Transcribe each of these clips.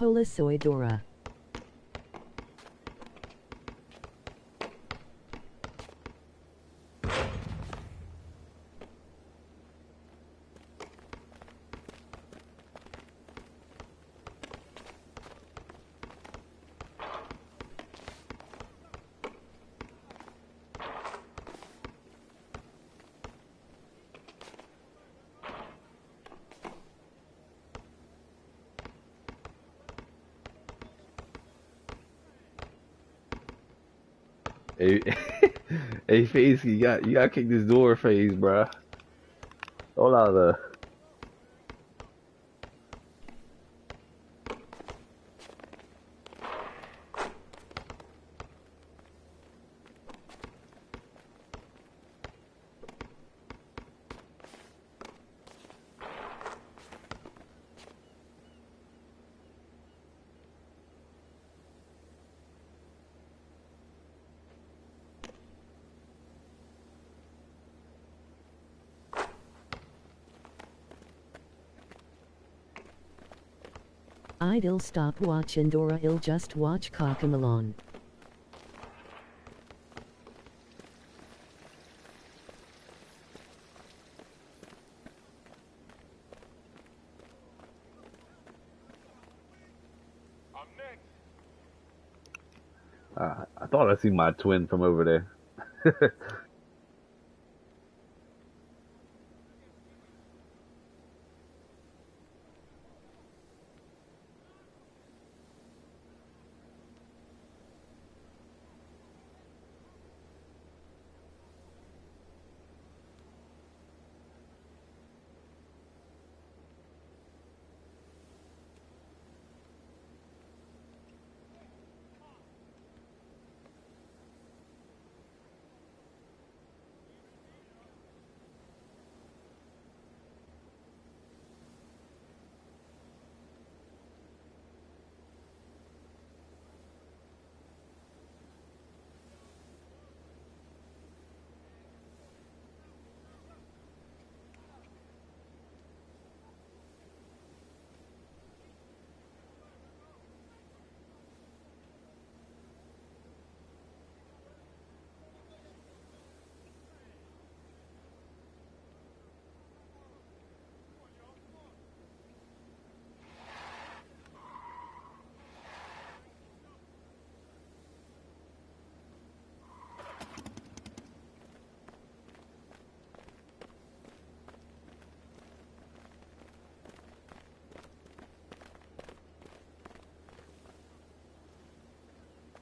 Hola soy Dora. Hey, hey, Face, you gotta kick this door, Face, bruh. Hola the. I'll stop watching Dora, I'll just watch Cocomelon. I thought I seen my twin from over there.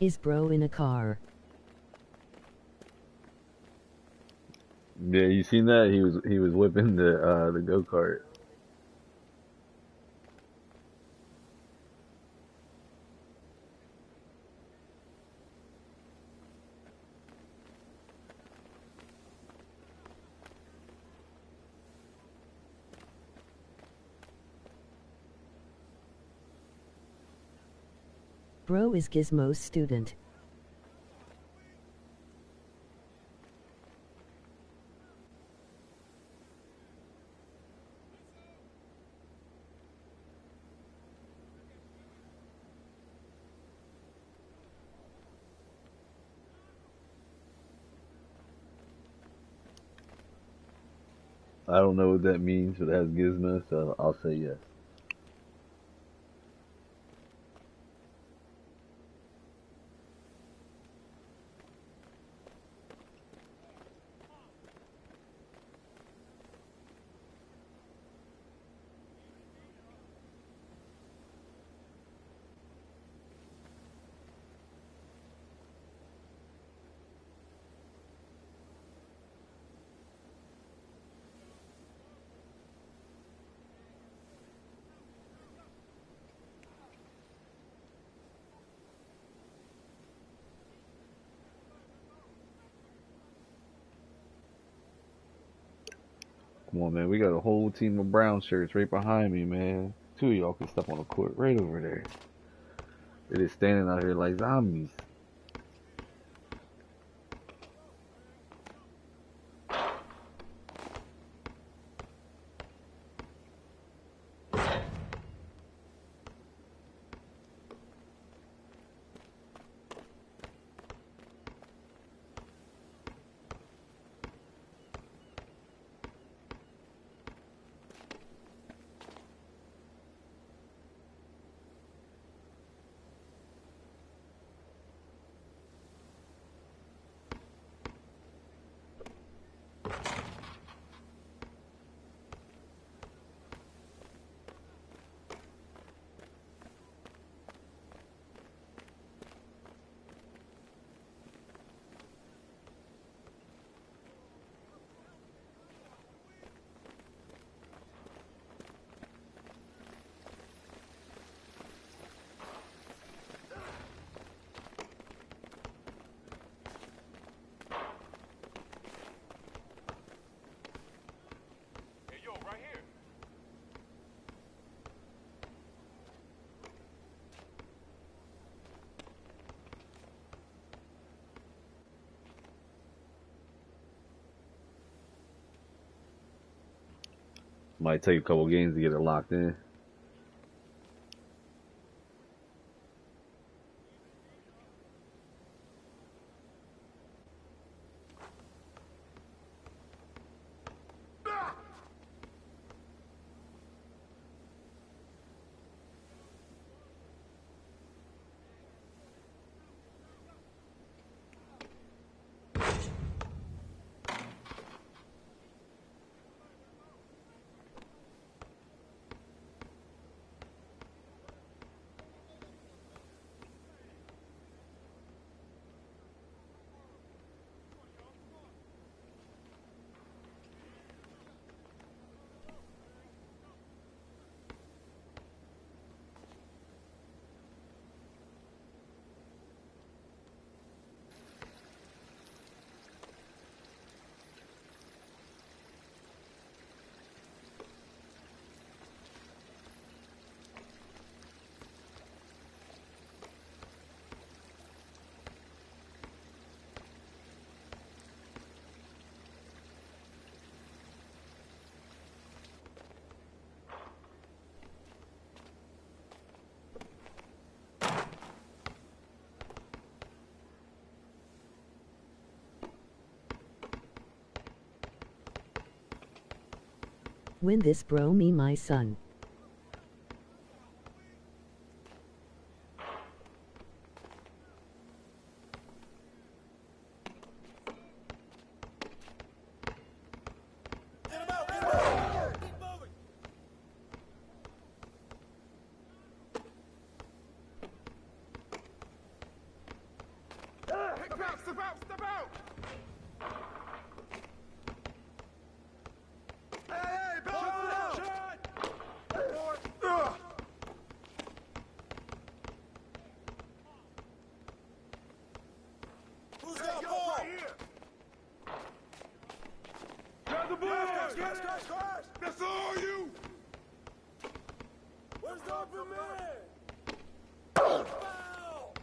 Is bro in a car? Yeah, you seen that? He was whipping the go kart. Bro is Gizmo's student. I don't know what that means, but it has Gizmo, so I'll say yes. Come on, man. We got a whole team of brown shirts right behind me, man. Two of y'all can step on the court right over there. They're just standing out here like zombies. Might take a couple games to get it locked in. Win this, bro, me my son. That's all you! Where's the open man? Foul!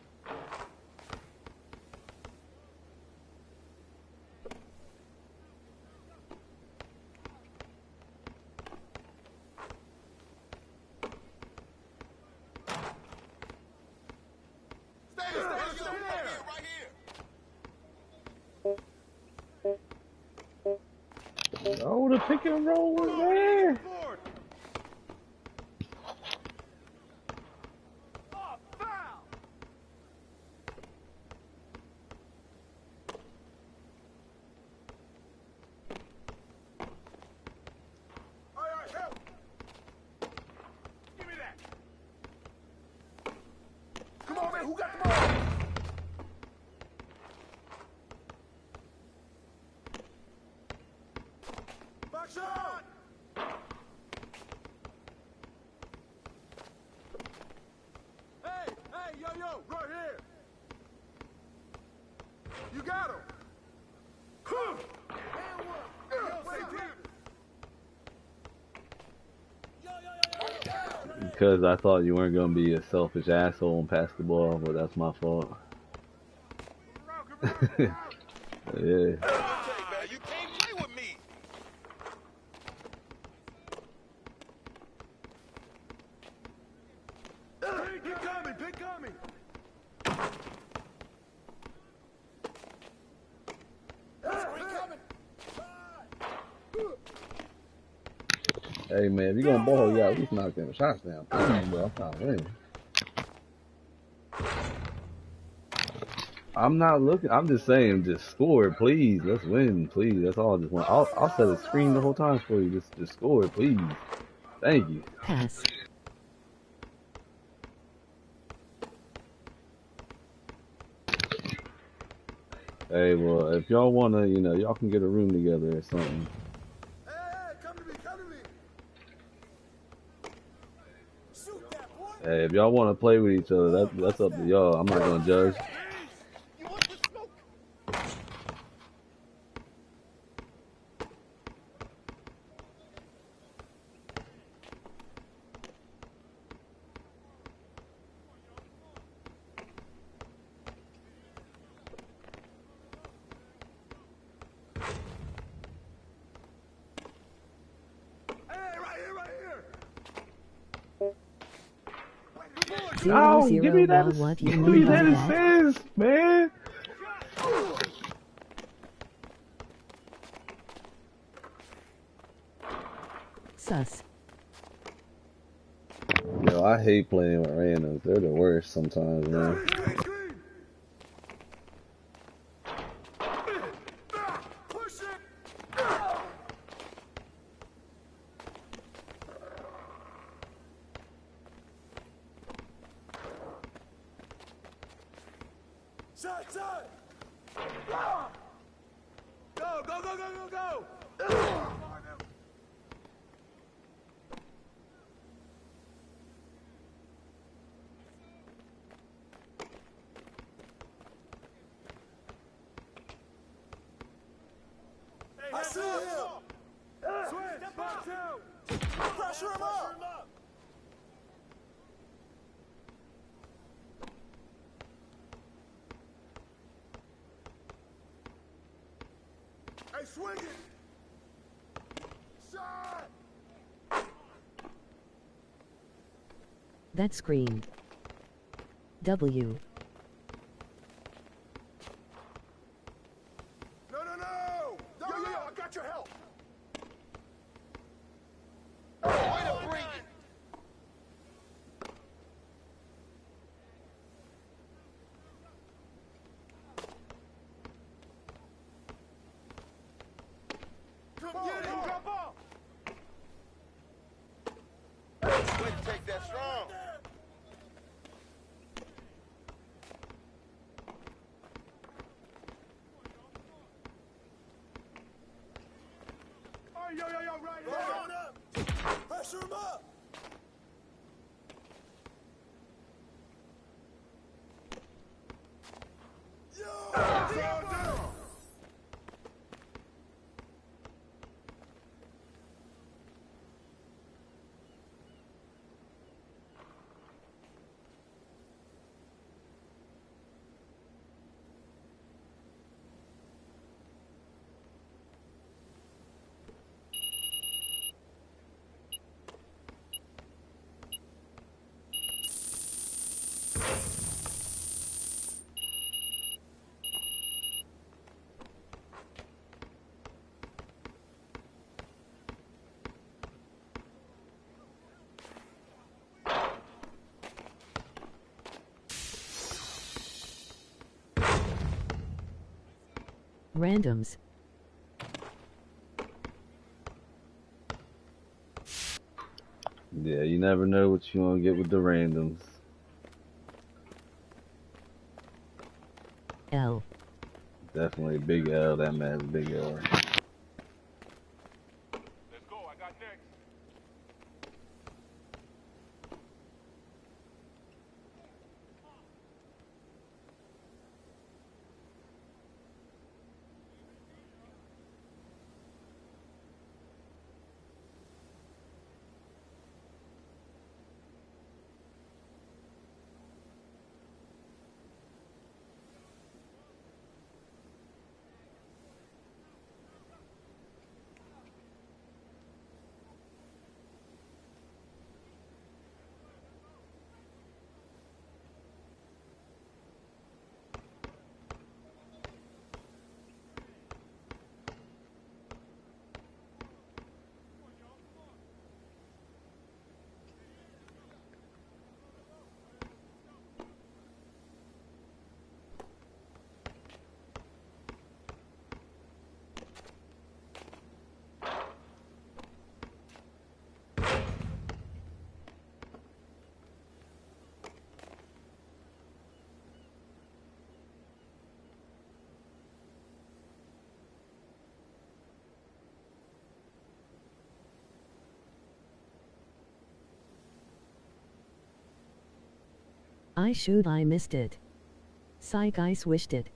Stay there! Right here! Oh, the pick and roll was there. Who got the ball? Back shot! Hey, yo, right here. You got him. Because I thought you weren't going to be a selfish asshole and pass the ball, but that's my fault. Yeah. You can't play with me. Big coming. Hey, man, if you're going to ball, you got to at least knock them shots down. Bro, I'm trying to win. I'm not looking. I'm just saying, just score, please. Let's win, please. That's all I just want. I'll set a screen the whole time for you. Just score, please. Thank you. Pass. Hey, well, if y'all want to, y'all can get a room together or something. Hey, come to me. Shoot that boy. Hey, if y'all want to play with each other, that's up to y'all. I'm not going to judge. You want the smoke? Hey, right Zero Oh, give me zero that. what you Give me mean by that that? assist, man. Sus. Yo, I hate playing with randoms. They're the worst sometimes, man. Push it. Shot, shot. Go, go, go, go, go, go. I see him. Switch, step up, two. Pressure him up. Hey, swing it. Shot. That screen. W. No, no, no. Yo, yo, yo, I got your help. Way to bring it. Come get it. Drop off. Way to take that strong. Oh, yo, yo, yo, right here. Pressure him up. Yo, down. Randoms. Yeah, you never know what you gonna get with the randoms. L. Definitely big L. That man's big L. Let's go. I got next. I shoot, I missed it. Psych, I swished it.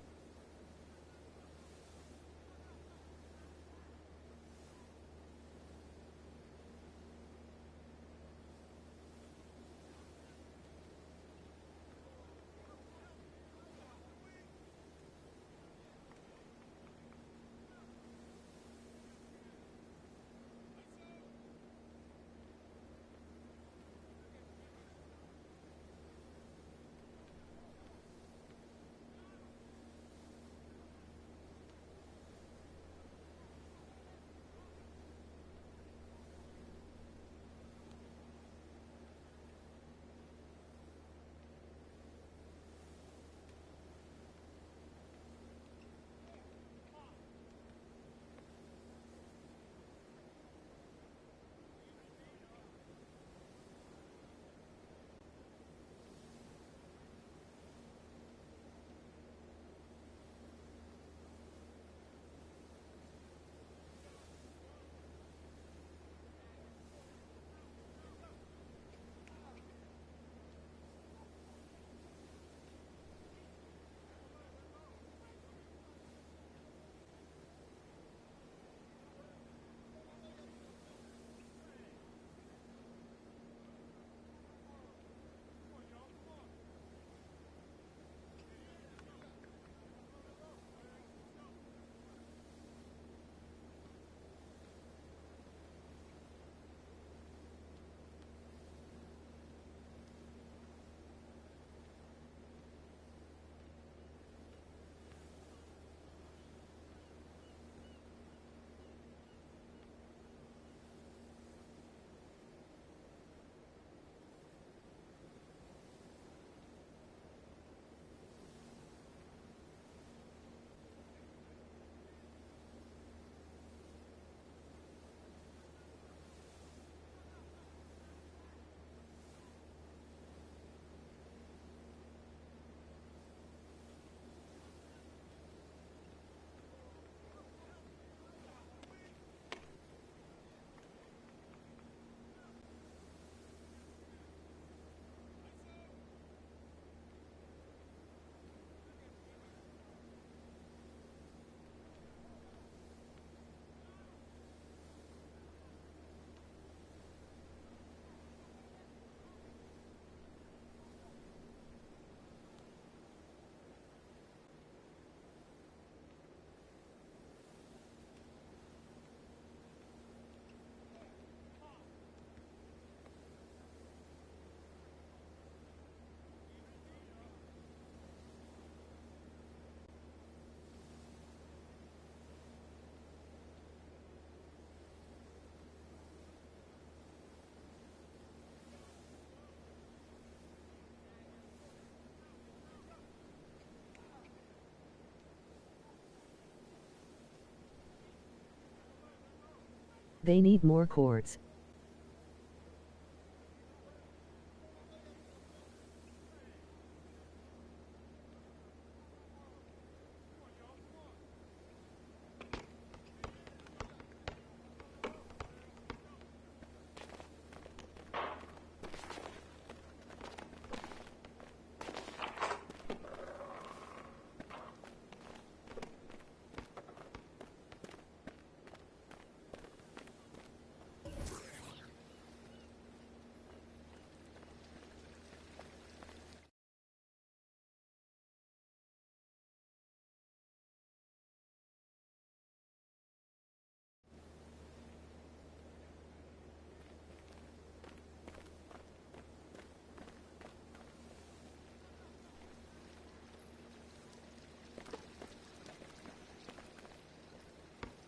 They need more cords.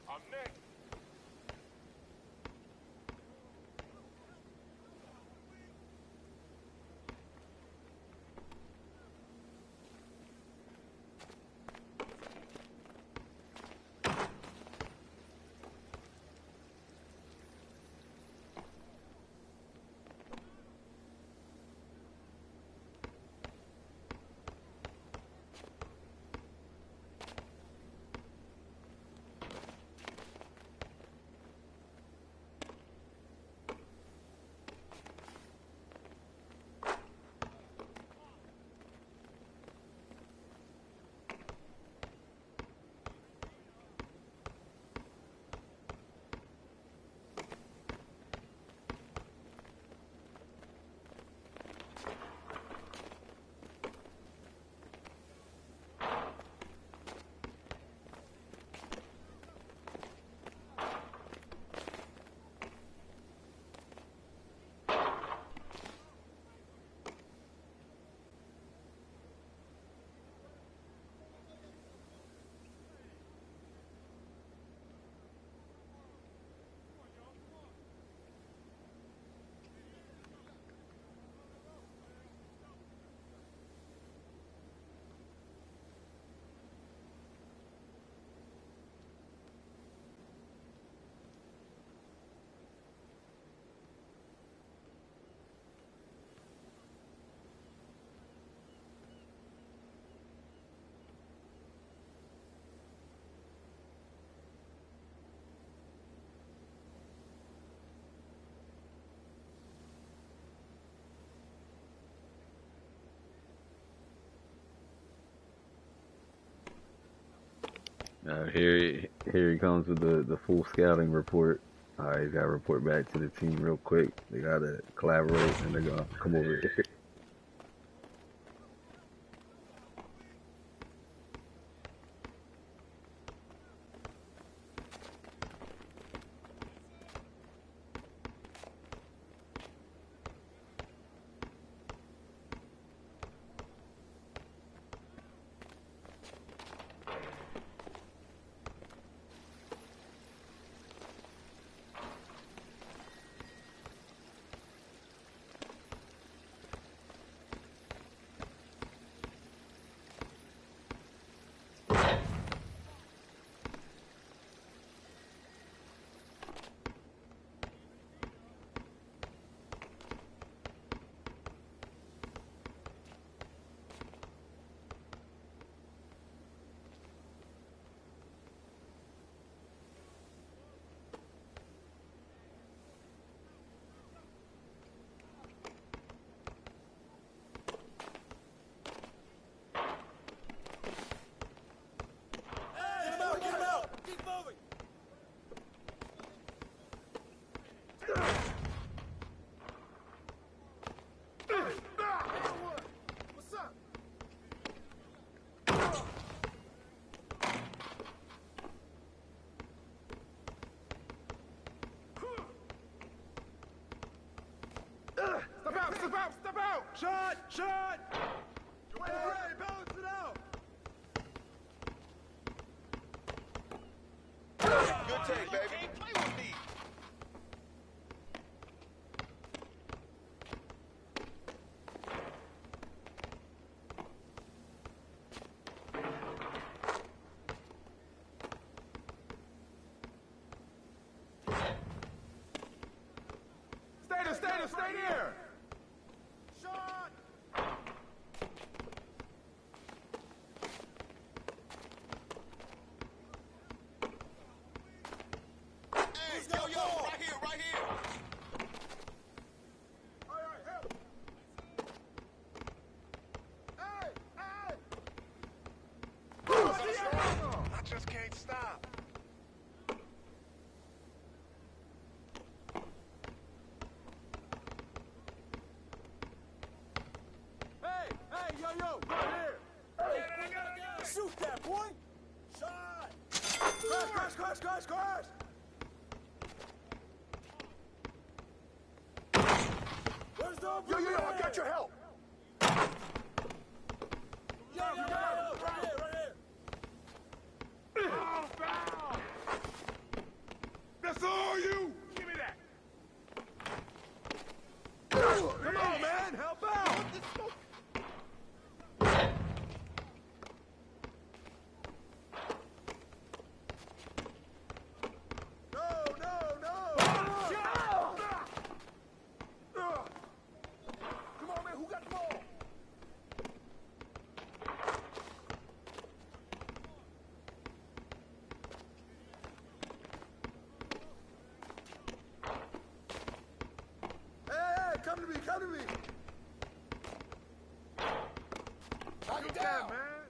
I'm next. Here he comes with the full scouting report. He's got to report back to the team real quick. They got to collaborate, and they're gonna come over here. Step out! Shot! Shot! You're ready, balance it out! Good take, baby. Play with me. there, stay there! Shot! Hey, yo, right here, right here. All right, help! Hey, hey! I just can't stop. Hey, yo, right here! Hey, shoot that, boy! Shot! Crash! Where's the Yo, I got your help. Yo, right here! Oh, foul! That's all you! Give me that! Come on, man! Help out! No! Come on, man! Who got the ball? Hey, come to me! Knock it down. man!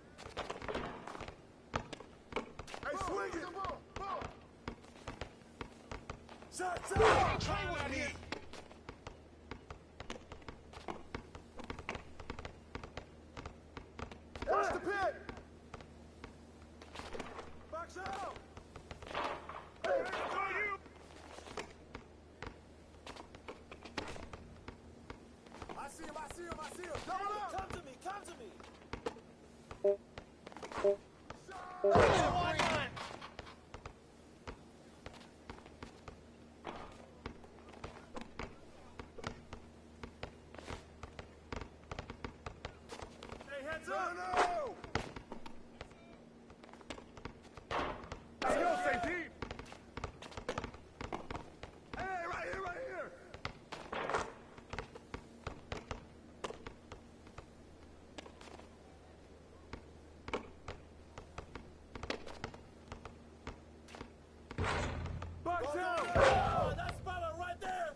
Hey, swing it! Shots Train out! with me. Watch the pit! Box out! Hey, it's on you! I see him! Double up! Come to me! Hey, heads up! No! Let's go, same team! Hey, right here! Box out! Oh, that's Bella right there!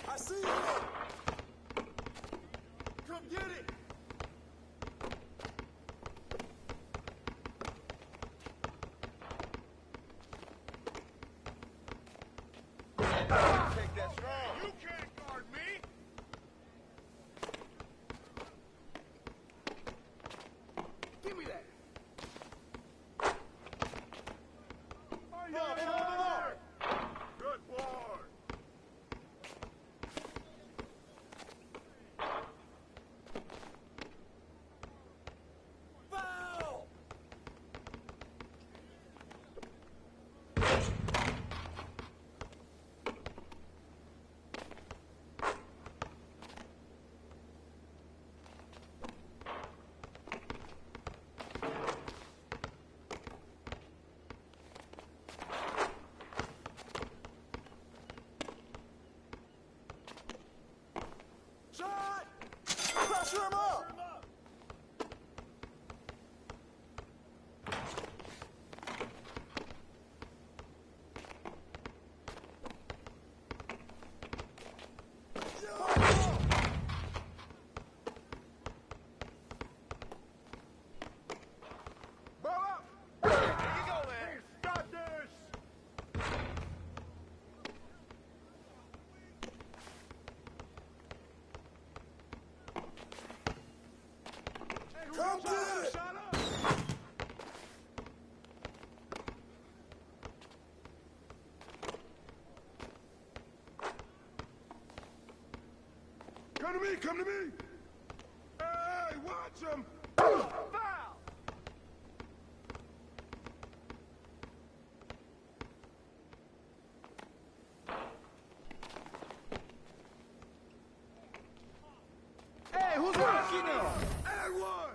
I see you! Come get it! Take that strong. You can't guard me! Give me that. Good boy! Foul! Shot! Pressure him up! Ball up! Here you go, man. Got this! Come get it! Shot up! Come to me! Hey, watch him! Foul! Hey, who's rocking now? And one!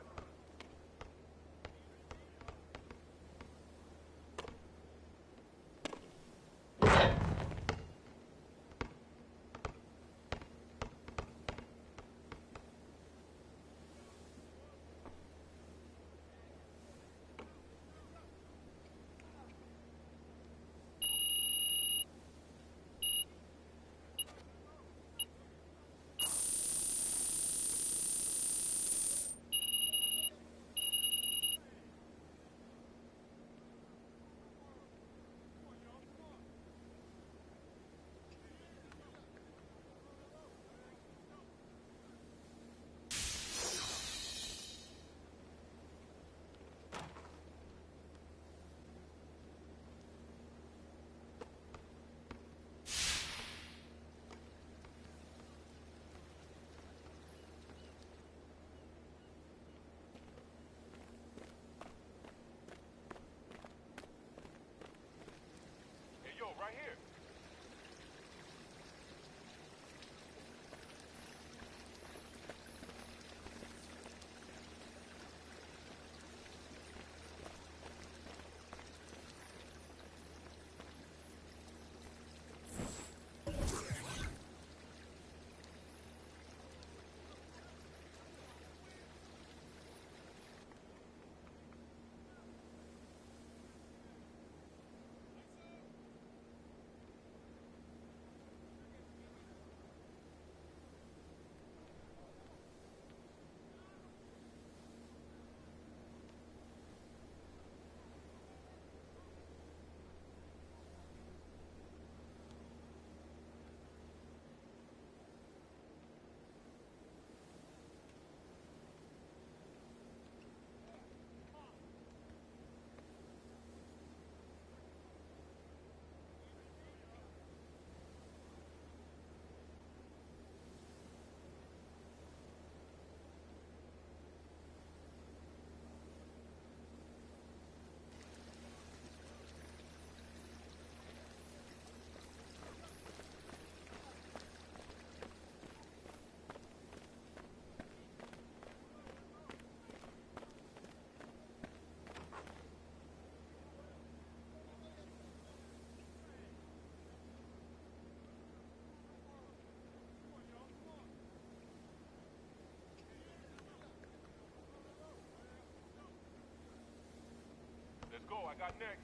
go. I got next.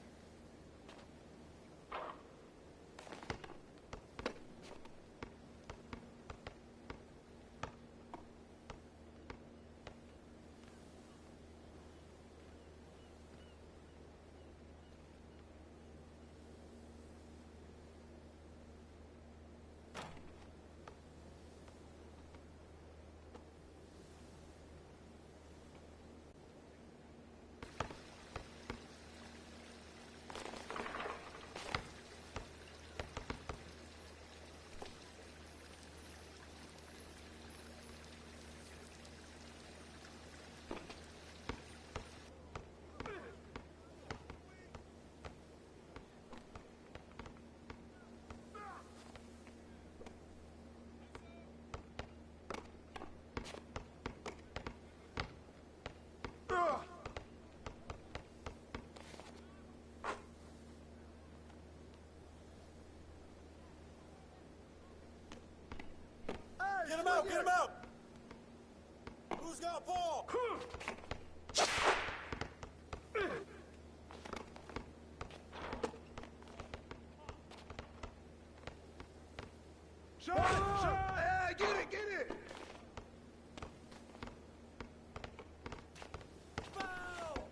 Get him out! Get him out! Who's got ball? Shot! Shot! Hey, get it! Get it! Foul!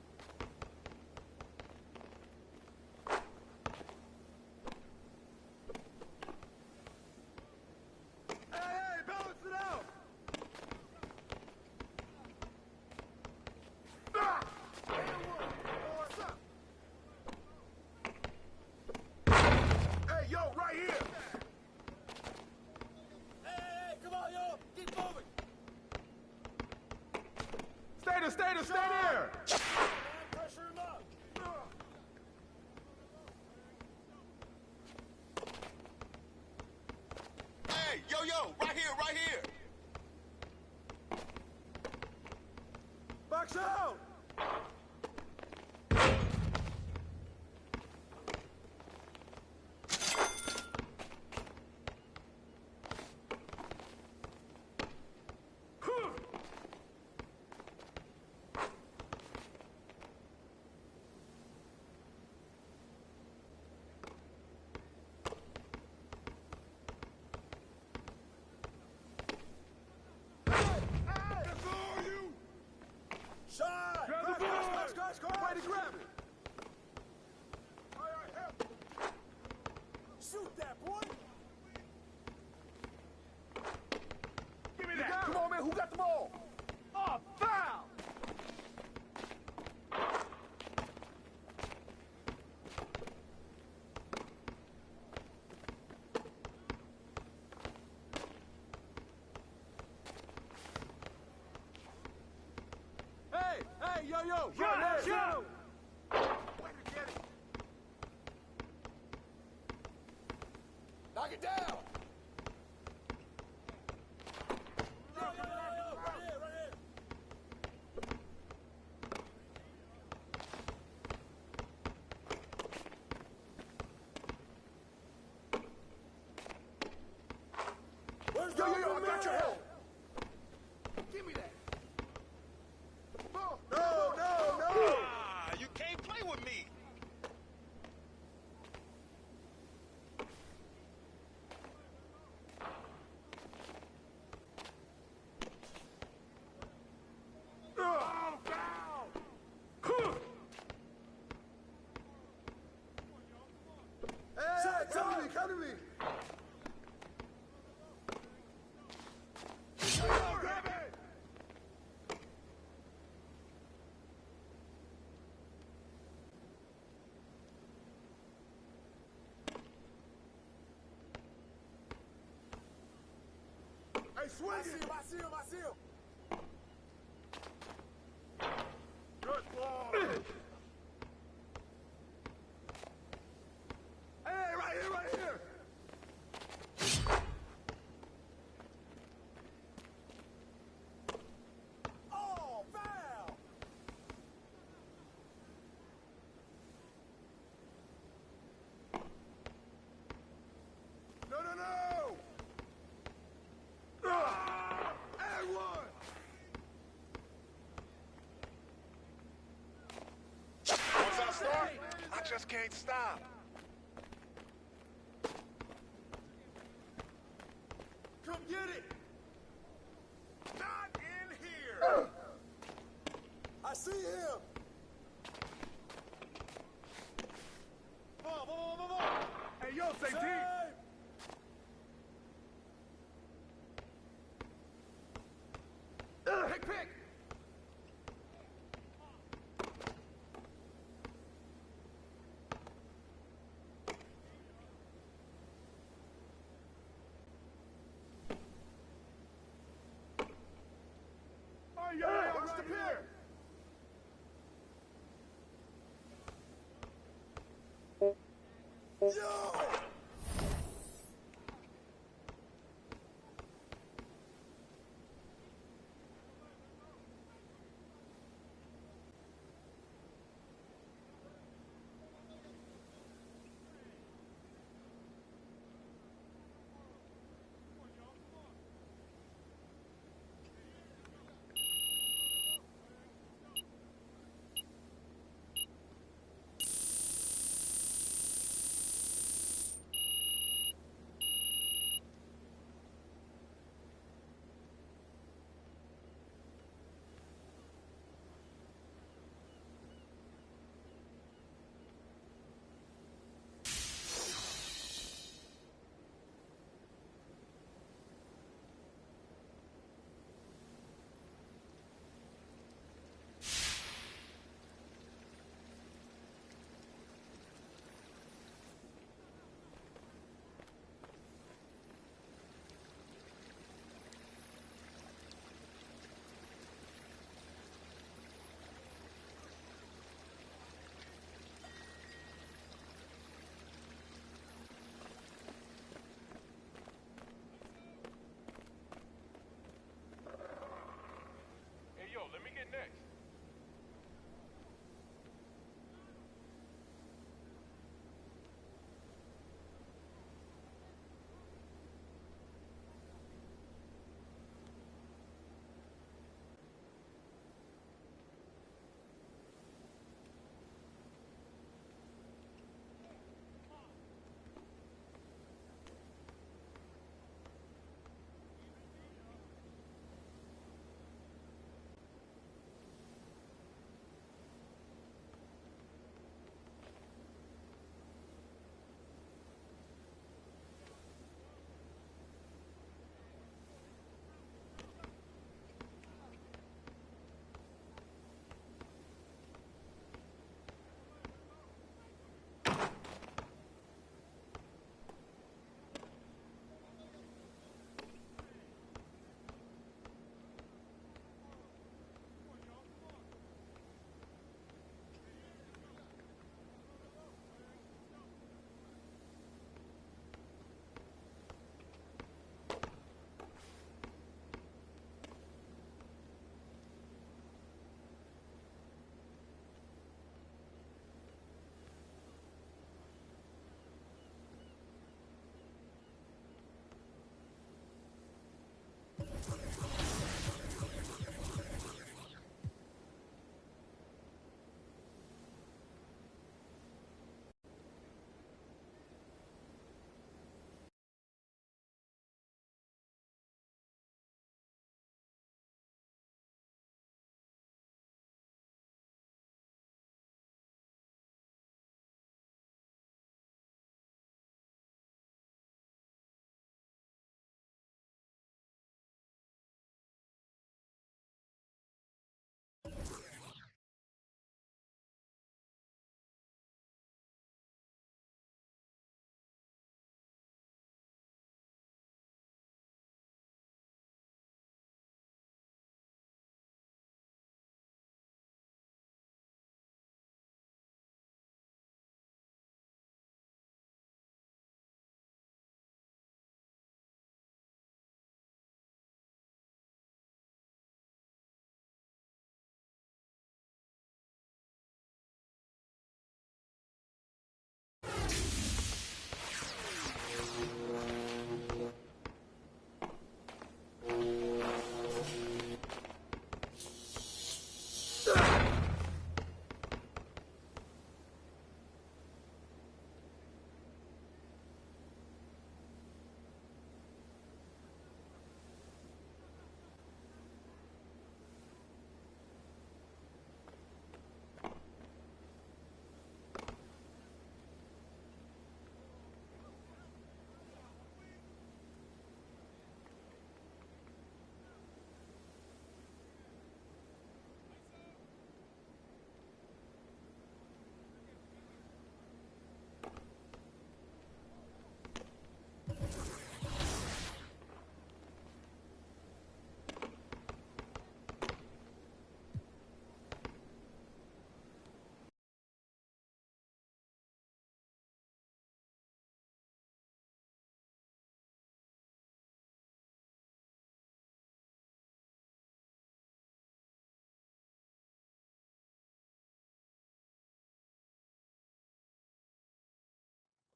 Hey, balance it out! What's up? Hey, yo, right here! Hey, come on, yo! Keep moving! Stay there, stay there, stay there! Man, pressure him up! Hey, yo, right here, right here. Box out! That's all you! Shot! Grab the Crash, ball! crash, crash, crash! Way to grab it! All right, help! Shoot that, boy! Give me that! Come on, man, who got the ball? Oh, foul! Hey, yo! Shot, shot! Way to get it! Knock it down! Yo, right here, right here! Where's Yo, the I open got your man? help! Give me that! No, no! Ah, you can't play with me. Oh, foul! Hey, come to me! Grab it! Hey, swing I see it! him, I see him, I see him! Good ball! Hey, right here, right here! Oh, foul! No! Ah! And one! ain't stopped. Come get it! Not in here! I see him! Hey, yo, say Save! Pick, pick! Oh, yeah, watch the pier! Yo!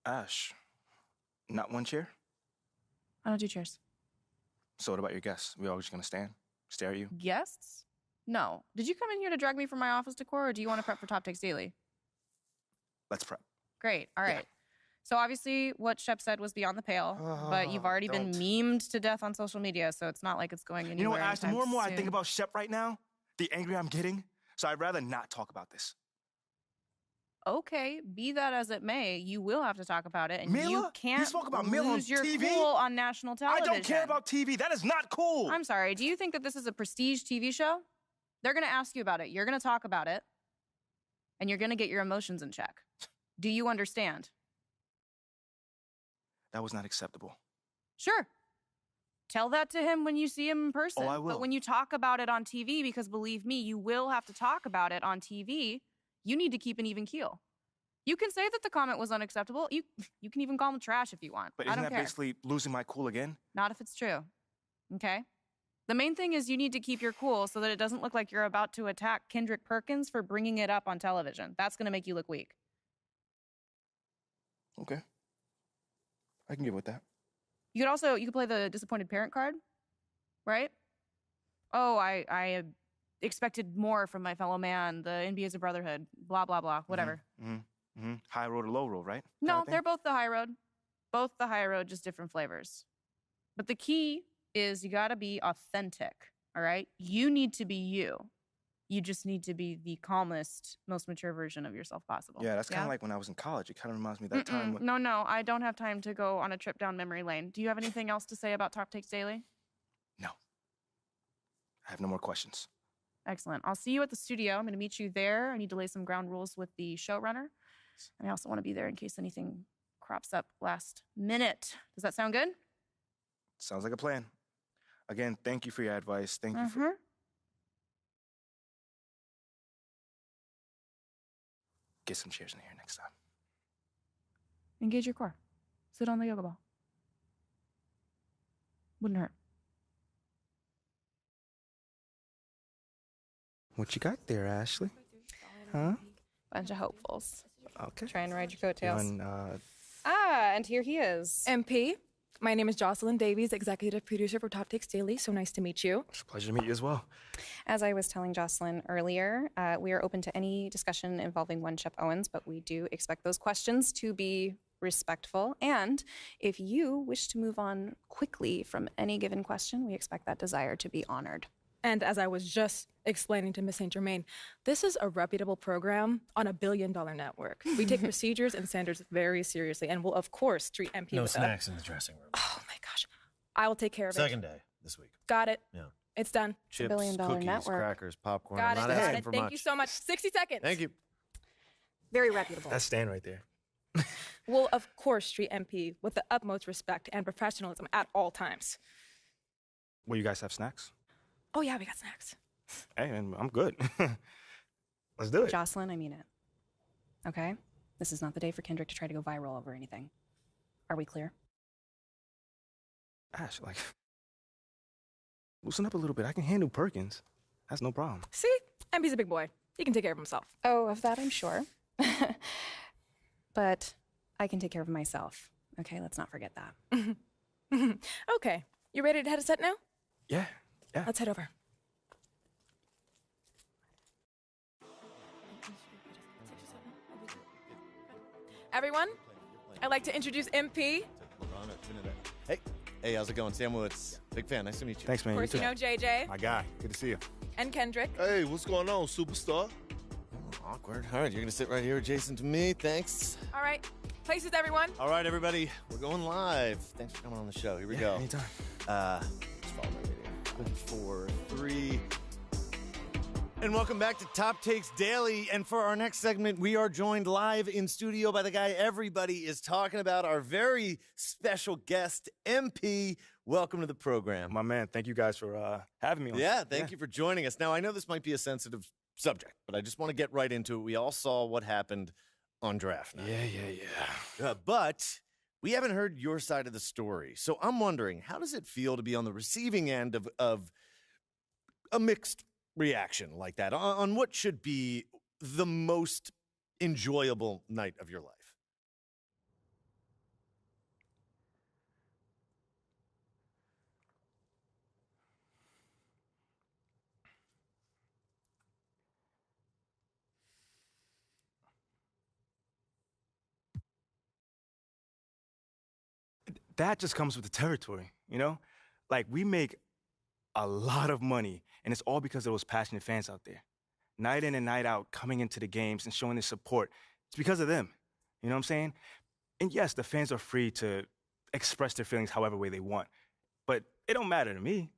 Ash, not one chair? I don't do chairs. So what about your guests? We all just gonna stand, stare at you? Guests? No. Did you come in here to drag me from my office decor, or do you want to prep for Top Takes Daily? Let's prep. Great. All right. So obviously what Shep said was beyond the pale, but you've already been memed to death on social media, so it's not like it's going anywhere. You know what, Ash? The more and more I soon. think about Shep right now, the angrier I'm getting. So I'd rather not talk about this. Okay, be that as it may, you will have to talk about it, and Mila? you can't You spoke about Mila on lose your TV? cool on national television. I don't care about TV. That is not cool. I'm sorry. Do you think that this is a prestige TV show? They're going to ask you about it. You're going to talk about it, and you're going to get your emotions in check. Do you understand? That was not acceptable. Sure. Tell that to him when you see him in person. Oh, I will. But when you talk about it on TV, because believe me, you will have to talk about it on TV, you need to keep an even keel. You can say that the comment was unacceptable. You can even call him trash if you want. But I isn't don't that care. basically losing my cool again? Not if it's true. Okay? The main thing is you need to keep your cool so that it doesn't look like you're about to attack Kendrick Perkins for bringing it up on television. That's going to make you look weak. Okay. I can get with that. You could play the disappointed parent card, right? Oh, I expected more from my fellow man. The NBA is a brotherhood. Blah, blah, blah. Whatever. High road or low road, right? No, Kinda thing? they're both the high road. Both the high road, just different flavors. But the key is you got to be authentic, all right? You need to be you. You just need to be the calmest, most mature version of yourself possible. Yeah, that's kind of like when I was in college. It kind of reminds me of that time when... No, I don't have time to go on a trip down memory lane. Do you have anything else to say about Top Takes Daily? No. I have no more questions. Excellent. I'll see you at the studio. I'm going to meet you there. I need to lay some ground rules with the showrunner. And I also want to be there in case anything crops up last minute. Does that sound good? Sounds like a plan. Again, thank you for your advice. Thank you for... Get some chairs in here next time. Engage your core. Sit on the yoga ball. Wouldn't hurt. What you got there, Ashley? Huh? Bunch of hopefuls. Okay. Trying to ride your coattails. On, And here he is. MP, my name is Jocelyn Davies, executive producer for Top Takes Daily. So nice to meet you. It's a pleasure to meet you as well. As I was telling Jocelyn earlier, we are open to any discussion involving one Shep Owens, but we do expect those questions to be respectful. And if you wish to move on quickly from any given question, we expect that desire to be honored. And as I was just explaining to Ms. St. Germain, this is a reputable program on $1 billion network. We take procedures and standards very seriously and will, of course, treat MP No with snacks in the dressing room. Oh, my gosh. I will take care of it. Second day this week. Got it. Yeah. It's done. Chips, $1 billion cookies, network. crackers, popcorn. Got I'm it. not Got asking it. for Thank much. you so much. 60 seconds. Thank you. Very reputable. That's Stan right there. We'll, of course, treat MP with the utmost respect and professionalism at all times. Will you guys have snacks? Oh, yeah, we got snacks. Hey, man, I'm good. Let's do it. Jocelyn, I mean it. Okay? This is not the day for Kendrick to try to go viral over anything. Are we clear? Ash, like, loosen up a little bit. I can handle Perkins. That's no problem. See? MP's a big boy. He can take care of himself. Oh, of that I'm sure. But I can take care of myself. Okay, let's not forget that. Okay. You ready to head a set now? Yeah. Let's head over. Everyone, I'd like to introduce MP. Hey, how's it going? Sam Woods. Big fan. Nice to meet you. Thanks, man. Of course, you know JJ My guy. Good to see you. and Kendrick. Hey, what's going on, superstar? Awkward. All right, you're going to sit right here adjacent to me. Thanks. All right. Places, everyone. All right, everybody. We're going live. Thanks for coming on the show. Here we go. Anytime. Just follow my video. 4, 3. And welcome back to Top Takes Daily. And for our next segment, we are joined live in studio by the guy everybody is talking about, our very special guest, MP. Welcome to the program. My man, thank you guys for having me on. Yeah, thank you for joining us. Now, I know this might be a sensitive subject, but I just want to get right into it. We all saw what happened on draft night. Yeah. But we haven't heard your side of the story. So I'm wondering, how does it feel to be on the receiving end of a mixed reaction like that on what should be the most enjoyable night of your life? That just comes with the territory, you know? Like, we make a lot of money, and it's all because of those passionate fans out there. Night in and night out, coming into the games and showing their support. It's because of them. You know what I'm saying? And yes, the fans are free to express their feelings however way they want. But it don't matter to me.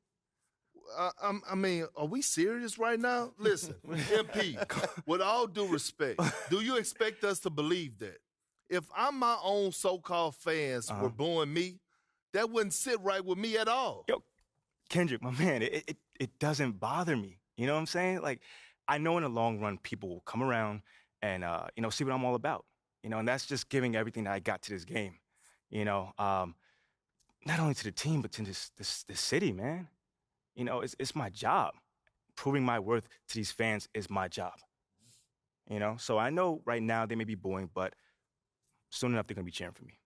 I mean, are we serious right now? Listen, MP, with all due respect, do you expect us to believe that? If I'm my own so-called fans were booing me, that wouldn't sit right with me at all. Yo, Kendrick, my man, it doesn't bother me. You know what I'm saying? Like, I know in the long run, people will come around and, you know, see what I'm all about. You know, and that's just giving everything that I got to this game. You know, not only to the team, but to this city, man. You know, it's my job. Proving my worth to these fans is my job. You know, so I know right now they may be booing, but soon enough they're going to be cheering for me.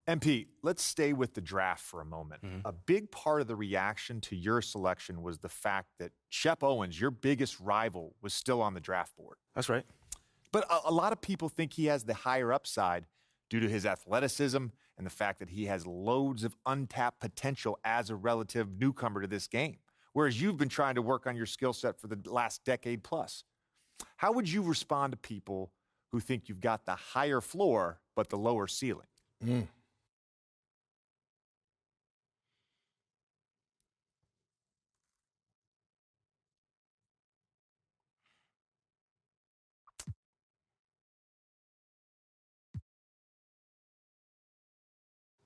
MP, let's stay with the draft for a moment. A big part of the reaction to your selection was the fact that Shep Owens, your biggest rival, was still on the draft board. That's right. But a lot of people think he has the higher upside due to his athleticism and the fact that he has loads of untapped potential as a relative newcomer to this game, whereas you've been trying to work on your skill set for the last decade plus. How would you respond to people who think you've got the higher floor but the lower ceiling?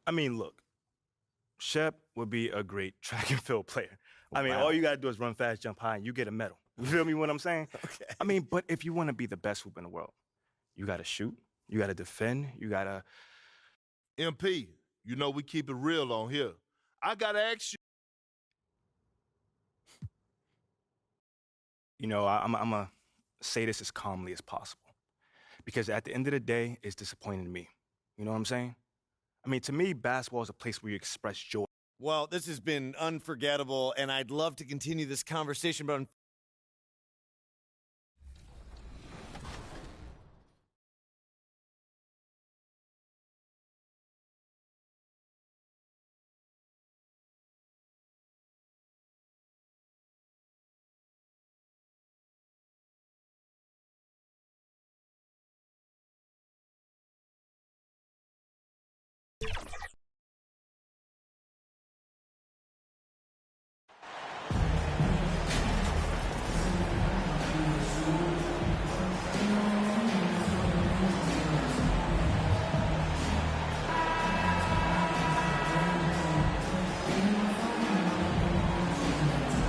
I mean, look, Shep would be a great track and field player. I mean, all you got to do is run fast, jump high, and you get a medal. You feel me what I'm saying? Okay. I mean, but if you want to be the best hoop in the world, you got to shoot, you got to defend, you got to... MP, you know we keep it real on here. I got to ask you. You know, I'm going to say this as calmly as possible. Because at the end of the day, it's disappointing to me. You know what I'm saying? I mean, to me, basketball is a place where you express joy. Well, this has been unforgettable, and I'd love to continue this conversation, but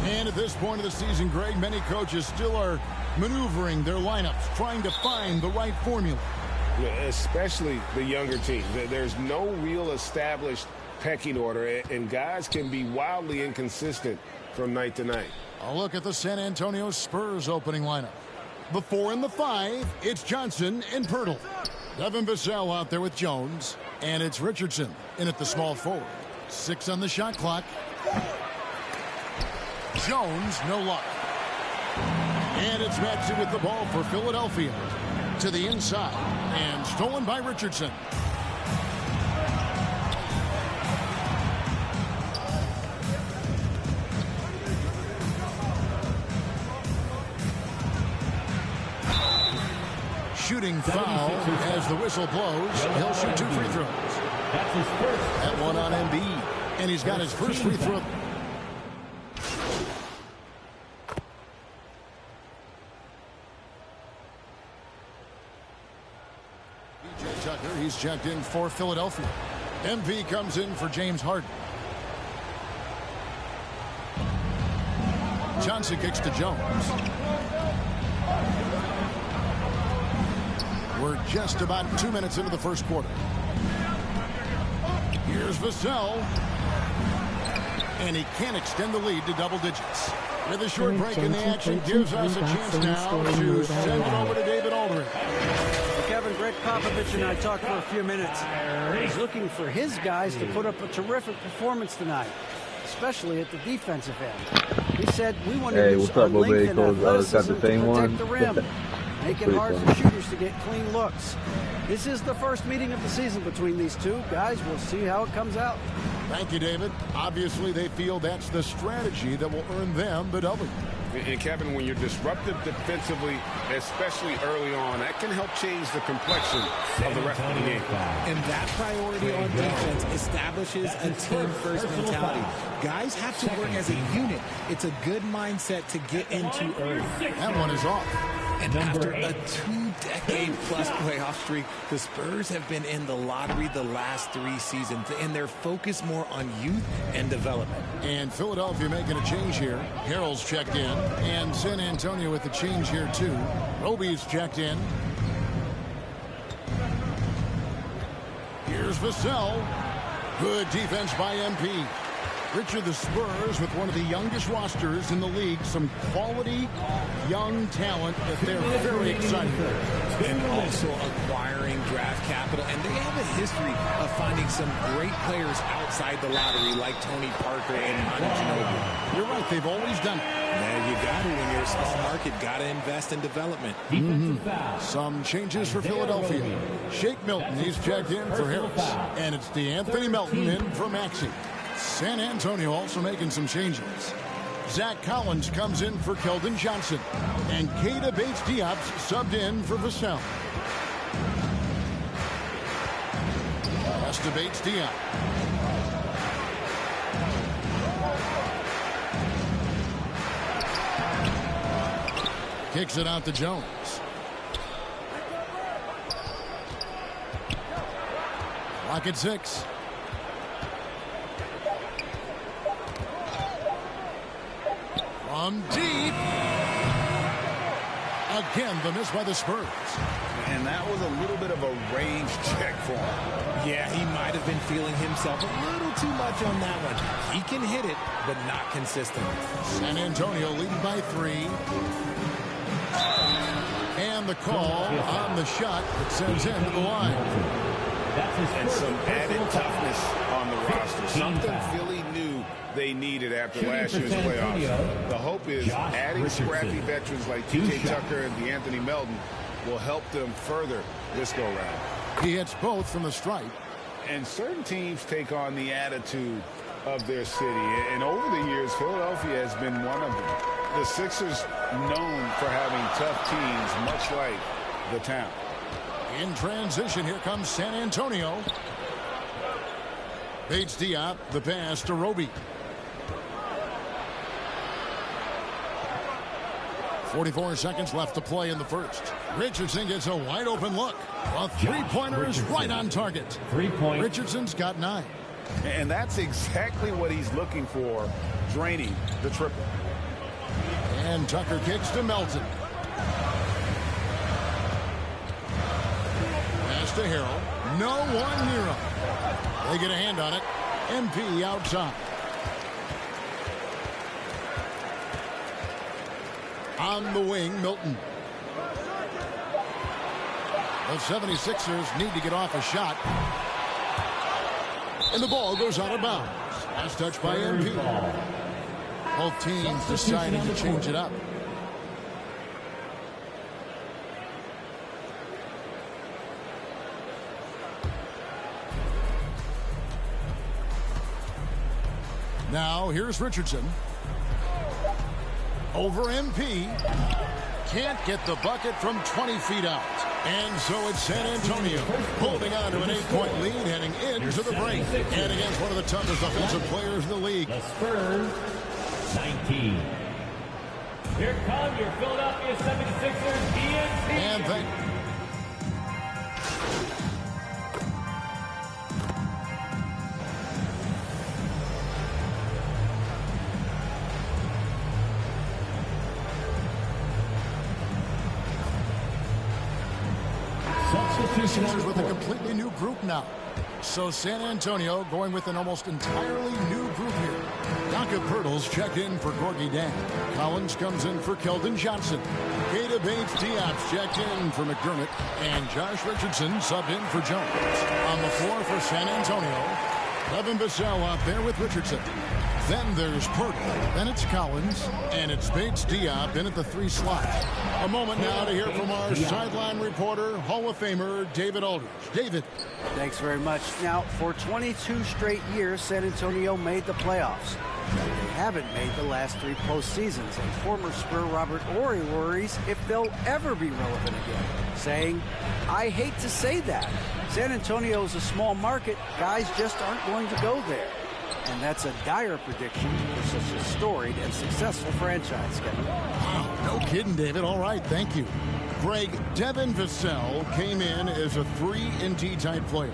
And at this point of the season, Greg, many coaches still are maneuvering their lineups, trying to find the right formula. Especially the younger teams. There's no real established pecking order, and guys can be wildly inconsistent from night to night. A look at the San Antonio Spurs opening lineup. The 4 and the 5, it's Johnson and Pirtle. Devin Vassell out there with Jones, and it's Richardson in at the small forward. 6 on the shot clock. Jones, no luck. And it's Maxey with the ball for Philadelphia. To the inside, and stolen by Richardson. Shooting foul as the whistle blows. He'll shoot 2 free throws. That's his first. That one on Embiid. And he's got his first free throw. Tucker, he's checked in for Philadelphia. MP comes in for James Harden. Johnson kicks to Jones. We're just about 2 minutes into the first quarter. Here's Vassell. And he can't extend the lead to double digits. With a short break in the action, gives us a chance now to send it over to David Aldridge. Kevin, Greg Popovich and I talked for a few minutes. He's looking for his guys to put up a terrific performance tonight, especially at the defensive end. He said, we want to use our length and athleticism to protect the rim, make it hard for shooters to get clean looks. This is the first meeting of the season between these two. Guys, we'll see how it comes out. Thank you, David. Obviously, they feel that's the strategy that will earn them the W. And Kevin, when you're disruptive defensively, especially early on, that can help change the complexion of the rest of the game. And that priority on defense establishes a team-first mentality. Guys have to work as a unit. It's a good mindset to get into early. That one is off. And after a 2-decade-plus playoff streak, the Spurs have been in the lottery the last 3 seasons, and they're focused more on youth and development. And Philadelphia making a change here. Harrell's checked in, and San Antonio with the change here too. Roby's checked in. Here's Vassell. Good defense by MP. Richard, the Spurs with one of the youngest rosters in the league, some quality young talent that they're very excited about. And also acquiring draft capital. And they have a history of finding some great players outside the lottery like Tony Parker and Manu Ginobili. You're right, they've always done it. Man, you got to, when you're a small market, got to invest in development. Some changes for Philadelphia. Shake Milton, he's checked in for Harris. And it's DeAnthony Melton in for Maxey. San Antonio also making some changes. Zach Collins comes in for Keldon Johnson. And Keita Bates-Diop subbed in for Vassell. Pass to Bates-Diop. Kicks it out to Jones. Clock at 6. From deep. Again, the miss by the Spurs. And that was a little bit of a range check for him. Yeah, he might have been feeling himself a little too much on that one. He can hit it, but not consistent. San Antonio leading by 3. And the call on the shot that sends him to the line. And some added toughness on the roster. Something Philly knew they needed after last year's playoffs. The hope is adding scrappy veterans like T.J. Tucker and DeAnthony Melton will help them further this go-round. He hits both from the stripe. And certain teams take on the attitude of their city. And over the years, Philadelphia has been one of them. The Sixers known for having tough teams, much like the town. In transition, here comes San Antonio. Bates-Diop, the pass to Roby. 44 seconds left to play in the first. Richardson gets a wide open look. A three-pointer is right on target. 3-point. Richardson's got 9. And that's exactly what he's looking for, draining the triple. And Tucker kicks to Melton. Pass to Harrell. No one near him. They get a hand on it. MP outside. On the wing, Milton. The 76ers need to get off a shot. And the ball goes out of bounds. Last touch by MP. Both teams deciding to change it up. Now, here's Richardson. Over MP. Can't get the bucket from 20 feet out. And so it's San Antonio holding on to an 8-point lead heading into the break. And against one of the toughest offensive players in the league. The Spurs, 19. Here come your Philadelphia 76ers, DNP. And thank Sixers with a completely new group now. So San Antonio going with an almost entirely new group here. Jakob Poeltl's checked in for Gorgui Dieng. Collins comes in for Keldon Johnson. Keita Bates-Diop's checked in for McDermott. And Josh Richardson subbed in for Jones. On the floor for San Antonio, Devin Vassell out there with Richardson. Then there's Purtle. Then it's Collins. And it's Bates Diop in at the 3 slot. A moment now to hear from our sideline reporter, Hall of Famer David Aldridge. David. Thanks very much. Now, for 22 straight years, San Antonio made the playoffs. They haven't made the last 3 postseasons, and former Spur Robert Horry worries if they'll ever be relevant again, saying, I hate to say that. San Antonio is a small market. Guys just aren't going to go there. And that's a dire prediction for such a storied and successful franchise, Kevin. Wow, no kidding, David. All right, thank you. Greg, Devin Vassell came in as a 3-and-D type player,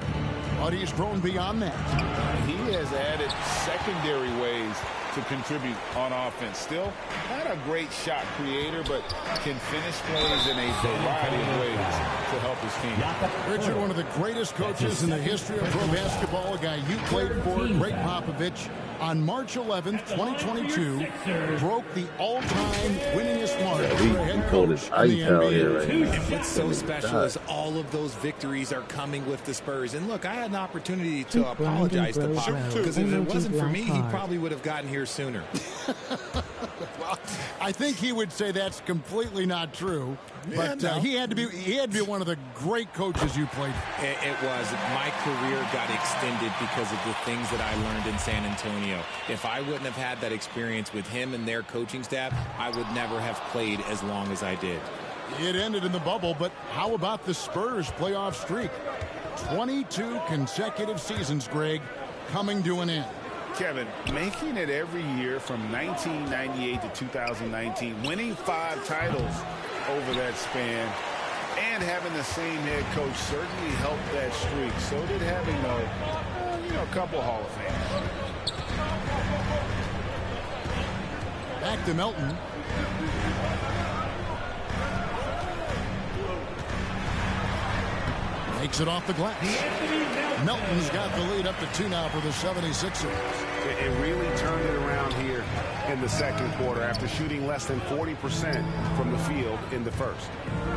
but he's grown beyond that. He has added secondary ways to contribute on offense. Still not a great shot creator, but can finish plays in a variety of ways to help his team. Richard, one of the greatest coaches in the history of pro basketball, a guy you played for, Greg Popovich, on March 11th, 2022, broke the all-time winningest mark for a head coach in the NBA. And what's so special is all of those victories are coming with the Spurs. And look, I had an opportunity to apologize to Pop, because if it wasn't for me, he probably would have gotten here sooner. Well, I think he would say that's completely not true. But he had to be one of the great coaches you played for. It was. My career got extended because of the things that I learned in San Antonio. If I wouldn't have had that experience with him and their coaching staff, I would never have played as long as I did. It ended in the bubble, but how about the Spurs playoff streak? 22 consecutive seasons, Greg, coming to an end. Kevin, making it every year from 1998 to 2019, winning 5 titles over that span, and having the same head coach certainly helped that streak. So did having a couple Hall of Famers. Back to Melton. Makes it off the glass. Melton's got the lead up to 2 now for the 76ers. It really turned it around here in the second quarter after shooting less than 40% from the field in the first.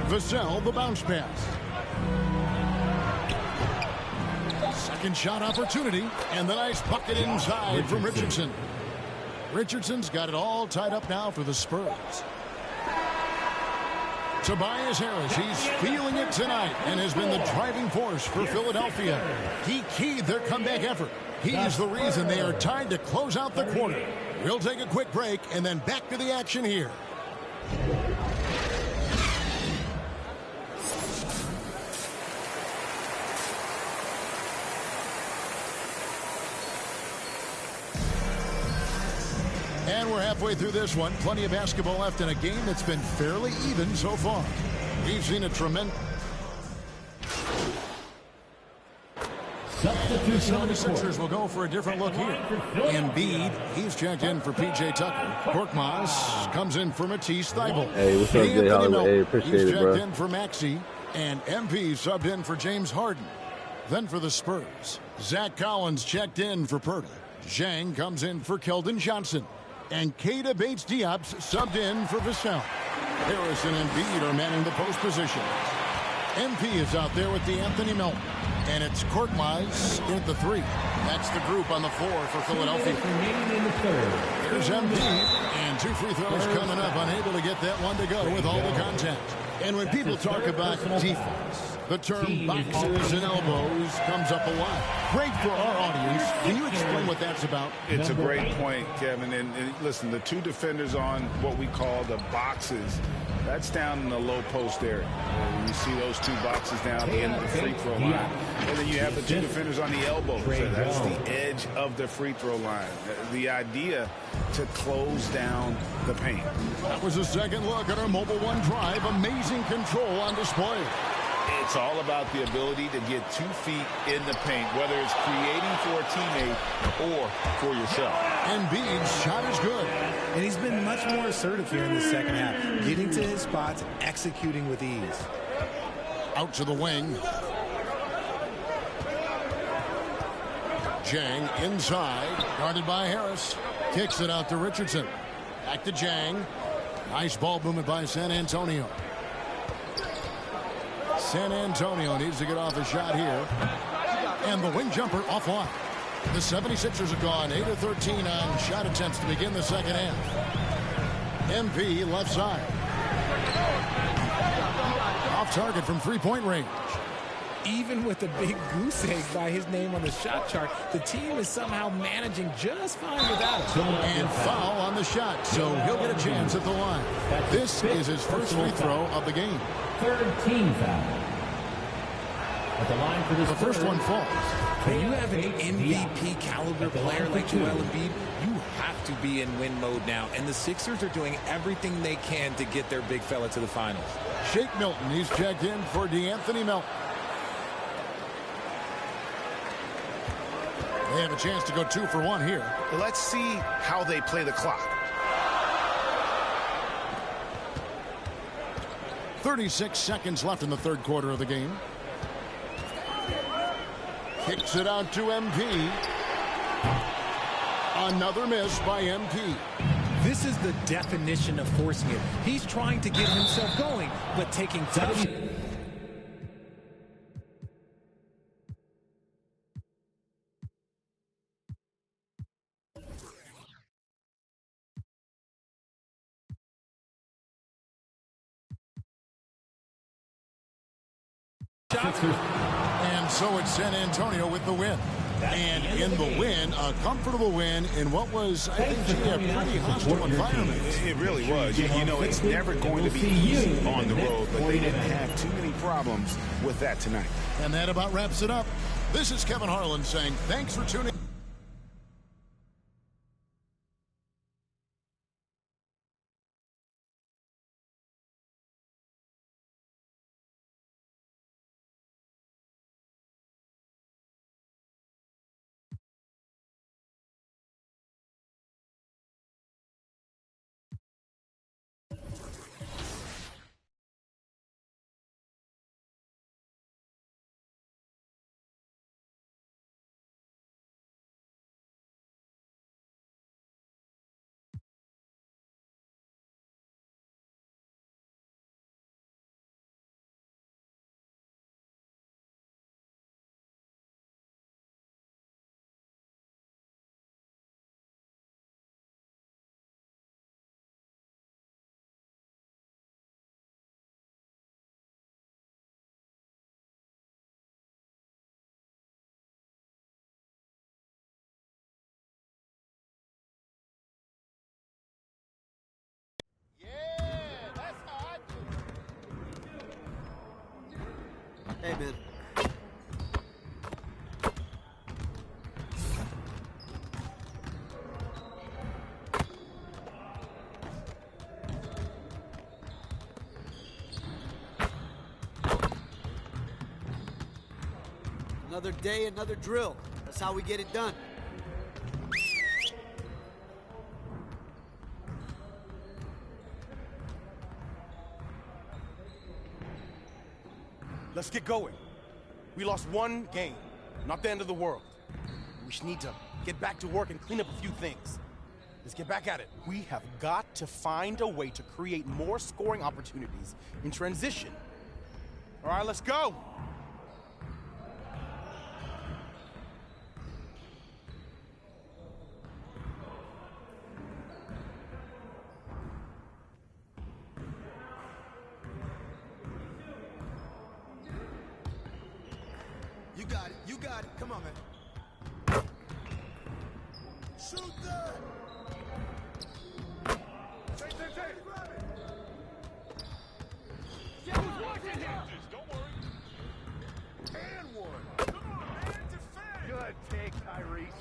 Vassell, the bounce pass. Second shot opportunity, and the nice bucket inside from Richardson. Richardson's got it all tied up now for the Spurs. Tobias Harris, he's feeling it tonight and has been the driving force for Philadelphia. He keyed their comeback effort. He's the reason they are tied to close out the quarter. We'll take a quick break and then back to the action here. And we're halfway through this one. Plenty of basketball left in a game that's been fairly even so far. We've seen a tremendous... The 76ers will go for a different look here. Embiid, he's checked in for P.J. Tucker. Korkmaz comes in for Matisse Thybulle. Hey, what's up, Jay Hollywood? Hey, appreciate it, bro. He's checked in for Maxey. And MP subbed in for James Harden. Then for the Spurs, Zach Collins checked in for Purtle. Zhang comes in for Keldon Johnson. And Keita Bates-Diop subbed in for Vassell. Harris and Embiid are manning the post position. MP is out there with Anthony Melton. And it's Korkmaz in at the 3. That's the group on the floor for Philadelphia. Here's Embiid. And 2 free throws coming up. Unable to get that one to go with all the contact. And when people talk about defense, the term boxes and elbows comes up a lot. Great for our audience. Can you explain what that's about? It's a great point, Kevin. And listen, the 2 defenders on what we call the boxes, that's down in the low post area. You see those 2 boxes down at the end of the free throw line. And then you have the 2 defenders on the elbows. So that's the edge of the free throw line. The idea to close down the paint. That was a second look at our Mobile One drive. Amazing control on display. It's all about the ability to get 2 feet in the paint, whether it's creating for a teammate or for yourself. Embiid's shot is good. And he's been much more assertive here in the second half, getting to his spots, executing with ease. Out to the wing. Zhang inside, guarded by Harris. Kicks it out to Richardson. Back to Zhang. Nice ball movement by San Antonio. San Antonio needs to get off a shot here. And the wing jumper offline. The 76ers have gone 8 of 13 on shot attempts to begin the second half. MP left side. Off target from three-point range. Even with a big goose egg by his name on the shot chart, the team is somehow managing just fine without him. And foul on the shot, so he'll get a chance at the line. This is his first free throw of the game. Third team foul. At the line for this The first one falls. When you have an MVP caliber player like Joel Embiid, you have to be in win mode now. And the Sixers are doing everything they can to get their big fella to the finals. Shake Milton, he's checked in for DeAnthony Melton. They have a chance to go 2 for 1 here. Let's see how they play the clock. 36 seconds left in the third quarter of the game. Kicks it out to MP. Another miss by MP. This is the definition of forcing it. He's trying to get himself going, but taking tough. And so it's San Antonio with the win. And in the win, a comfortable win in what was, I think, a pretty hostile environment. It really was. You know, it's never going to be easy on the road, but they didn't have too many problems with that tonight. And that about wraps it up. This is Kevin Harlan saying thanks for tuning in. Hey, man. Another day, another drill. That's how we get it done. Let's get going. We lost one game, not the end of the world. We just need to get back to work and clean up a few things. Let's get back at it. We have got to find a way to create more scoring opportunities in transition. All right, let's go. You got it. You got it. Come on, man. Shoot that! Take. Yeah, who's watching him? Don't worry. And one. Come on, man. Defend. Good take, Tyrese.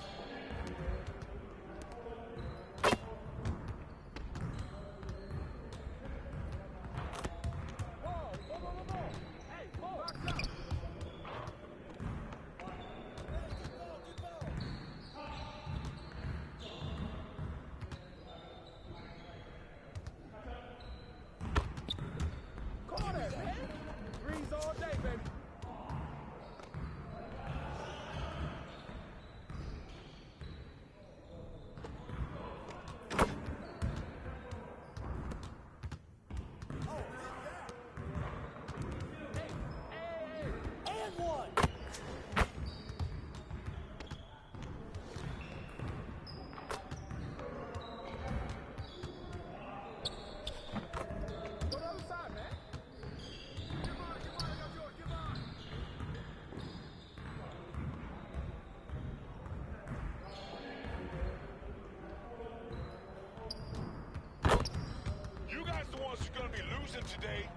losing today.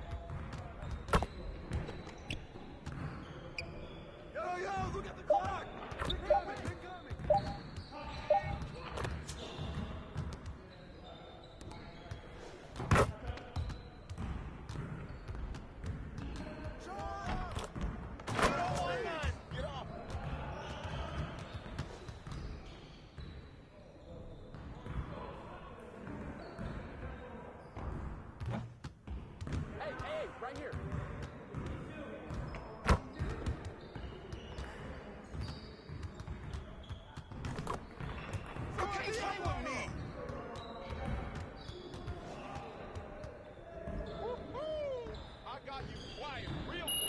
Yo, look at the clock! They're coming! Hey, right here. Okay, play with me. I got you quiet real quick.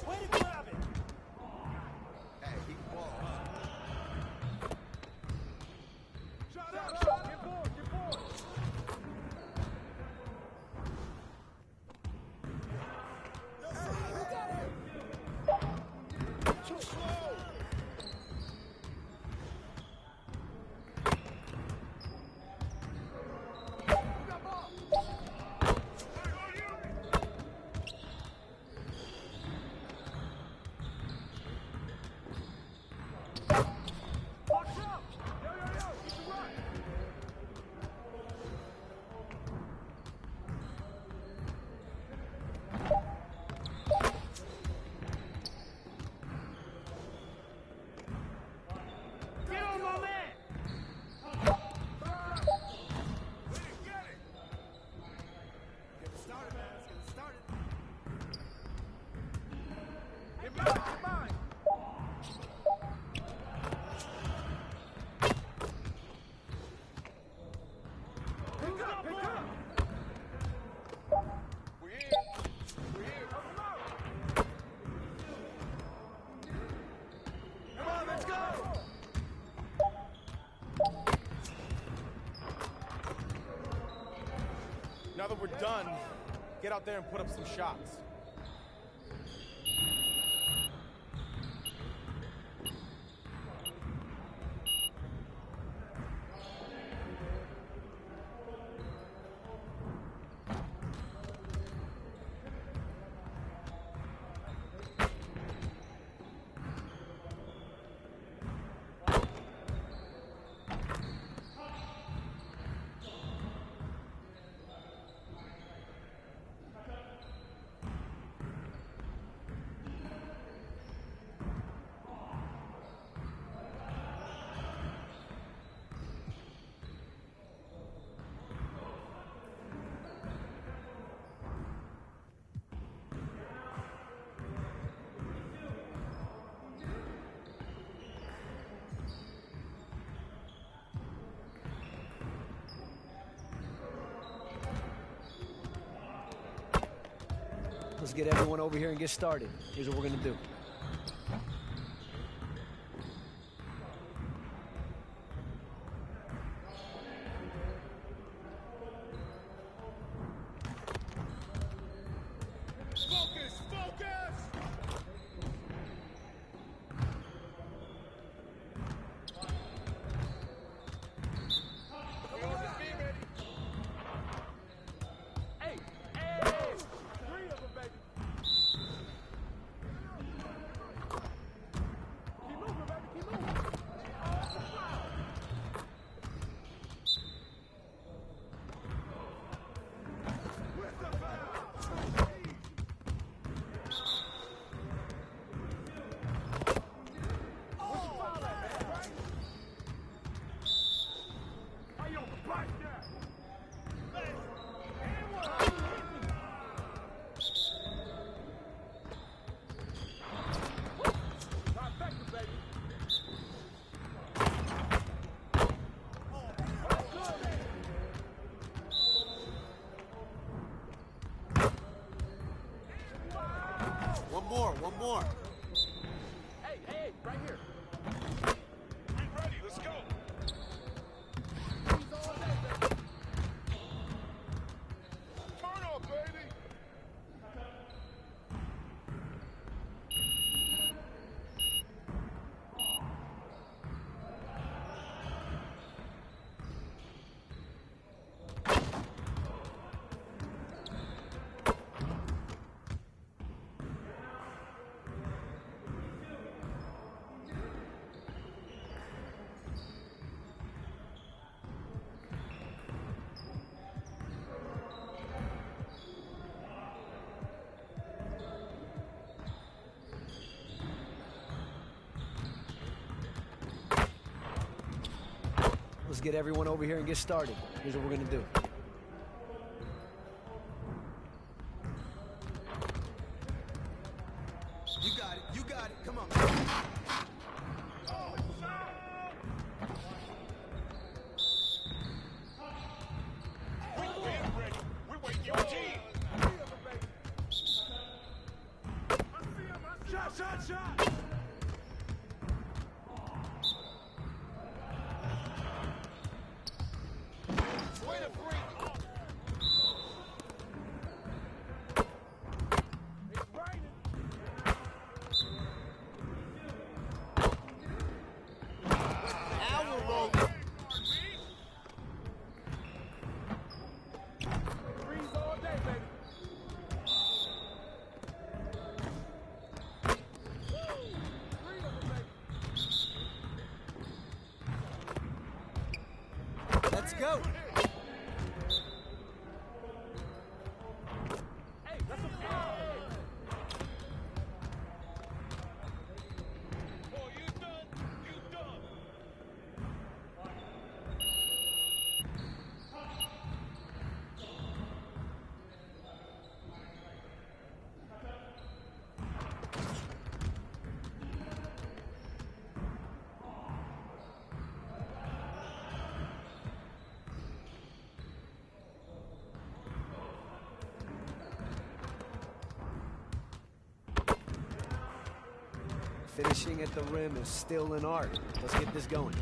Way to grab it! Hey, he can ball. Shut up! Get bored! Too slow! Get on my man! Get it started, man. Let's get it started. Get mine! Pick up! We're here. Come on, let's go! Now that we're done, get out there and put up some shots. Let's get everyone over here and get started. Here's what we're gonna do. Focus! Hey! 3 of them, baby! more. Hey, right here. We ready, let's go. Turn up, baby. Let's get everyone over here and get started. Here's what we're gonna do. You got it, come on. We're waiting your team. Shot. Let's go. Finishing at the rim is still an art. Let's get this going.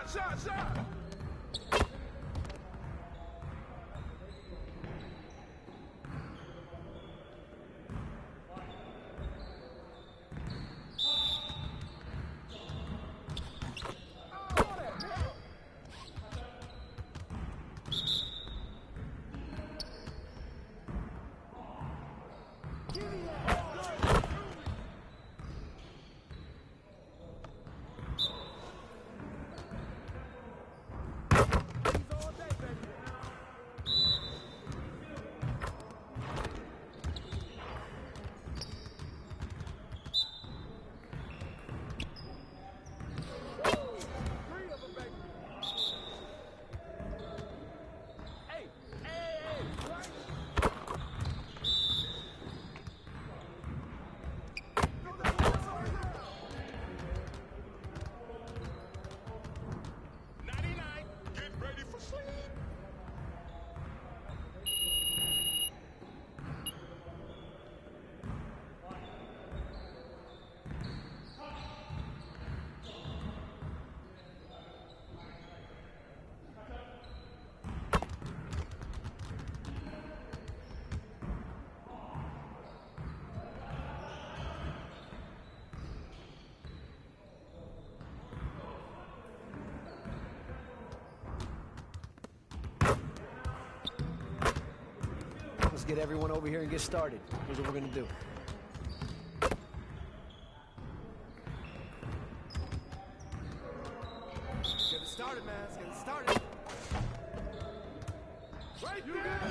Shot. Let's get everyone over here and get started. Here's what we're gonna do. Get it started, man. Let's get it started. Right there!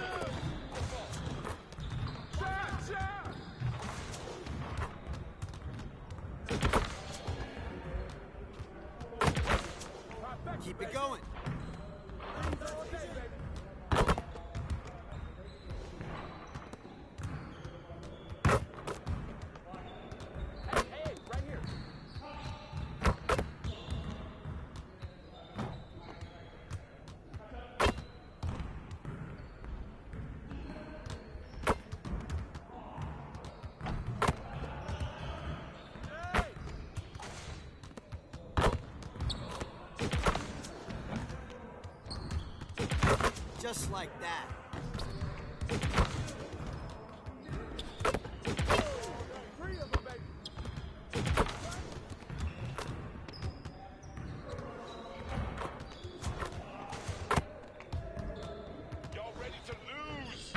Shot! Keep it going. All day, baby. Just like that. Y'all ready to lose?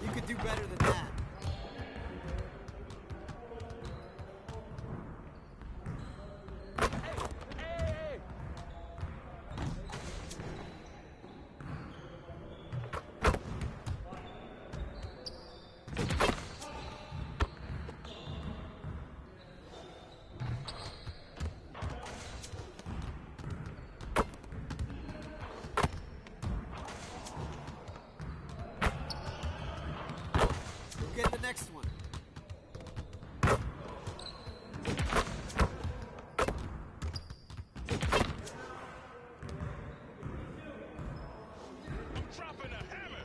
You could do better than that. Get the next one. Dropping a hammer.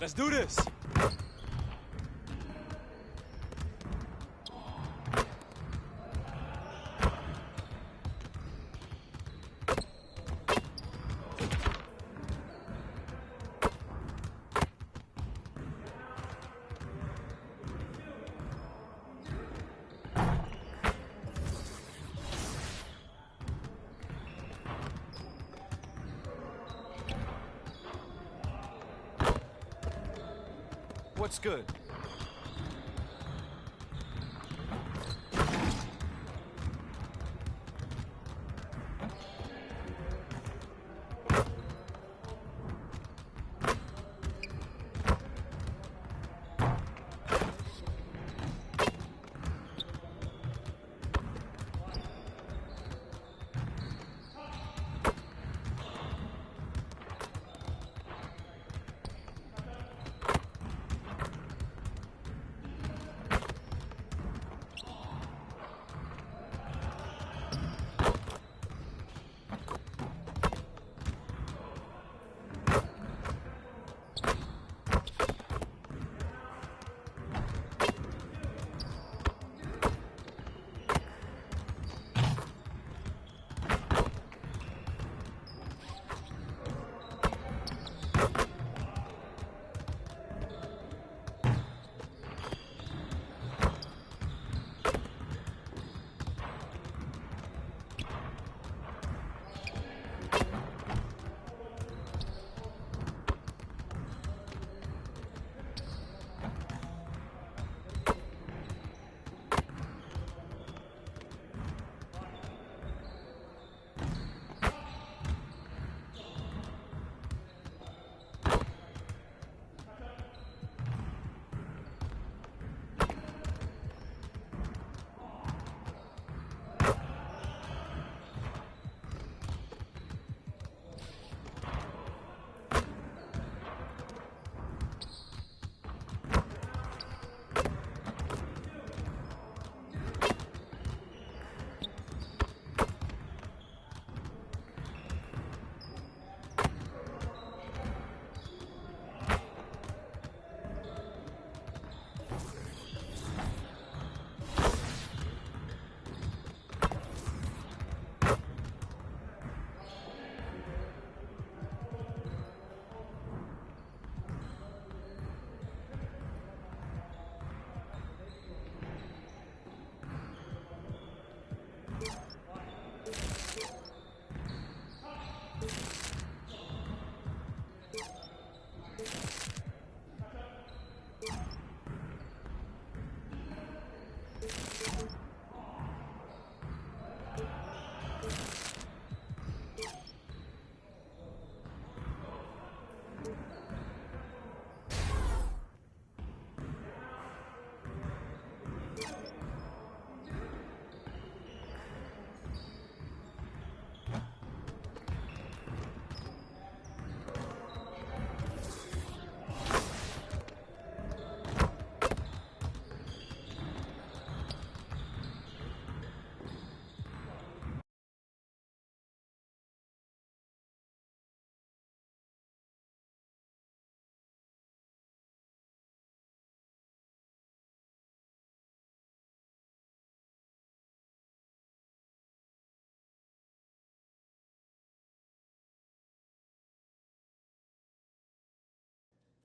Let's do this. What's good?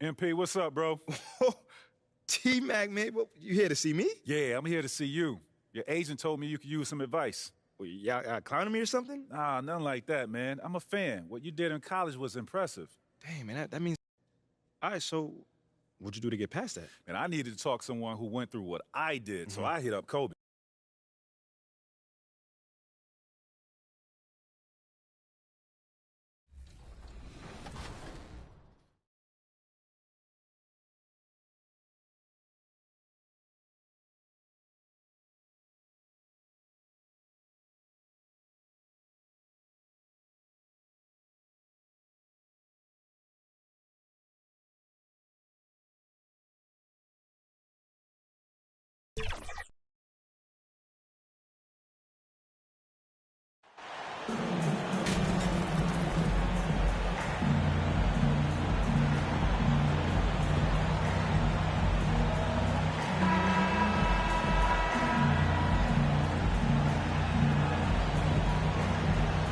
MP, what's up, bro? T-Mac, man, you here to see me? Yeah, I'm here to see you. Your agent told me you could use some advice. Well, y'all clowning me or something? Nah, nothing like that, man. I'm a fan. What you did in college was impressive. Dang, man, that means... All right, so what'd you do to get past that? And I needed to talk to someone who went through what I did, so I hit up Kobe.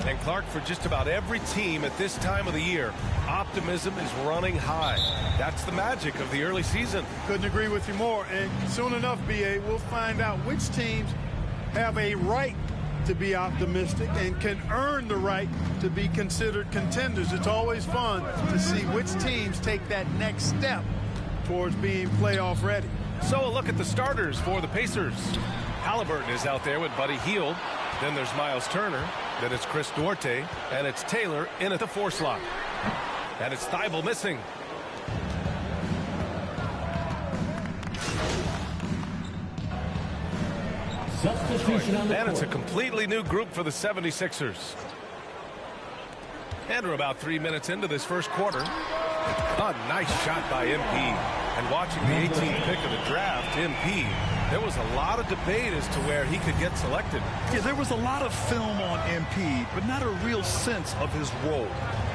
And Clark, for just about every team at this time of the year, optimism is running high. That's the magic of the early season. Couldn't agree with you more. And soon enough, BA, we'll find out which teams have a right to be optimistic and can earn the right to be considered contenders. It's always fun to see which teams take that next step towards being playoff ready. So a look at the starters for the Pacers. Halliburton is out there with Buddy Hield. Then there's Miles Turner. Then it's Chris Duarte. And it's Taylor in at the 4 slot. And it's Thibault missing. Substitution on the And it's a court. completely new group for the 76ers. And we're about 3 minutes into this first quarter. A nice shot by MP. And watching the 18th pick of the draft, MP, there was a lot of debate as to where he could get selected. Yeah, there was a lot of film on MP, but not a real sense of his role.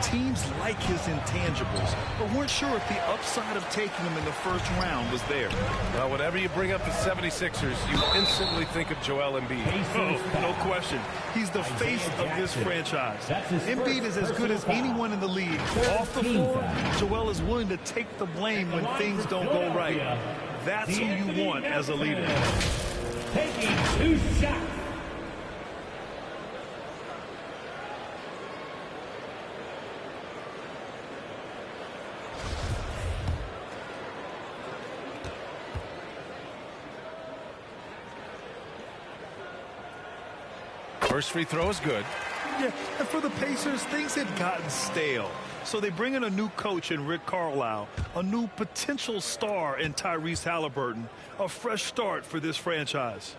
Teams like his intangibles, but weren't sure if the upside of taking him in the first round was there. Well, whenever you bring up the 76ers, you instantly think of Joel Embiid. Oh, no question. He's the face of this franchise. Embiid is as good as anyone in the league. Off the floor, Joel is willing to take the blame when things don't go right. That's who you want as a leader. Taking 2 shots. First free throw is good. Yeah, and for the Pacers, things had gotten stale. So they bring in a new coach in Rick Carlisle, a new potential star in Tyrese Halliburton, a fresh start for this franchise.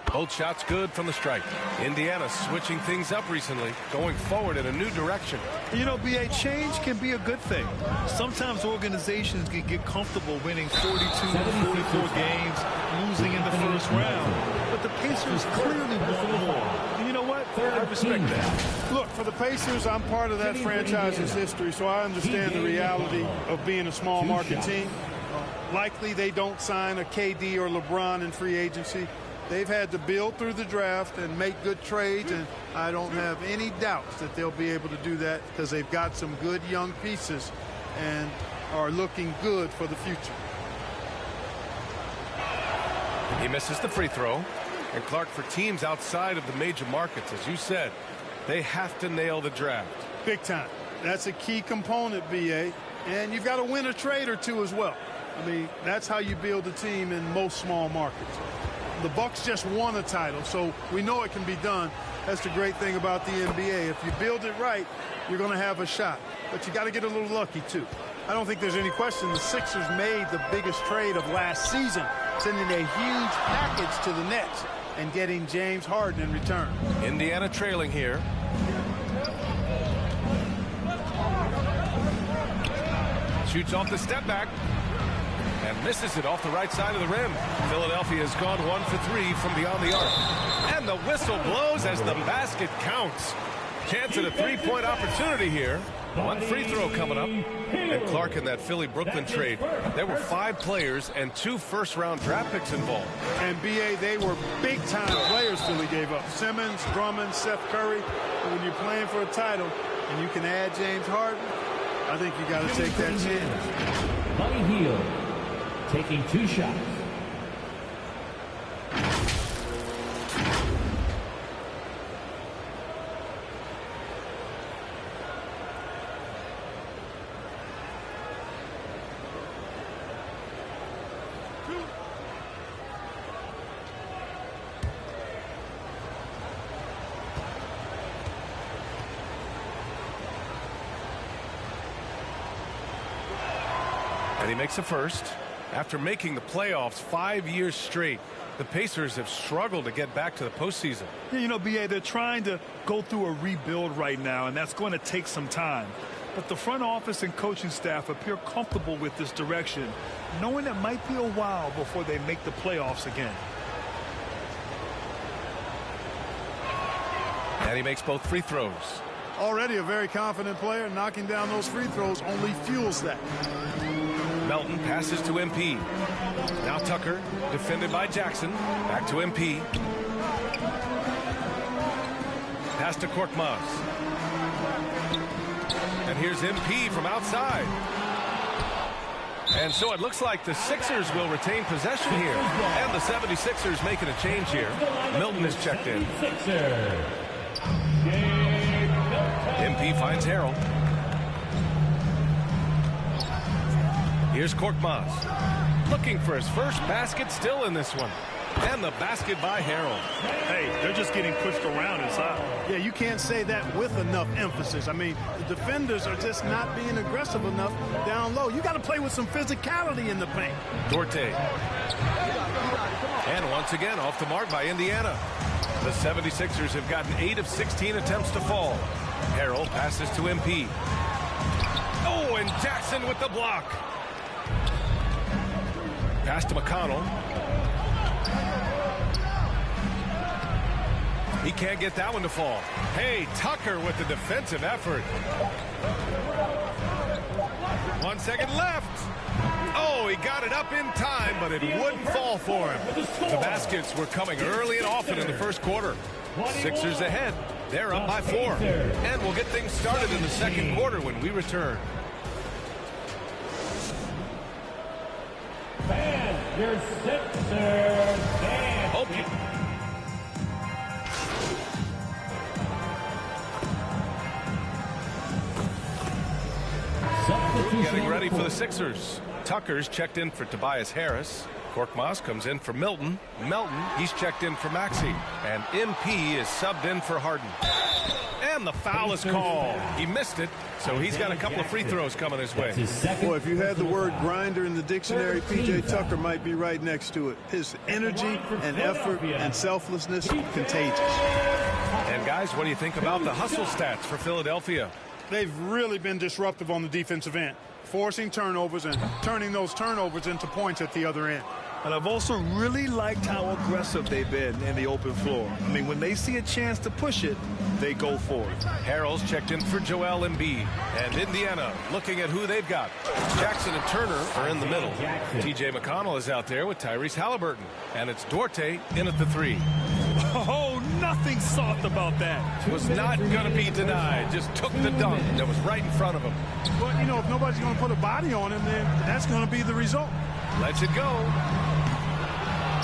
Both shots good from the stripe. Indiana switching things up recently, going forward in a new direction. You know, BA, change can be a good thing. Sometimes organizations can get comfortable winning 42 to 44 games, losing in the first round. But the Pacers clearly want more. And you know what? I respect that. Look, for the Pacers, I'm part of that franchise's history, so I understand the reality of being a small market team. Likely they don't sign a KD or LeBron in free agency. They've had to build through the draft and make good trades, and I don't have any doubts that they'll be able to do that because they've got some good young pieces and are looking good for the future. He misses the free throw. And Clark, for teams outside of the major markets, as you said, they have to nail the draft. Big time. That's a key component, BA. And you've got to win a trade or two as well. I mean, that's how you build a team in most small markets. The Bucks just won a title, so we know it can be done. That's the great thing about the NBA. If you build it right, you're going to have a shot. But you got to get a little lucky, too. I don't think there's any question the Sixers made the biggest trade of last season, sending a huge package to the Nets and getting James Harden in return. Indiana trailing here. Shoots off the step back and misses it off the right side of the rim. Philadelphia has gone 1 for 3 from beyond the arc. And the whistle blows as the basket counts. Chance at a three-point opportunity here. One free throw coming up. And Clark, in that Philly-Brooklyn trade, there were 5 players and 2 first-round draft picks involved. And, B.A., they were big-time players Philly gave up. Simmons, Drummond, Seth Curry. And when you're playing for a title and you can add James Harden, I think you got to take that chance. Buddy Hield taking 2 shots. And he makes a first. After making the playoffs 5 years straight, the Pacers have struggled to get back to the postseason. Yeah, you know, B.A., they're trying to go through a rebuild right now, and that's going to take some time. But the front office and coaching staff appear comfortable with this direction, knowing it might be a while before they make the playoffs again. And he makes both free throws. Already a very confident player. Knocking down those free throws only fuels that. Melton passes to MP. Now Tucker, defended by Jackson. Back to MP. Pass to Korkmaz. And here's MP from outside. And so it looks like the Sixers will retain possession here. And the 76ers making a change here. Milton is checked in. MP finds Harrell. Here's Korkmaz. Looking for his first basket, still in this one. And the basket by Harrell. Hey, they're just getting pushed around inside. Yeah, you can't say that with enough emphasis. I mean, the defenders are just not being aggressive enough down low. You got to play with some physicality in the paint. Dorte. And once again, off the mark by Indiana. The 76ers have gotten 8 of 16 attempts to fall. Harrell passes to MP. Oh, and Jackson with the block. Pass to McConnell. He can't get that one to fall. Hey, Tucker with the defensive effort. 1 second left. Oh, he got it up in time, but it wouldn't fall for him. The baskets were coming early and often in the first quarter. Sixers ahead. They're up by 4. And we'll get things started in the second quarter when we return. Fans, your Sixers. Okay. Getting ready for the Sixers. Tucker's checked in for Tobias Harris. Korkmaz comes in for Milton. Melton, he's checked in for Maxey. And MP is subbed in for Harden. And the foul is called. He missed it, so he's got a couple of free throws coming his way. Boy, if you had the word grinder in the dictionary, P.J. Tucker might be right next to it. His energy and effort and selflessness, contagious. And guys, what do you think about the hustle stats for Philadelphia? They've really been disruptive on the defensive end, forcing turnovers and turning those turnovers into points at the other end. And I've also really liked how aggressive they've been in the open floor. I mean, when they see a chance to push it, they go for it. Harrell's checked in for Joel Embiid. And Indiana looking at who they've got. Jackson and Turner are in the middle. T.J. McConnell is out there with Tyrese Halliburton. And it's Dorte in at the 3. Oh, nothing soft about that. Was not going to be denied. Just took the dunk that was right in front of him. But, you know, if nobody's going to put a body on him, then that's going to be the result. Lets it go.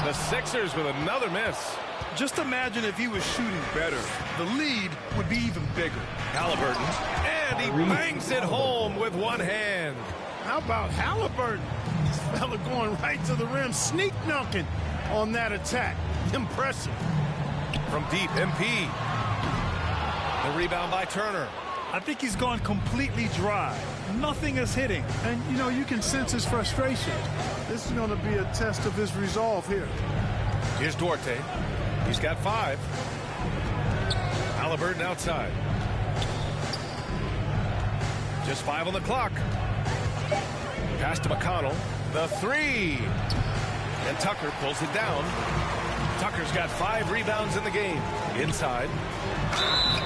The Sixers with another miss. Just imagine if he was shooting better. The lead would be even bigger. Halliburton. And he bangs it home with one hand. How about Halliburton? This fella going right to the rim, sneak dunking on that attack. Impressive. From deep, MP. The rebound by Turner. I think he's gone completely dry. Nothing is hitting. And, you know, you can sense his frustration. This is going to be a test of his resolve here. Here's Dorte. He's got 5. Halliburton outside. Just 5 on the clock. Pass to McConnell. The 3. And Tucker pulls it down. Tucker's got 5 rebounds in the game. Inside.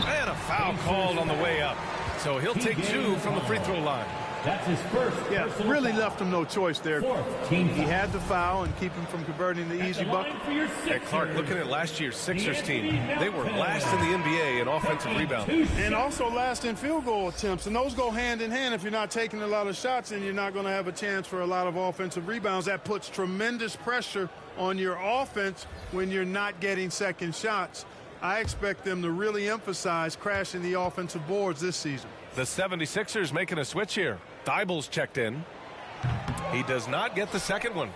And a foul called on the way up. So he'll take 2 from the free throw line. That's his first. Yeah, really left him no choice there. He had to foul and keep him from converting the easy bucket. Hey, Clark, looking at last year's Sixers team, they were last in the NBA in offensive rebound. And also last in field goal attempts. And those go hand in hand. If you're not taking a lot of shots, then you're not going to have a chance for a lot of offensive rebounds. That puts tremendous pressure on your offense when you're not getting second shots. I expect them to really emphasize crashing the offensive boards this season. The 76ers making a switch here. Thybulle's checked in. He does not get the second one.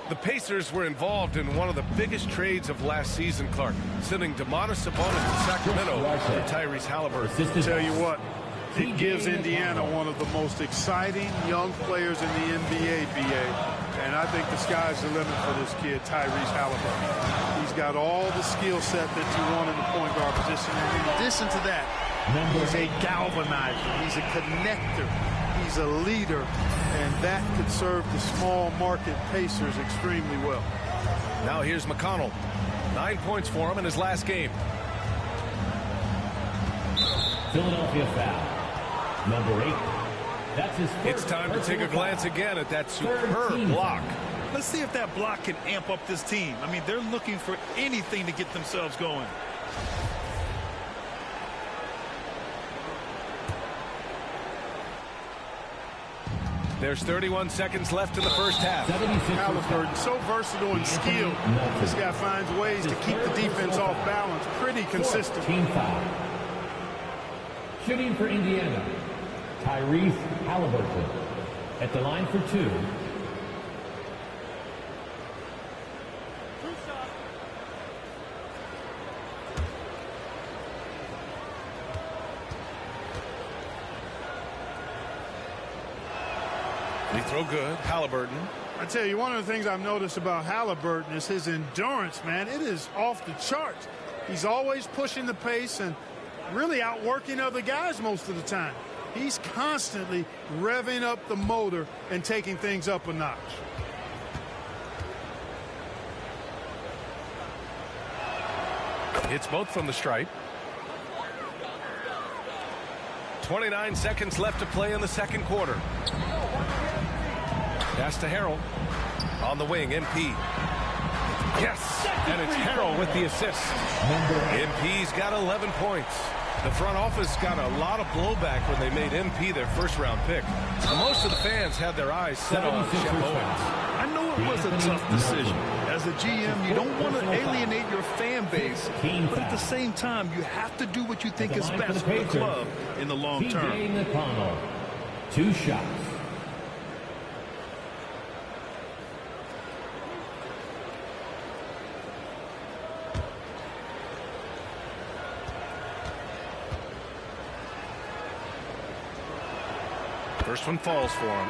The Pacers were involved in one of the biggest trades of last season, Clark, sending Domantas Sabonis to Sacramento for Tyrese Halliburton. Tell you what, it gives Indiana one of the most exciting young players in the NBA, BA. And I think the sky's the limit for this kid, Tyrese Halliburton. He's got all the skill set that you want in the point guard position. And in addition to that, he's a galvanizer. He's a connector. He's a leader. And that could serve the small market Pacers extremely well. Now here's McConnell. 9 points for him in his last game. Philadelphia foul. Number 8. That's his first. It's time to take a glance again at that superb block. Let's see if that block can amp up this team. I mean, they're looking for anything to get themselves going. There's 31 seconds left in the first half. Halliburton, so versatile and skilled. This guy finds ways to keep the defense off balance. Pretty consistent. Team foul. Shooting for Indiana, Tyrese Halliburton. At the line for 2. They throw good. Halliburton. I tell you, one of the things I've noticed about Halliburton is his endurance, man. It is off the charts. He's always pushing the pace and really outworking other guys most of the time. He's constantly revving up the motor and taking things up a notch. Hits both from the stripe. 29 seconds left to play in the second quarter. Pass to Harrell. On the wing, MP. Yes! And it's Harrell with the assist. MP's got 11 points. The front office got a lot of blowback when they made MP their first-round pick. Most of the fans had their eyes set on Shep Owens. I know it was a tough decision. As a GM, you don't want to alienate your fan base, but at the same time, you have to do what you think is best for the club in the long term. TJ McConnell, 2 shots. First one falls for him.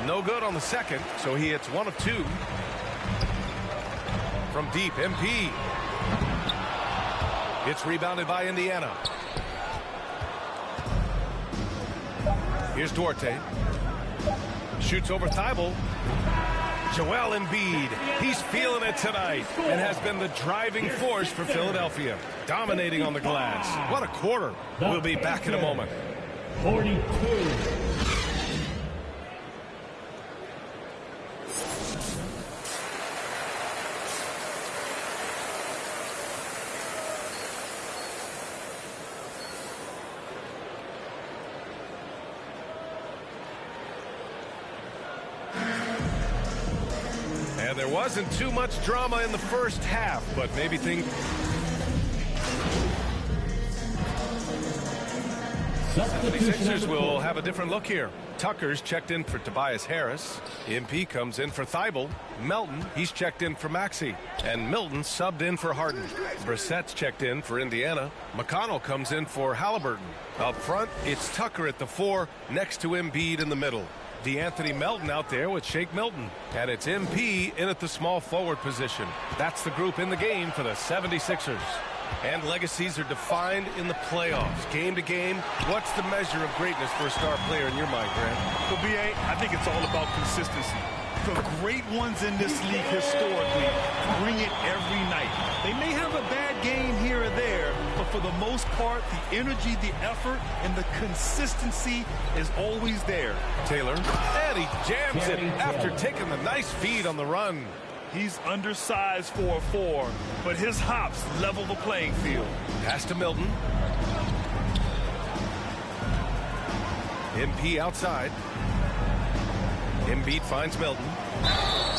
No good on the second, so he hits 1 of 2. From deep, MP. It's rebounded by Indiana. Here's Duarte. Shoots over Thybulle. Joel Embiid. He's feeling it tonight and has been the driving force for Philadelphia. Dominating on the glass. What a quarter. We'll be back in a moment. 42. There wasn't too much drama in the first half, but maybe things... The 76ers will have a different look here. Tucker's checked in for Tobias Harris. MP comes in for Thybulle. Melton, he's checked in for Maxey. And Milton subbed in for Harden. Brissett's checked in for Indiana. McConnell comes in for Halliburton. Up front, it's Tucker at the 4, next to Embiid in the middle. DeAnthony Melton out there with Shake Milton. And it's MP in at the small forward position. That's the group in the game for the 76ers. And legacies are defined in the playoffs. Game to game, what's the measure of greatness for a star player in your mind, Grant? For BA, I think it's all about consistency. The great ones in this league historically bring it every night. They may have a bad game here or there, but for the most part, the energy, the effort, and the consistency is always there. Taylor, and he jams it after taking the nice feed on the run. He's undersized for a 4, but his hops level the playing field. Pass to Milton. MP outside. Embiid finds Milton.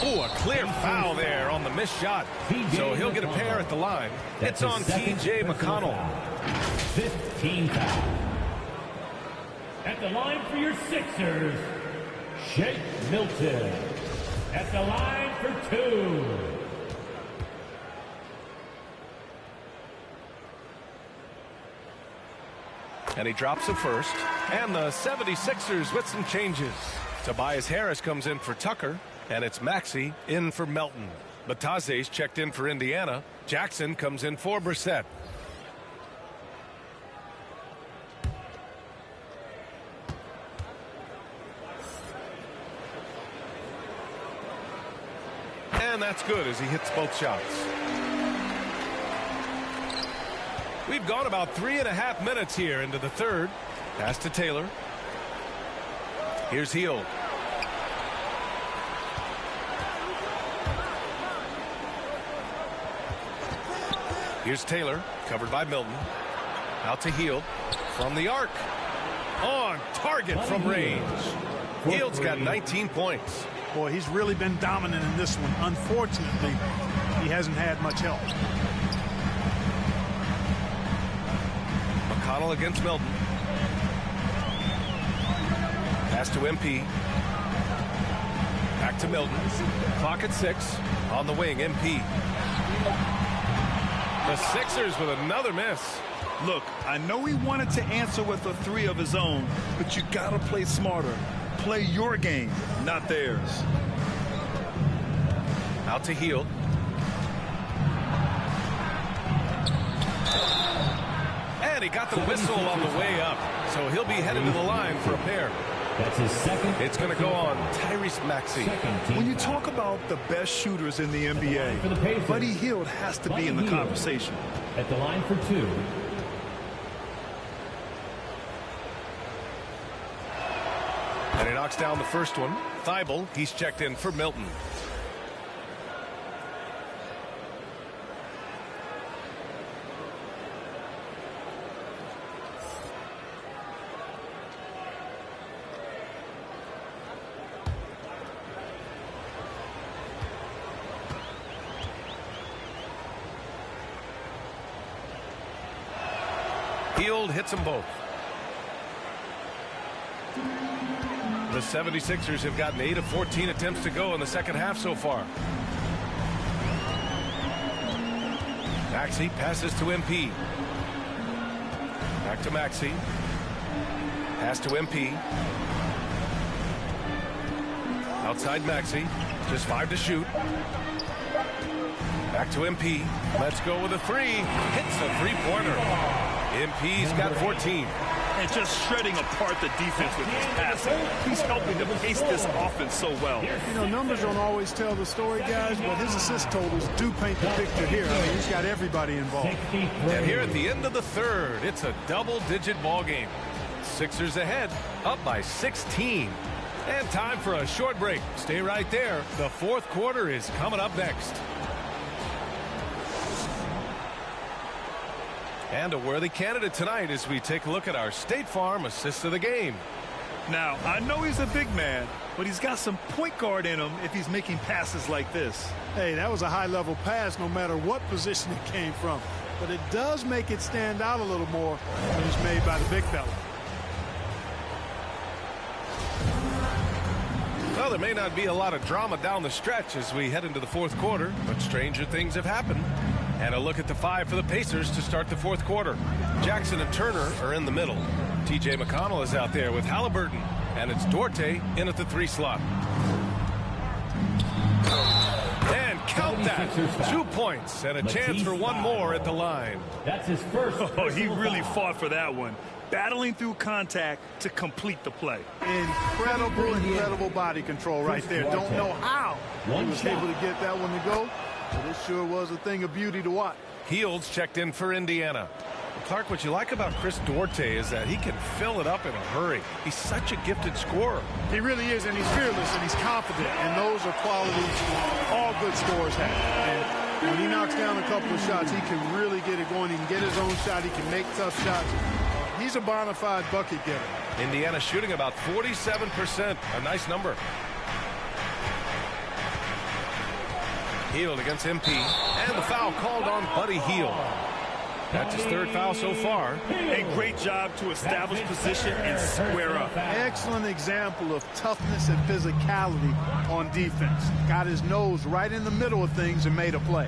Oh, a clear foul there on the missed shot. So he'll get a pair at the line. It's on T.J. McConnell. 15 foul. At the line for your Sixers, Shake Milton. At the line for 2. And he drops it first. And the 76ers with some changes. Tobias Harris comes in for Tucker. And it's Maxey in for Melton. Batase's checked in for Indiana. Jackson comes in for Brissett. And that's good as he hits both shots. We've gone about 3.5 minutes here into the third. Pass to Taylor. Here's Hield. Here's Taylor, covered by Milton. Out to Hield from the arc. On target from range. Hield's got 19 points. Boy, he's really been dominant in this one. Unfortunately, he hasn't had much help. McConnell against Milton. Pass to MP. Back to Milton. Clock at 6. On the wing, MP. The Sixers with another miss. Look, I know he wanted to answer with a 3 of his own, but you got to play smarter. Play your game, not theirs. Out to Hield. And he got the whistle on the way up. So he'll be headed to the line for a pair. That's his second. It's going to go on Tyrese Maxey. When you talk about the best shooters in the NBA, Buddy Hield has to be in the conversation. At the line for 2. And he knocks down the first one. Thibault, he's checked in for Milton. Hield hits them both. The 76ers have gotten 8 of 14 attempts to go in the second half so far. Maxey passes to MP. Back to Maxey. Pass to MP. Outside Maxey. Just 5 to shoot. Back to MP. Let's go with a 3. Hits a 3-pointer. MP's got 14. And just shredding apart the defense with his passing. He's helping to pace this offense so well. You know, numbers don't always tell the story, guys, but his assist totals do paint the picture here. I mean, he's got everybody involved. And here at the end of the third, it's a double-digit ball game. Sixers ahead, up by 16. And time for a short break. Stay right there. The fourth quarter is coming up next. And a worthy candidate tonight as we take a look at our State Farm assist of the game. Now, I know he's a big man, but he's got some point guard in him if he's making passes like this. Hey, that was a high-level pass no matter what position it came from. But it does make it stand out a little more when it's made by the big fella. Well, there may not be a lot of drama down the stretch as we head into the fourth quarter, but stranger things have happened. And a look at the 5 for the Pacers to start the fourth quarter. Jackson and Turner are in the middle. T.J. McConnell is out there with Halliburton. And it's Duarte in at the 3 slot. And Count that. 2 points and a chance for one more at the line. That's his first. Oh, he really fought for that one. Battling through contact to complete the play. Incredible body control right there. Don't know how he was able to get that one to go, but it sure was a thing of beauty to watch. Heald's checked in for Indiana. Clark, what you like about Chris Duarte is that he can fill it up in a hurry. He's such a gifted scorer. He really is, and he's fearless, and he's confident, and those are qualities all good scorers have. And when he knocks down a couple of shots, he can really get it going. He can get his own shot. He can make tough shots. He's a bona fide bucket getter. Indiana shooting about 47%. A nice number. Hield against MP. And the foul called on Buddy Hield. That's his third foul so far. A great job to establish position and square up. Excellent example of toughness and physicality on defense. Got his nose right in the middle of things and made a play.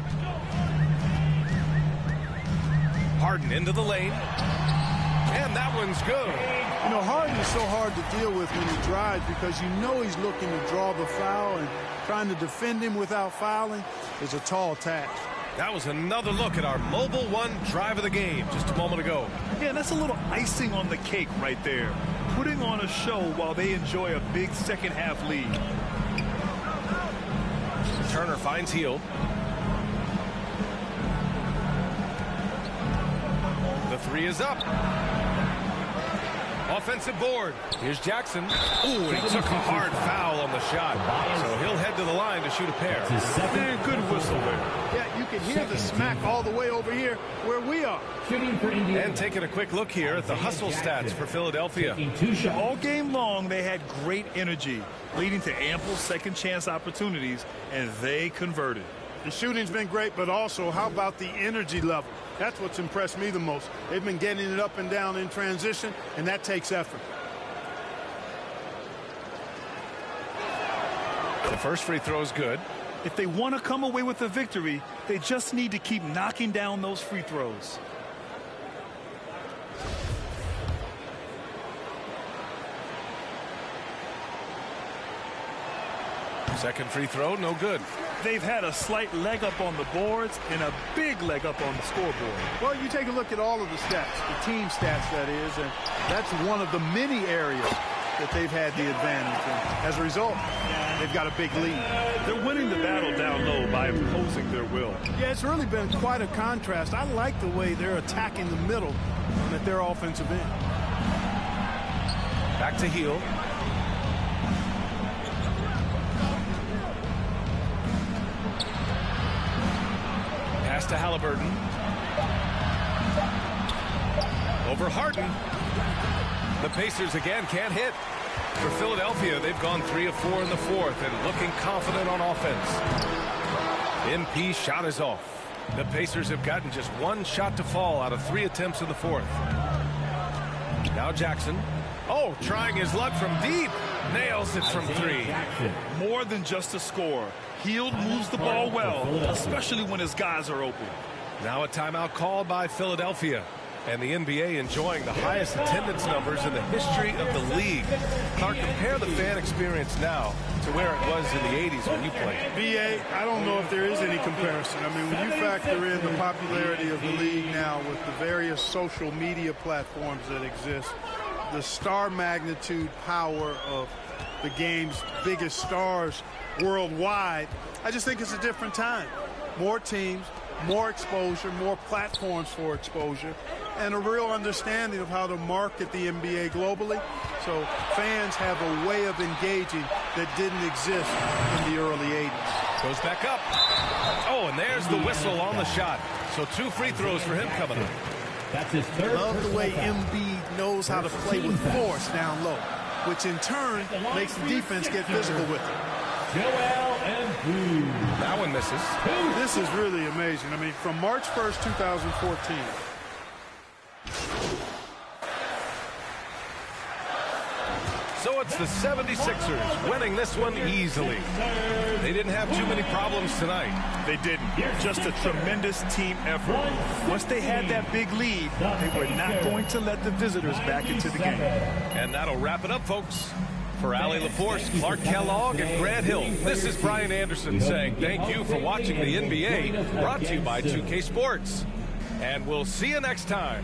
Harden into the lane. And that one's good. You know, Harden is so hard to deal with when he drives because you know he's looking to draw the foul, and trying to defend him without fouling is a tall task. That was another look at our Mobile One drive of the game just a moment ago. Yeah, that's a little icing on the cake right there. Putting on a show while they enjoy a big second half lead. Turner finds Hield. The three is up. Offensive board. Here's Jackson. Ooh, and he took a hard foul on the shot. So he'll head to the line to shoot a pair. Man, good whistle there. Yeah, you can hear the smack all the way over here where we are. And taking a quick look here at the hustle stats for Philadelphia. All game long, they had great energy, leading to ample second chance opportunities, and they converted. The shooting's been great, but also how about the energy level? That's what's impressed me the most. They've been getting it up and down in transition, and that takes effort. The first free throw is good. If they want to come away with a victory, they just need to keep knocking down those free throws. Second free throw, no good. They've had a slight leg up on the boards and a big leg up on the scoreboard. Well, you take a look at all of the stats, the team stats, that is, and that's one of the many areas that they've had the advantage. And as a result, they've got a big lead. They're winning the battle down low by imposing their will. Yeah, it's really been quite a contrast. I like the way they're attacking the middle at their offensive end. Back to Hield. Pass to Halliburton. Over Harden. The Pacers again can't hit. For Philadelphia, they've gone 3 of 4 in the fourth and looking confident on offense. MP shot is off. The Pacers have gotten just one shot to fall out of 3 attempts in the fourth. Now Jackson. Oh, trying his luck from deep. Nails it from 3. More than just a score. Hield moves the ball well, especially when his guys are open. Now a timeout called by Philadelphia. And the NBA enjoying the highest attendance numbers in the history of the league. Clark, compare the fan experience now to where it was in the 80s when you played. BA, I don't know if there is any comparison. I mean, when you factor in the popularity of the league now with the various social media platforms that exist, the star magnitude power of the game's biggest stars worldwide, I just think it's a different time. More teams, more exposure, more platforms for exposure, and a real understanding of how to market the NBA globally. So fans have a way of engaging that didn't exist in the early 80s. Goes back up. Oh, and there's the whistle on the shot. So 2 free throws for him coming up. That's his third. Love the way Embiid knows how to play with force down low, which in turn makes the defense get physical with it. Joel Embiid. That one misses. This is really amazing. I mean, from March 1st, 2014. So it's the 76ers winning this one easily. They didn't have too many problems tonight. They didn't. Just a tremendous team effort. Once they had that big lead, they were not going to let the visitors back into the game. And that'll wrap it up, folks. For Allie Laforce, Clark Kellogg, and Grant Hill, this is Brian Anderson saying thank you for watching the NBA, brought to you by 2K Sports. And we'll see you next time.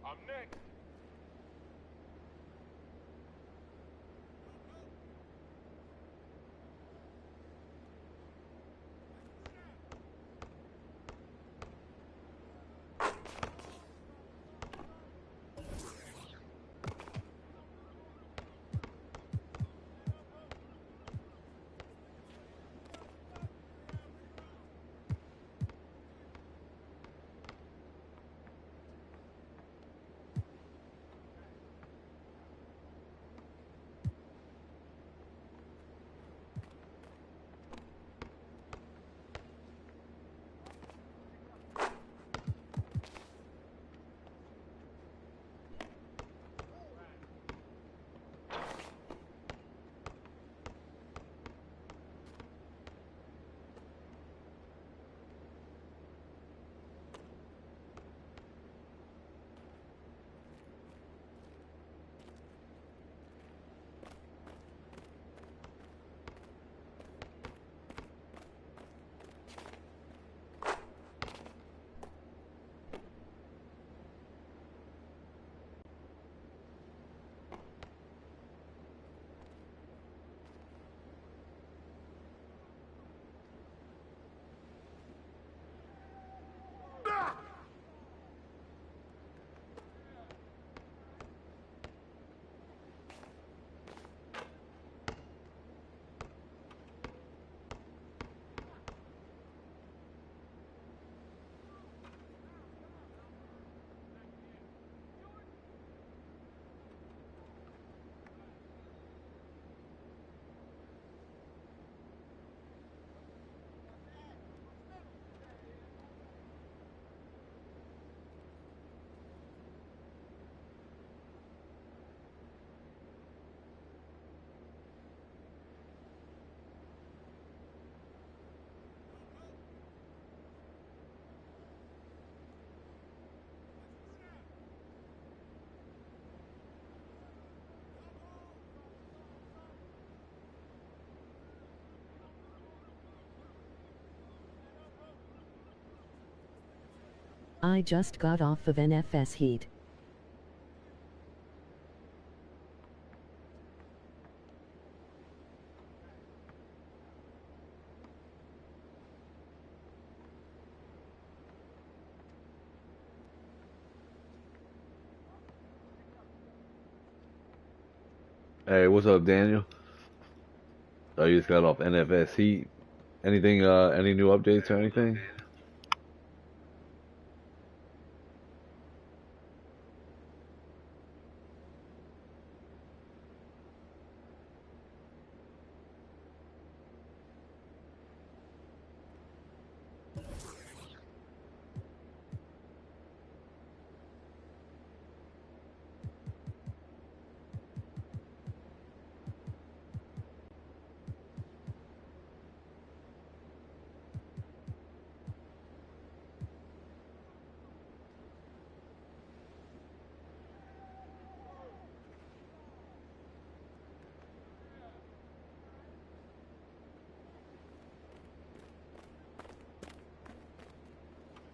I'm next. I just got off of NFS Heat. Hey, what's up, Daniel? Oh, you just got off NFS Heat. Anything, any new updates or anything?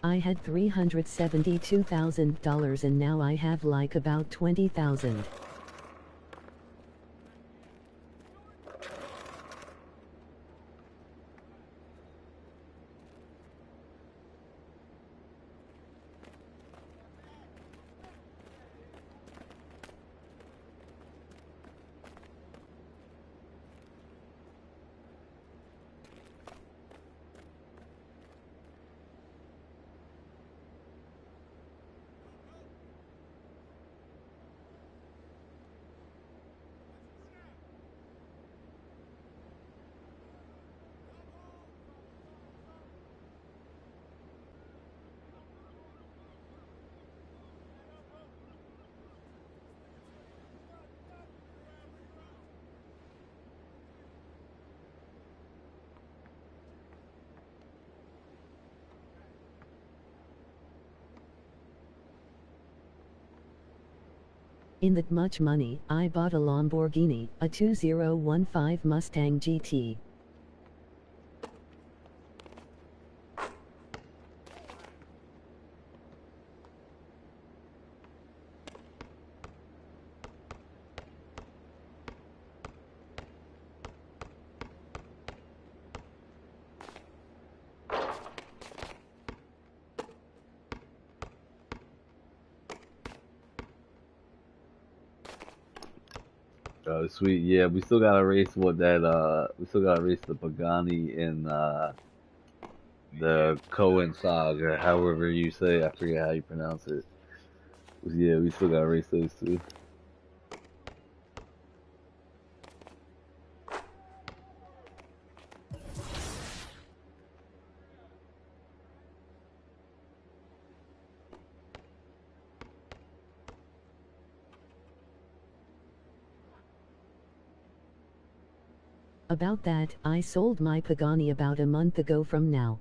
I had $372,000 and now I have like about 20,000. In that much money, I bought a Lamborghini, a 2015 Mustang GT. Sweet. Yeah, we still gotta race we still gotta race the Pagani in the Cohen Saga, however you say. I forget how you pronounce it. Yeah, we still gotta race those two. About that, I sold my Pagani about a month ago from now.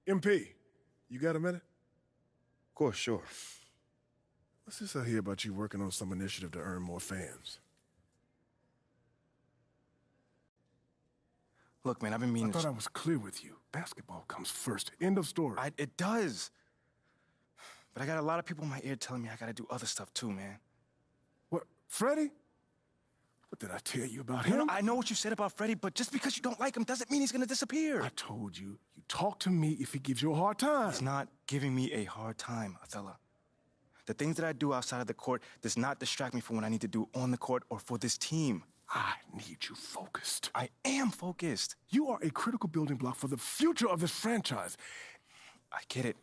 MP, you got a minute? Of course, sure. Let's just hear about you working on some initiative to earn more fans. Look, man, I've been meaning I thought I was clear with you. Basketball comes first. End of story. It does. But I got a lot of people in my ear telling me I gotta do other stuff too, man. What, Freddie? What did I tell you about him? No, I know what you said about Freddie, but just because you don't like him doesn't mean he's gonna disappear. I told you, you talk to me if he gives you a hard time. He's not giving me a hard time, Othello. The things that I do outside of the court does not distract me from what I need to do on the court or for this team. I need you focused. I am focused. You are a critical building block for the future of this franchise. I get it,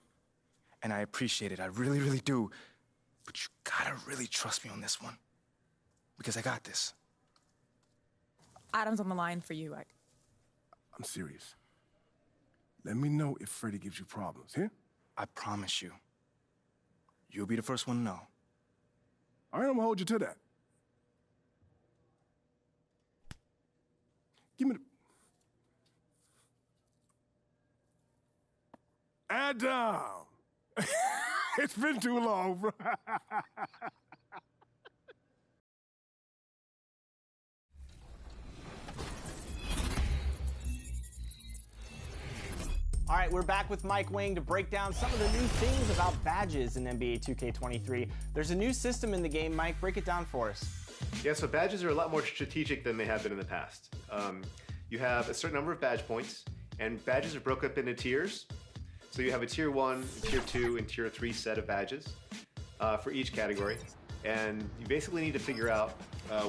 and I appreciate it. I really, really do. But you gotta really trust me on this one, because I got this. Adam's on the line for you. I'm serious. Let me know if Freddie gives you problems, here? I promise you. You'll be the first one to know. All right, I'm gonna hold you to that. Give me the... Adam! It's been too long, bro. All right, we're back with Mike Wang to break down some of the new things about badges in NBA 2K23. There's a new system in the game. Mike, break it down for us. Yeah, so badges are a lot more strategic than they have been in the past. You have a certain number of badge points, and badges are broken up into tiers. So you have a tier 1, a tier 2, and tier 3 set of badges for each category. And you basically need to figure out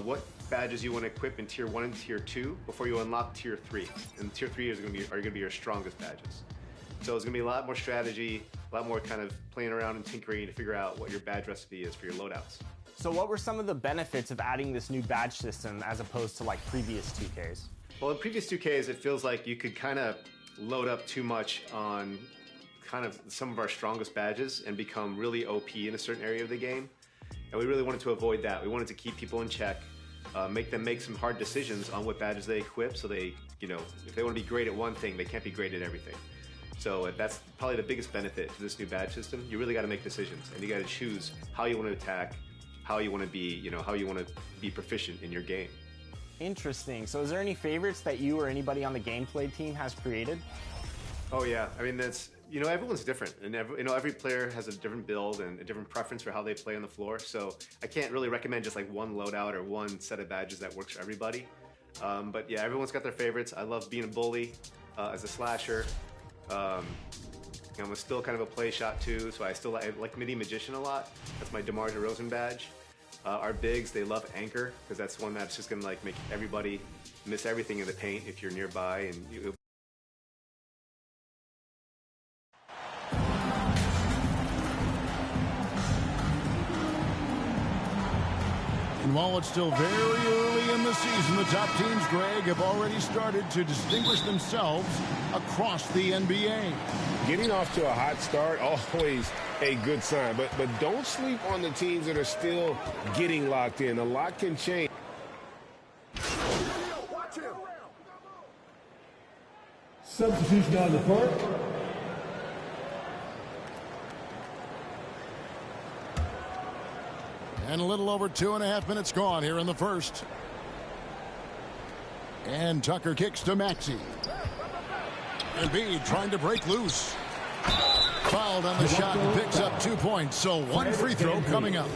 what badges you want to equip in tier 1 and tier 2 before you unlock tier 3. And tier 3 are going to be your strongest badges. So it's going to be a lot more strategy, a lot more kind of playing around and tinkering to figure out what your badge recipe is for your loadouts. So what were some of the benefits of adding this new badge system as opposed to like previous 2Ks? Well, in previous 2Ks, it feels like you could kind of load up too much on kind of some of our strongest badges and become really OP in a certain area of the game. And we really wanted to avoid that. We wanted to keep people in check, make them make some hard decisions on what badges they equip so they, you know, if they want to be great at one thing, they can't be great at everything. So that's probably the biggest benefit to this new badge system. You really got to make decisions, and you got to choose how you want to attack, how you want to be, you know, how you want to be proficient in your game. Interesting. So is there any favorites that you or anybody on the gameplay team has created? Oh yeah, I mean that's, you know, everyone's different, and every player has a different build and a different preference for how they play on the floor. So I can't really recommend just like one loadout or one set of badges that works for everybody. But yeah, everyone's got their favorites. I love being a bully as a slasher. I'm still kind of a play shot too, so I like Midi Magician a lot. That's my DeMar DeRozan badge. Our bigs, they love Anchor, because that's one that's just gonna like make everybody miss everything in the paint if you're nearby. And And while it's still very early in the season, the top teams, Greg, have already started to distinguish themselves across the NBA. Getting off to a hot start, always a good sign. But don't sleep on the teams that are still getting locked in. A lot can change. Substitution on the court. And a little over 2.5 minutes gone here in the first. And Tucker kicks to Maxey. Embiid trying to break loose. Fouled on the shot and picks up 2 points. So one free throw coming up.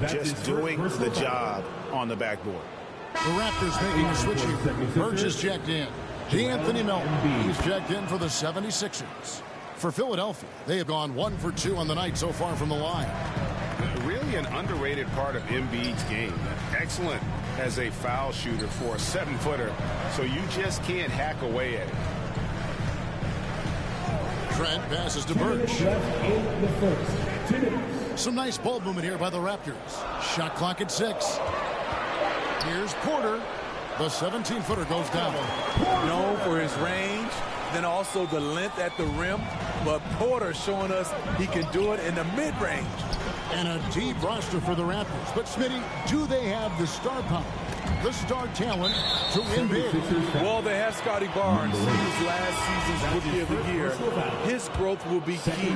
Just doing the job on the backboard. The Raptors making a switch here. Birch is checked in. D'Anthony Melton, he's checked in for the 76ers. For Philadelphia, they have gone 1 for 2 on the night so far from the line. Really an underrated part of Embiid's game. Excellent as a foul shooter for a 7-footer, so you just can't hack away at it. Trent passes to Birch. Some nice ball movement here by the Raptors. Shot clock at 6. Here's Porter. The 17-footer goes down. Known for his range, then also the length at the rim, but Porter showing us he can do it in the mid-range. And a deep roster for the Raptors. But, Smitty, do they have the star power? the star talent, to win big. Well, they have Scotty Barnes, who was last season's Rookie of the Year. His growth will be key.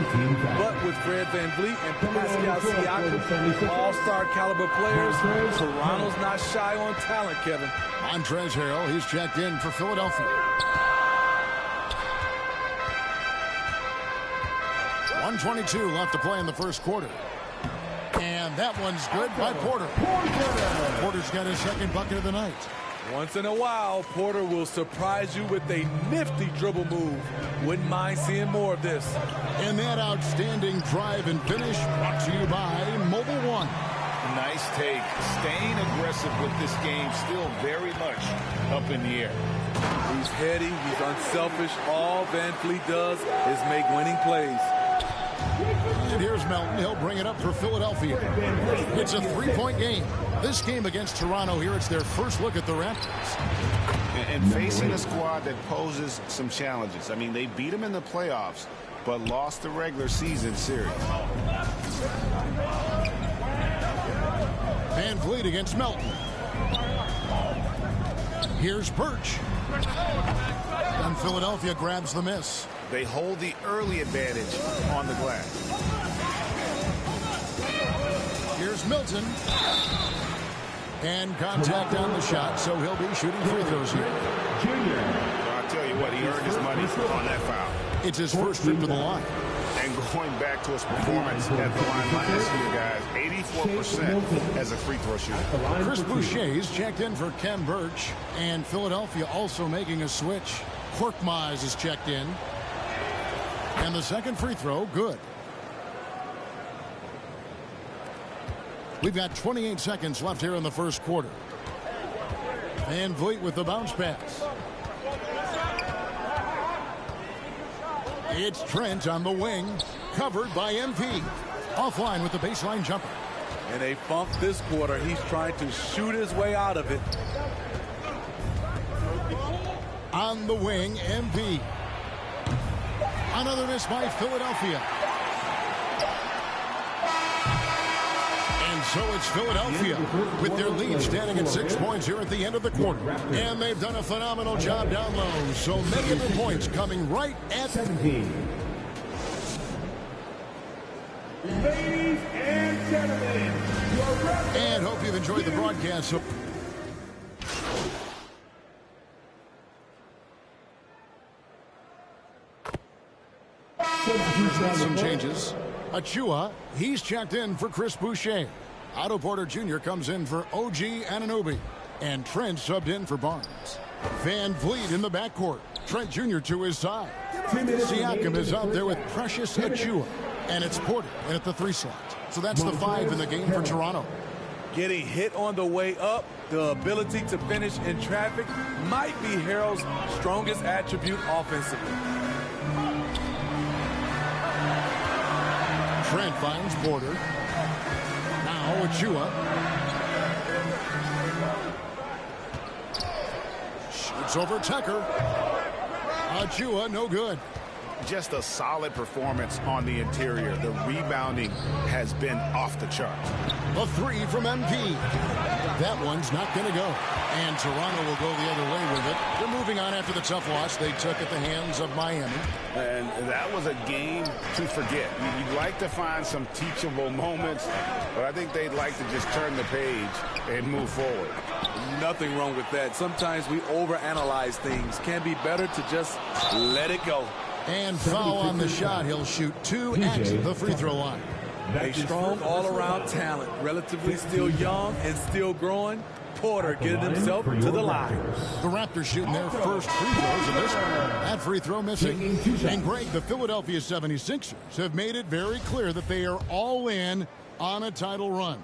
But with Fred VanVleet and Pascal Siakam, all-star caliber players, Toronto's not shy on talent, Kevin. Montrezl Harrell, he's checked in for Philadelphia. 1:22 left to play in the first quarter. And that one's good by Porter. Porter's got his second bucket of the night. Once in a while, Porter will surprise you with a nifty dribble move. Wouldn't mind seeing more of this. And that outstanding drive and finish brought to you by Mobile One. Nice take. Staying aggressive with this game, still very much up in the air. He's heady, he's unselfish. All VanVleet does is make winning plays. And here's Melton. He'll bring it up for Philadelphia. It's a three-point game. This game against Toronto here, it's their first look at the Raptors. And facing a squad that poses some challenges. I mean, they beat them in the playoffs, but lost the regular season series. VanVleet against Melton. Here's Birch. And Philadelphia grabs the miss. They hold the early advantage on the glass. Here's Milton. And contact on the shot, so he'll be shooting free throws here. Well, I'll tell you what, he earned his money on that foul. It's his first trip to the line. And going back to his performance at the line last year, guys, 84% as a free throw shooter. Chris Boucher's checked in for Kem Birch. And Philadelphia also making a switch. Korkmaz is checked in. And the second free throw, good. We've got 28 seconds left here in the first quarter. VanVleet with the bounce pass. It's Trent on the wing, covered by MP. Offline with the baseline jumper. In a funk this quarter, he's trying to shoot his way out of it. On the wing, MP. Another miss by Philadelphia. And so it's Philadelphia with their lead standing at 6 points here at the end of the quarter. And they've done a phenomenal job down low. So many of the points coming right at 17. Ladies and gentlemen, and hope you've enjoyed the broadcast. Some changes. Achua, he's checked in for Chris Boucher. Otto Porter Jr. comes in for OG Anunoby. And Trent subbed in for Barnes. VanVleet in the backcourt. Trent Jr. to his side. Siakam is out there with Precious Achua. And it's Porter in at the 3 slot. So that's the 5 in the game for Toronto. Getting hit on the way up, the ability to finish in traffic might be Harrell's strongest attribute offensively. Trent finds Porter. Now Achua. Shoots over Tucker. Achua, no good. Just a solid performance on the interior. The rebounding has been off the charts. A 3 from MP. That one's not going to go. And Toronto will go the other way with it. They're moving on after the tough loss they took at the hands of Miami. And that was a game to forget. You'd like to find some teachable moments, but I think they'd like to just turn the page and move forward. Nothing wrong with that. Sometimes we overanalyze things. Can be better to just let it go. And foul on the shot. He'll shoot 2 at the free throw line. A strong all-around talent, relatively still young and still growing. Porter getting himself to the line. The Raptors shooting their first free throws of this one. That free throw missing. And Greg, the Philadelphia 76ers have made it very clear that they are all in on a title run.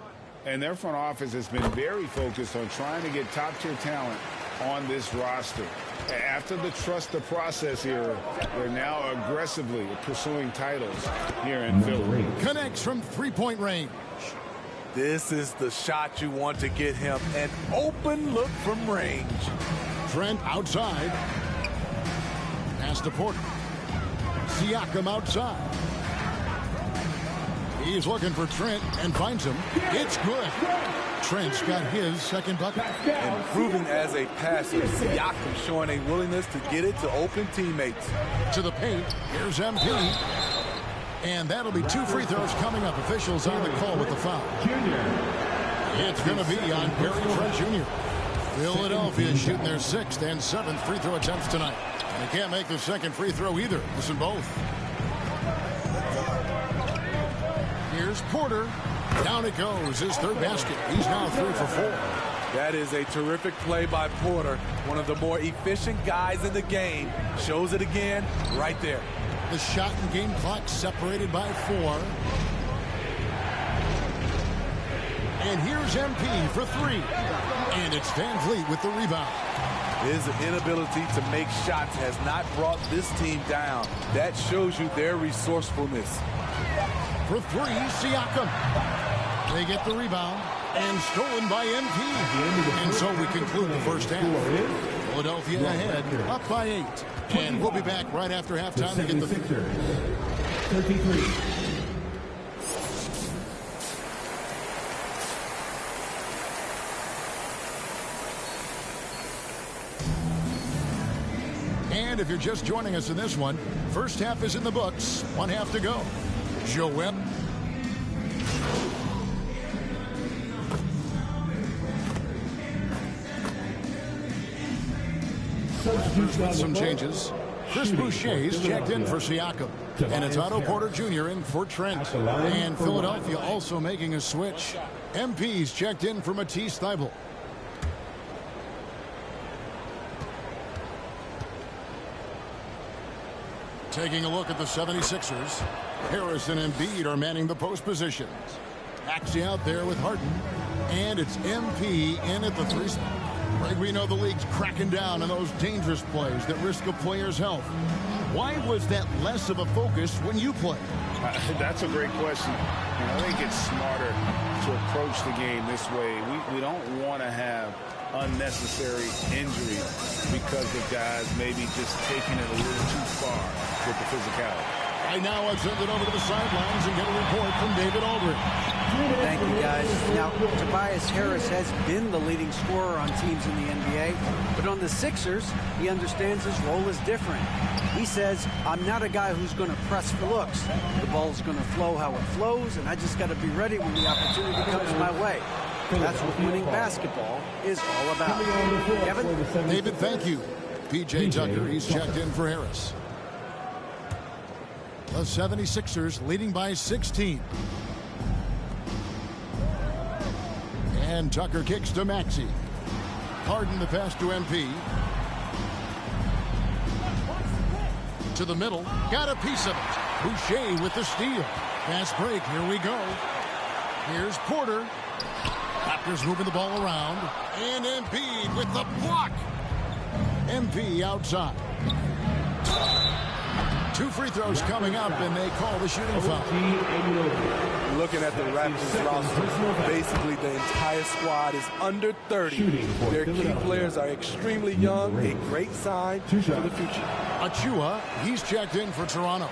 And their front office has been very focused on trying to get top-tier talent on this roster. After the trust the process era, they're now aggressively pursuing titles here in Philly. Connects from three-point range. This is the shot you want to get him. An open look from range. Trent outside. Pass to Porter. Siakam outside. He's looking for Trent and finds him. It's good. Trent's got his second bucket. Improving as a passer, Siakam showing a willingness to get it to open teammates. To the paint, here's MP. And that'll be 2 free throws coming up. Officials on the call with the foul. It's going to be on Gary Trent Jr. Philadelphia shooting their 6th and 7th free throw attempts tonight. And they can't make the second free throw either. Listen both. Here's Porter. Down it goes. His 3rd basket. He's now 3 for 4. That is a terrific play by Porter. One of the more efficient guys in the game. Shows it again right there. The shot and game clock separated by 4. And here's MP for 3. And it's Van Vliet with the rebound. His inability to make shots has not brought this team down. That shows you their resourcefulness. For 3, Siakam. They get the rebound and stolen by MP. And so we conclude the first half. Philadelphia ahead, up by 8. And we'll be back right after halftime to get the 33. And if you're just joining us in this one, first half is in the books. 1 half to go. Joe Webb. Some changes. Chris Boucher's checked in for Siakam. And it's Otto Porter Jr. in for Trent. And Philadelphia also making a switch. MP's checked in for Matisse Thybulle. Taking a look at the 76ers. Harris and Embiid are manning the post positions. Maxey out there with Harden. And it's MP in at the 3 spot. Right, we know the league's cracking down on those dangerous plays that risk a player's health. Why was that less of a focus when you play? That's a great question. I think it's smarter to approach the game this way. We don't want to have unnecessary injuries because of guys maybe just taking it a little too far with the physicality. Right now, I'll send it over to the sidelines and get a report from David Aldridge. Thank you, guys. Now, Tobias Harris has been the leading scorer on teams in the NBA, but on the Sixers, he understands his role is different. He says, I'm not a guy who's going to press for looks. The ball's going to flow how it flows, and I just got to be ready when the opportunity comes my way. That's what winning basketball is all about. Kevin? David, thank you. P.J. Tucker, he's checked in for Harris. The 76ers leading by 16. And Tucker kicks to Maxey. Harden the pass to MP. To the middle. Got a piece of it. Boucher with the steal. Fast break. Here we go. Here's Porter. Raptors moving the ball around. And Embiid with the block. MP outside. 2 free throws coming up, and they call the shooting foul. Looking at the Raptors roster, basically the entire squad is under 30. Their key players are extremely young, a great sign for the future. Achua, he's checked in for Toronto.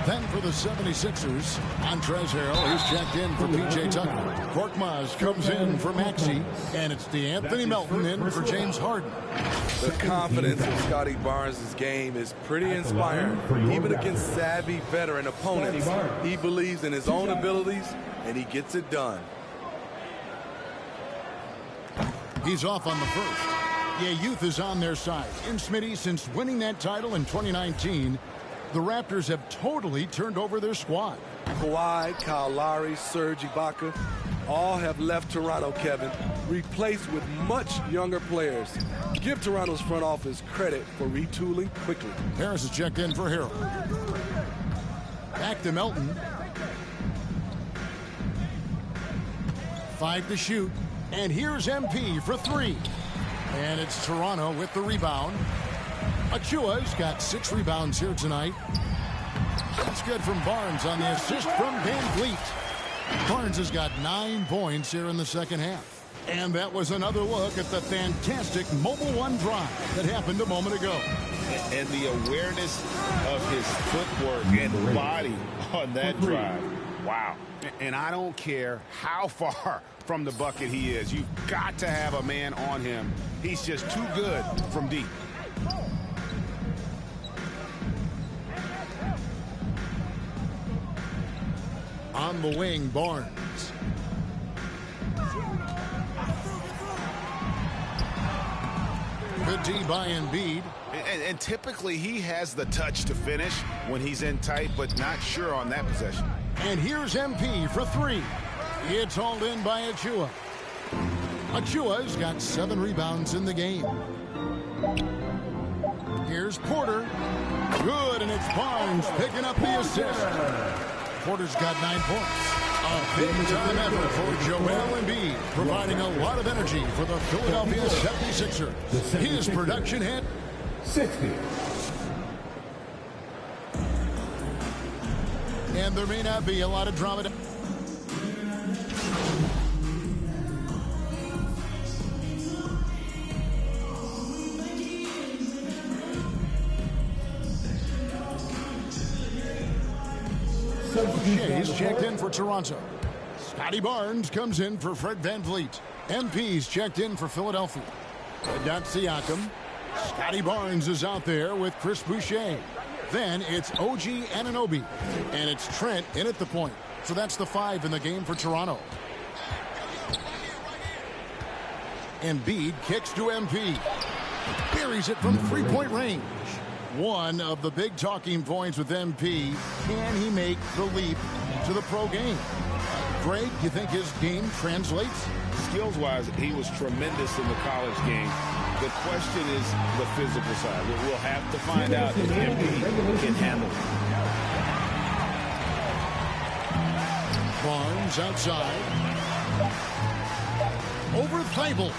Then for the 76ers, Montrezl Harrell, he's checked in for P.J. Tucker. Korkmaz comes in for Maxey, and it's DeAnthony Melton in for James Harden. The confidence in Scotty Barnes' game is pretty inspiring. Even against savvy veteran opponents, he believes in his own abilities, and he gets it done. He's off on the first. Yeah, youth is on their side. And Smitty, since winning that title in 2019, the Raptors have totally turned over their squad. Kawhi, Kyle Lowry, Serge Ibaka, all have left Toronto, Kevin, replaced with much younger players. Give Toronto's front office credit for retooling quickly. Harris is checked in for Harrell. Back to Melton. 5 to shoot. And here's MP for 3. And it's Toronto with the rebound. Achua's got 6 rebounds here tonight. That's good from Barnes on the assist from Van Vliet. Barnes has got 9 points here in the second half. And that was another look at the fantastic Mobile One drive that happened a moment ago. And the awareness of his footwork and body on that drive. Wow. And I don't care how far from the bucket he is. You've got to have a man on him. He's just too good from deep. On the wing, Barnes. Good D by Embiid. And typically he has the touch to finish when he's in tight, but not sure on that possession. And here's MP for three. It's hauled in by Achua. Achua's got 7 rebounds in the game. Here's Porter. Good, and it's Barnes picking up the assist. Porter's got 9 points. A big-time effort for Joel Embiid, providing a lot of energy for the Philadelphia 76ers. His production hit 60. And there may not be a lot of drama. Shea's checked in for Toronto. Scotty Barnes comes in for Fred VanVleet. MP's checked in for Philadelphia. Got Siakam. Scotty Barnes is out there with Chris Boucher. Then it's OG Anunoby. And it's Trent in at the point. So that's the 5 in the game for Toronto. Embiid kicks to MP. Buries it from three-point range. One of the big talking points with MP, can he make the leap to the pro game? Greg, you think his game translates? Skills-wise, he was tremendous in the college game. The question is the physical side. We'll have to find out if MP can handle it. Barnes outside. Over Thibault.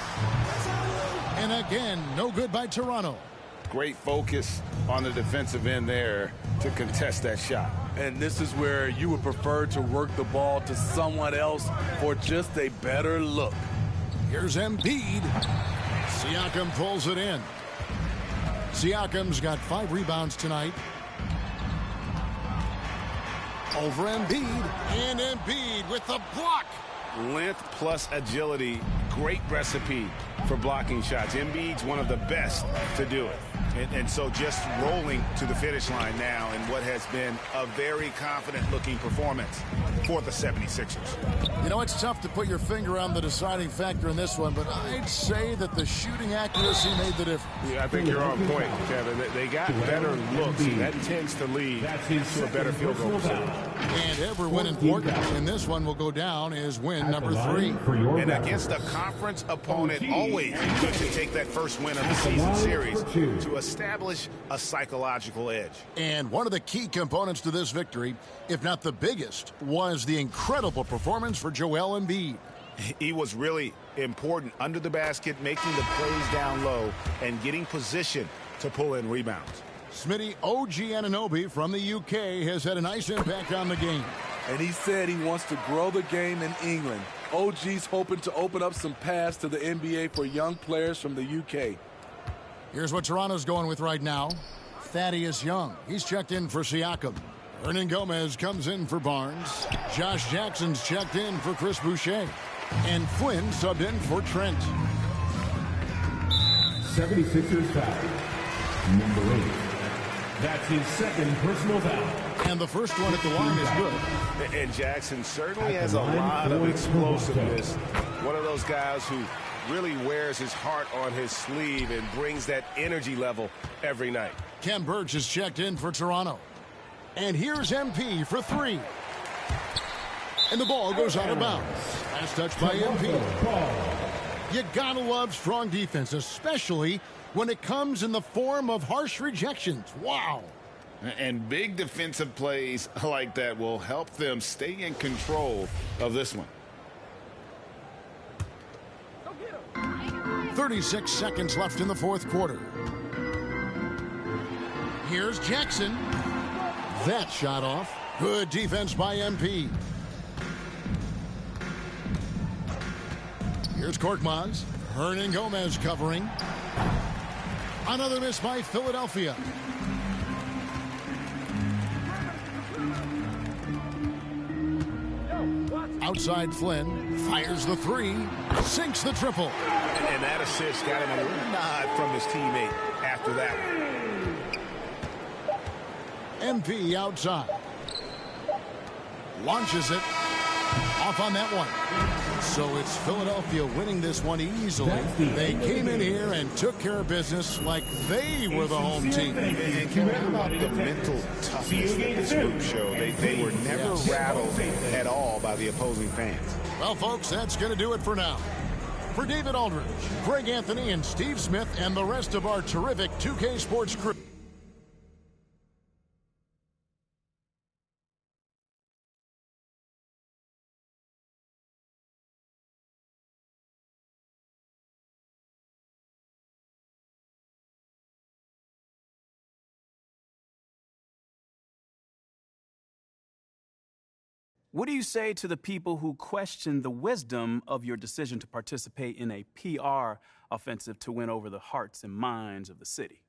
And again, no good by Toronto. Great focus on the defensive end there to contest that shot. And this is where you would prefer to work the ball to someone else for just a better look. Here's Embiid. Siakam pulls it in. Siakam's got 5 rebounds tonight. Over Embiid. And Embiid with the block. Length plus agility, great recipe for blocking shots. Embiid's one of the best to do it. And so just rolling to the finish line now in what has been a very confident-looking performance for the 76ers. You know, it's tough to put your finger on the deciding factor in this one, but I'd say that the shooting accuracy made the difference. Yeah, I think you're on point, Kevin. They got better looks. That tends to lead to a better field goal percentage. And every win important in this one will go down is win number 3. And against a conference opponent, always good to take that first win of the season series to establish a psychological edge. And one of the key components to this victory, if not the biggest, was the incredible performance for Joel Embiid. He was really important under the basket, making the plays down low and getting position to pull in rebounds. Smitty, OG Anunoby from the UK has had a nice impact on the game. And he said he wants to grow the game in England. OG's hoping to open up some paths to the NBA for young players from the UK. Here's what Toronto's going with right now. Thaddeus Young. He's checked in for Siakam. Hernan Gomez comes in for Barnes. Josh Jackson's checked in for Chris Boucher. And Flynn subbed in for Trent. 76ers foul. Number 8. That's his second personal foul. And the first one at the line is good. And Jackson certainly has a lot of explosiveness. One of those guys who really wears his heart on his sleeve and brings that energy level every night. Ken Burch is checked in for Toronto. And here's MP for 3. And the ball goes out of bounds. Last touch by MP. You gotta love strong defense, especially when it comes in the form of harsh rejections. Wow. And big defensive plays like that will help them stay in control of this one. 36 seconds left in the fourth quarter. Here's Jackson. That shot off. Good defense by MP. Here's Korkmaz. Hernan Gomez covering. Another miss by Philadelphia. Outside Flynn fires the three, sinks the triple. And that assist got him a little nod from his teammate after that one. MP outside. Launches it. Off on that one. So it's Philadelphia winning this one easily. They came in here and took care of business like they were the home team. And Kevin, how about the mental toughness that this group showed? They were never rattled at all by the opposing fans. Well, folks, that's going to do it for now. For David Aldridge, Greg Anthony, and Steve Smith, and the rest of our terrific 2K Sports crew. What do you say to the people who question the wisdom of your decision to participate in a PR offensive to win over the hearts and minds of the city?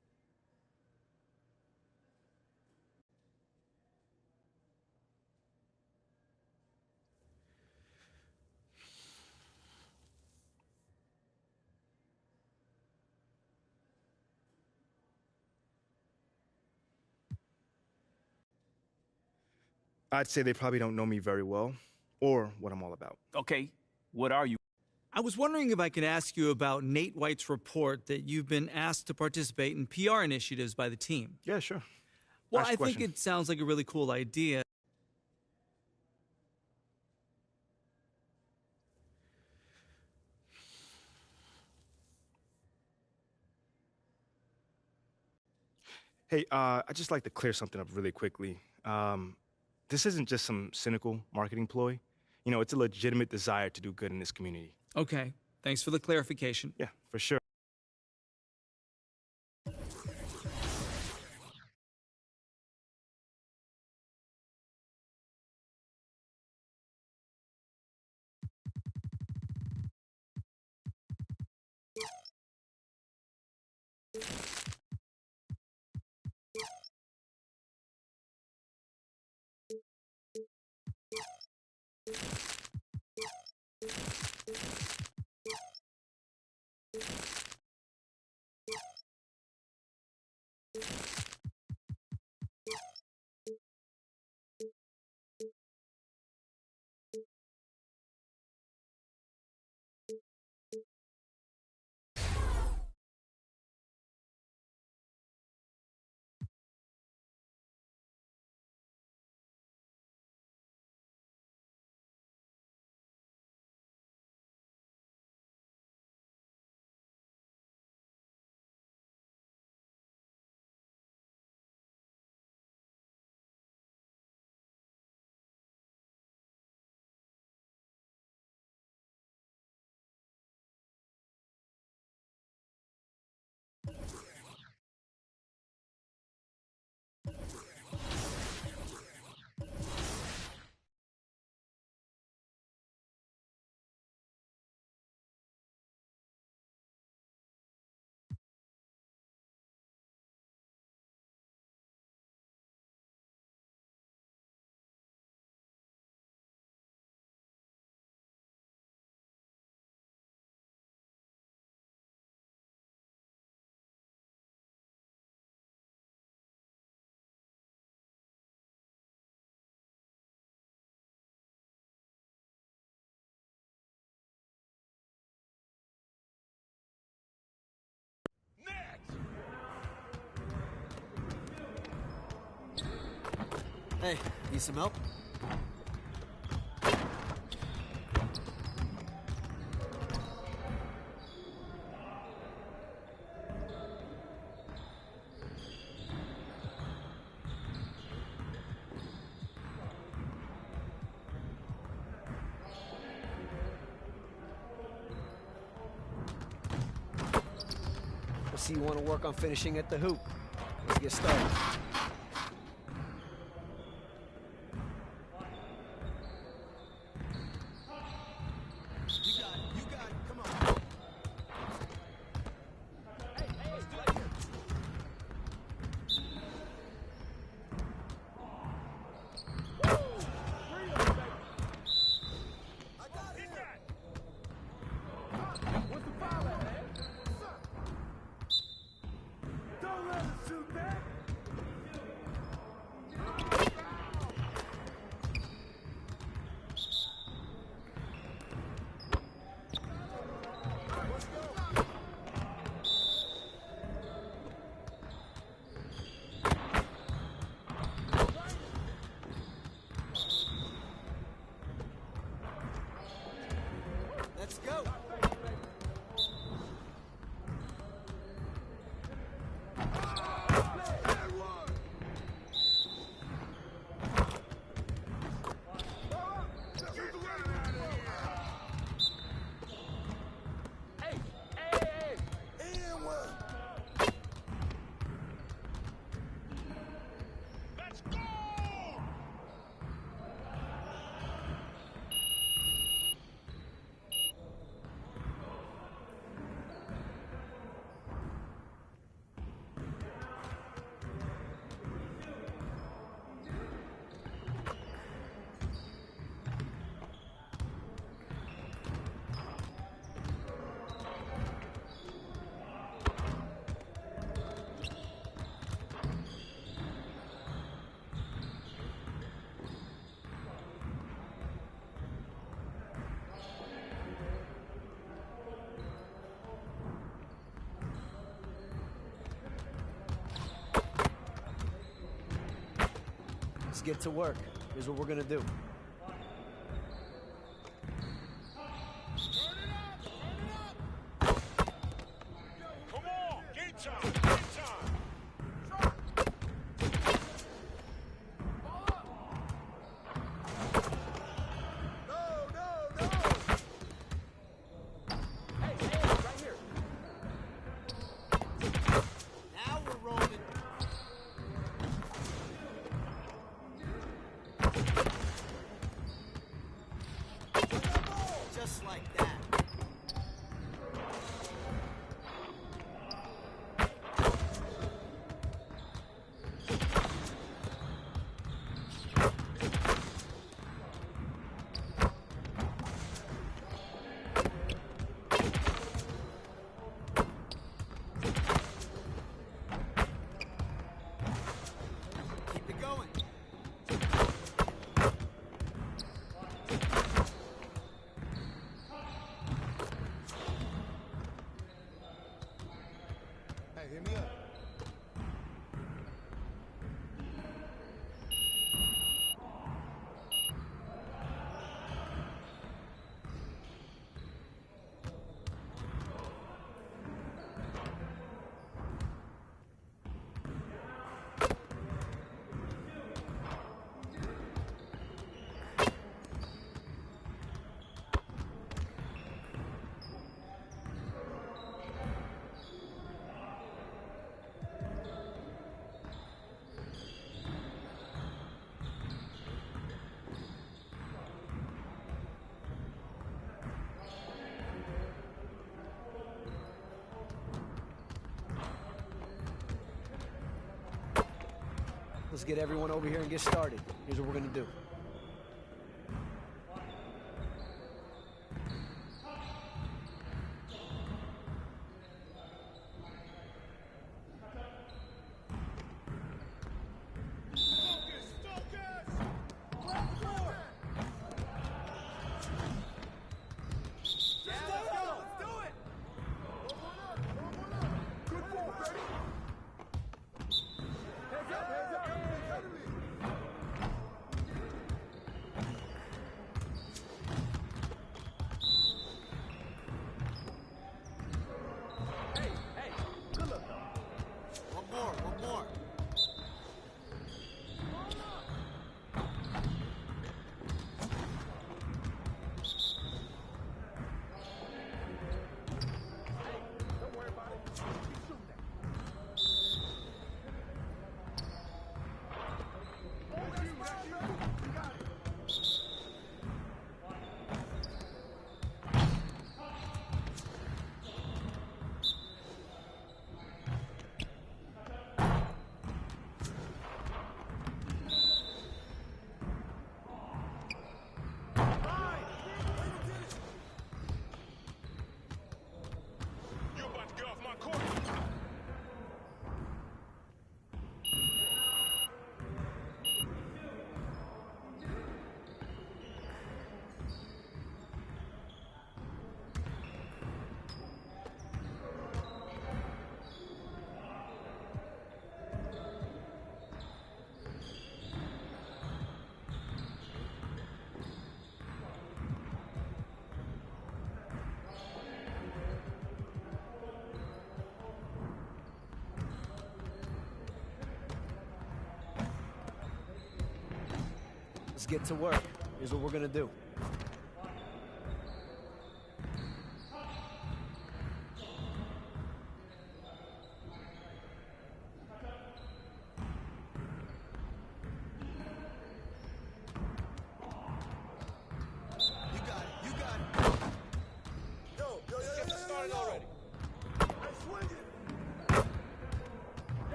I'd say they probably don't know me very well or what I'm all about. Okay, what are you? I was wondering if I could ask you about Nate White's report that you've been asked to participate in PR initiatives by the team. Yeah, sure. Well, Ask I a think question. it sounds like a really cool idea. Hey, I'd just like to clear something up really quickly. This isn't just some cynical marketing ploy. You know, it's a legitimate desire to do good in this community. Okay, thanks for the clarification. Yeah, for sure. Hey, need some help? I see you want to work on finishing at the hoop. Let's get started. Let's get to work. Here's what we're gonna do. Come on, game time, game time. Now we're rolling. Just like that. Keep it going. Hey, hit me up. Let's get everyone over here and get started. Here's what we're gonna do. One more. You're about to get off my court. Let's get to work. Here's what we're gonna do.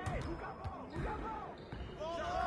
Hey, who got ball? Who got ball?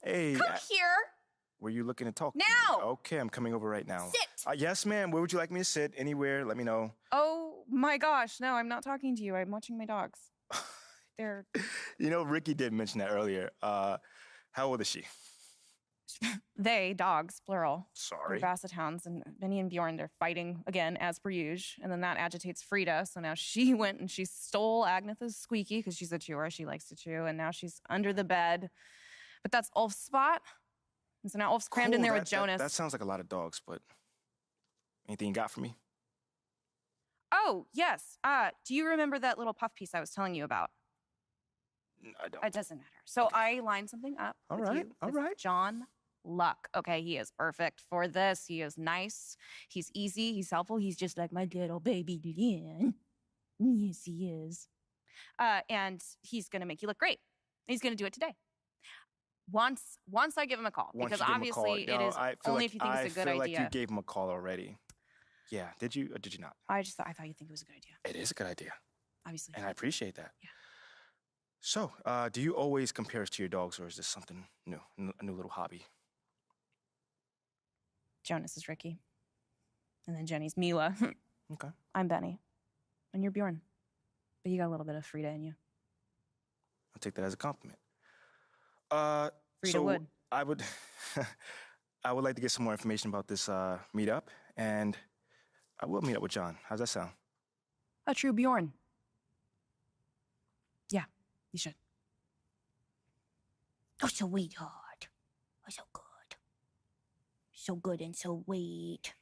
Hey. Come here. Were you looking to talk? Now. Okay, I'm coming over right now. Sit. Yes, ma'am. Where would you like me to sit? Anywhere. Let me know. Oh my gosh, no, I'm not talking to you. I'm watching my dogs. They're You know, Ricky did mention that earlier. How old is she? dogs, plural. Sorry. They're Basset Hounds, and Benny and Bjorn, they're fighting again, as per usual. And then that agitates Frida, so now she went and she stole Agnetha's squeaky, because she's a chewer, she likes to chew, and now she's under the bed. But that's Ulf's spot. And so now Ulf's crammed in there with Jonas. That sounds like a lot of dogs, but anything you got for me? Oh, yes. Do you remember that little puff piece I was telling you about? I don't. It doesn't matter. So I lined something up All with right, you all with right. John Luck. Okay, he is perfect for this. He is nice. He's easy. He's helpful. He's just like my little baby Lynn. Yes, he is. And he's going to make you look great. He's going to do it today. Once I give him a call, because obviously it is only if you think it's a good I feel idea. like you gave him a call already. Yeah, did you or did you not? I thought you'd think it was a good idea. It is a good idea. Obviously. And I appreciate that. Yeah. So, do you always compare us to your dogs, or is this something new, a new little hobby? Jonas is Ricky. And then Jenny's Mila. Okay. I'm Benny. And you're Bjorn. But you got a little bit of Frida in you. I'll take that as a compliment. Frida so would. I would like to get some more information about this meetup, and I will meet up with John. How's that sound? A true Bjorn. Yeah, you should. Oh, sweetheart. Oh, so good. So good and so sweet.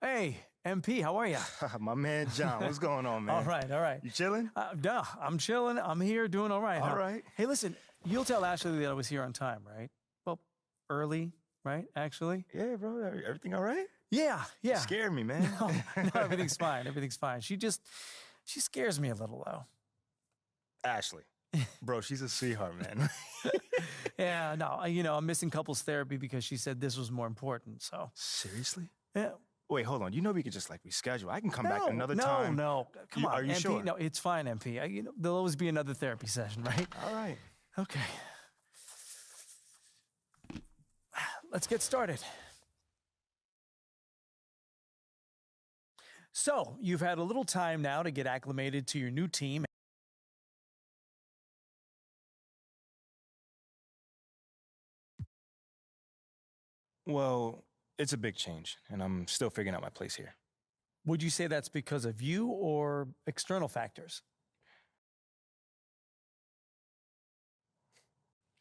Hey, MP, how are you? My man John, what's going on, man? All right, all right. You chilling? No, I'm chilling. I'm here doing all right. All right. Hey, listen, you'll tell Ashley that I was here on time, right? Well, early, right, actually? Yeah, bro. Everything all right? Yeah. You scared me, man. No, everything's fine. Everything's fine. She scares me a little, though. Ashley. Bro, she's a sweetheart, man. Yeah, no, I'm missing couples therapy because she said this was more important, so. Seriously? Yeah. Wait, hold on. You know we could just reschedule. I can come back another time. No, come on. Are you MP, sure? No, it's fine, MP. There'll always be another therapy session, right? All right. Okay. Let's get started. So, you've had a little time now to get acclimated to your new team. Well, it's a big change, and I'm still figuring out my place here. Would you say that's because of you or external factors?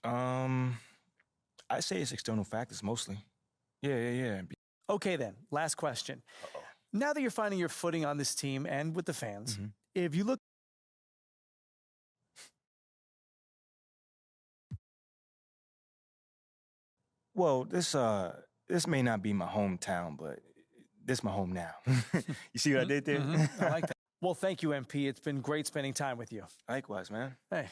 I say it's external factors mostly. Yeah. Okay, then. Last question. Uh-oh. Now that you're finding your footing on this team and with the fans, if you look. Well, this may not be my hometown, but this is my home now. You see what I did there? I like that. Well, thank you, MP. It's been great spending time with you. Likewise, man. Hey.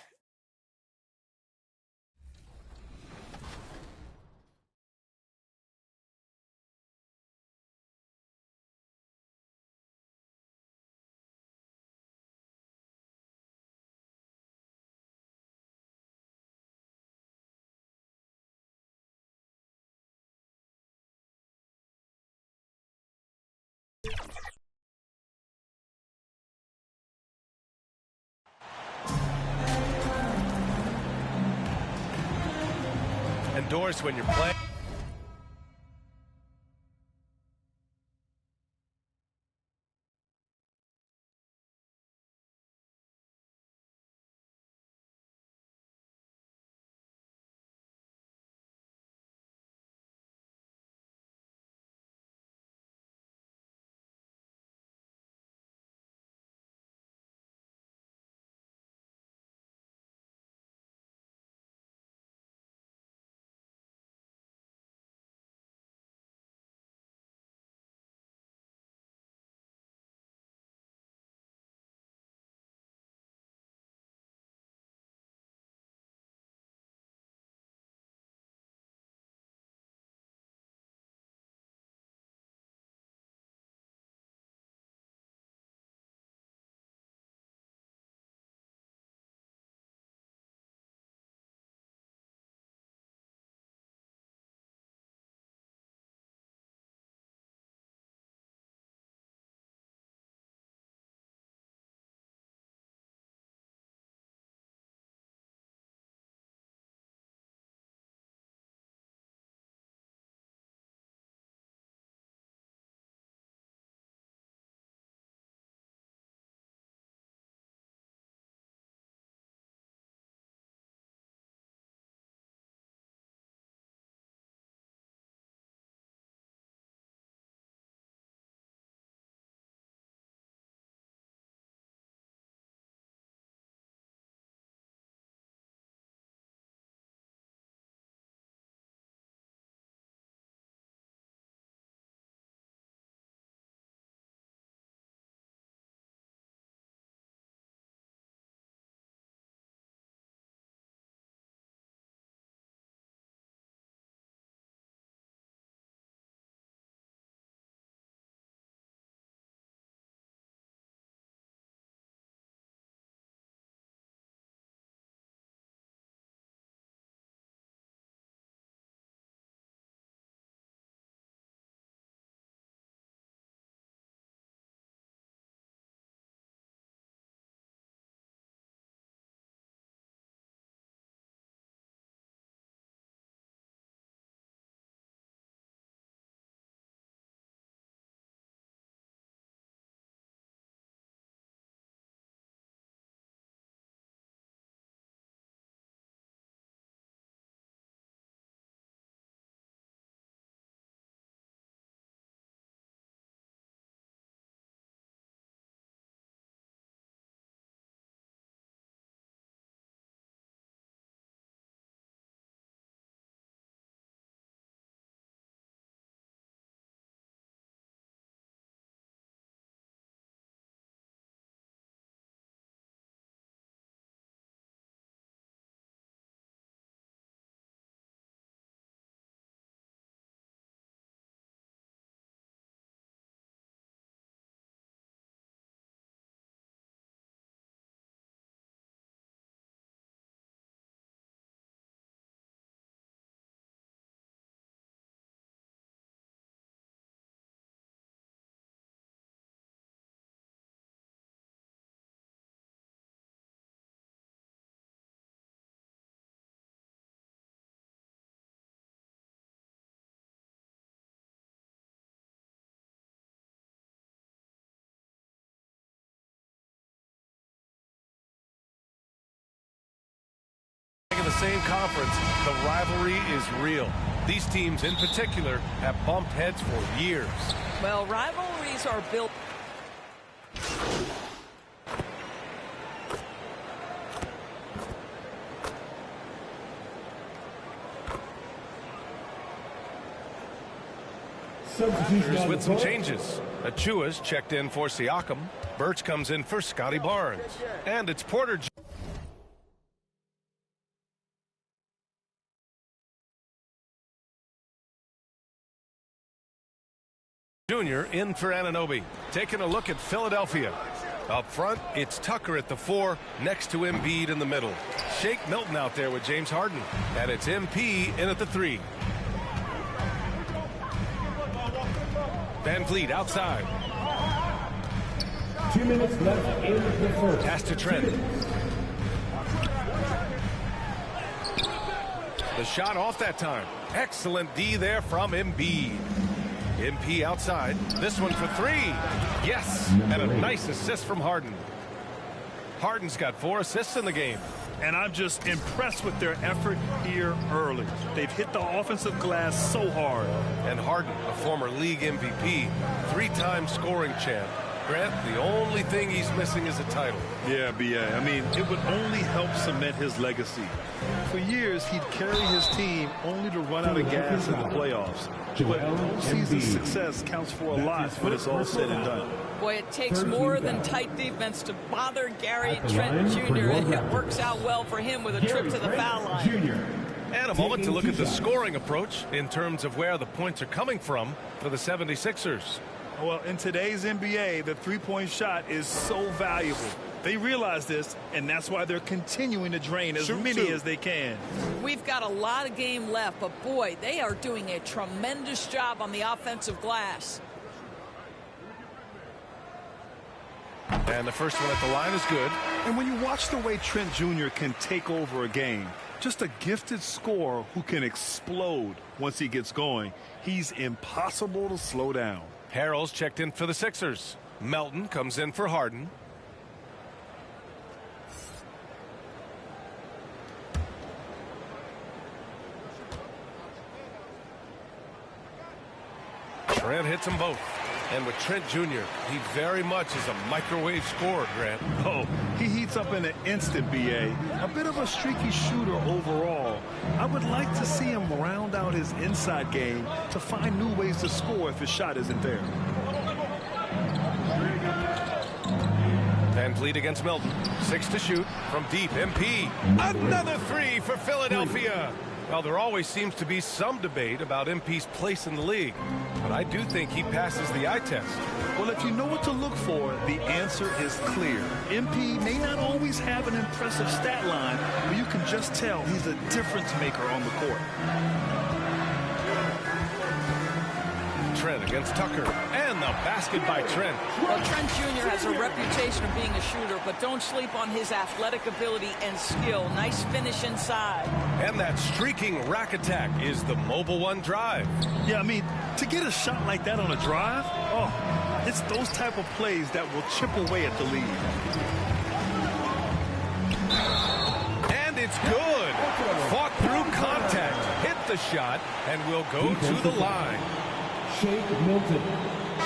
Endorsed when you're playing. same conference, the rivalry is real. These teams in particular have bumped heads for years. Well, rivalries are built. Here's with some changes. Achua's checked in for Siakam. Birch comes in for Scotty Barnes. And it's Porter Jr. in for Anunoby. Taking a look at Philadelphia. Up front, it's Tucker at the 4, next to Embiid in the middle. Shake Milton out there with James Harden. And it's MP in at the 3. Van Vliet outside. 2 minutes left in the first. Pass to Trent. The shot off that time. Excellent D there from Embiid. MP outside. This one for 3. Yes. And a nice assist from Harden. Harden's got 4 assists in the game. And I'm just impressed with their effort here early. They've hit the offensive glass so hard. And Harden, a former league MVP, 3-time scoring champ. Grant, the only thing he's missing is a title. Yeah, B.A. I mean, it would only help cement his legacy. For years, he'd carry his team only to run out of gas in the playoffs. But postseason success counts for a lot when it's all said and done. Boy, it takes more than tight defense to bother Gary Trent Jr. It works out well for him with a trip to the foul line. And a moment to look at the scoring approach in terms of where the points are coming from for the 76ers. Well, in today's NBA, the three-point shot is so valuable. They realize this, and that's why they're continuing to drain as many as they can. We've got a lot of game left, but boy, they are doing a tremendous job on the offensive glass. And the first one at the line is good. And when you watch the way Trent Jr. can take over a game, just a gifted scorer who can explode once he gets going, he's impossible to slow down. Harrell's checked in for the Sixers. Melton comes in for Harden. Trent hits them both. And with Trent Jr., he very much is a microwave scorer, Grant. Oh, he heats up in an instant, B.A. A bit of a streaky shooter overall. I would like to see him round out his inside game to find new ways to score if his shot isn't there. Van Vliet against Milton. 6 to shoot from deep. MP. Another 3 for Philadelphia. Well, there always seems to be some debate about MP's place in the league, but I do think he passes the eye test. Well, if you know what to look for, the answer is clear. MP may not always have an impressive stat line, but you can just tell he's a difference maker on the court. Trent against Tucker, and the basket by Trent. Well, Trent Jr. has a reputation of being a shooter, but don't sleep on his athletic ability and skill. Nice finish inside. And that streaking rack attack is the Mobile One drive. Yeah, I mean, to get a shot like that on a drive, oh, it's those type of plays that will chip away at the lead. And it's good. Fought through contact, hit the shot, and will go to the line. Shake Milton.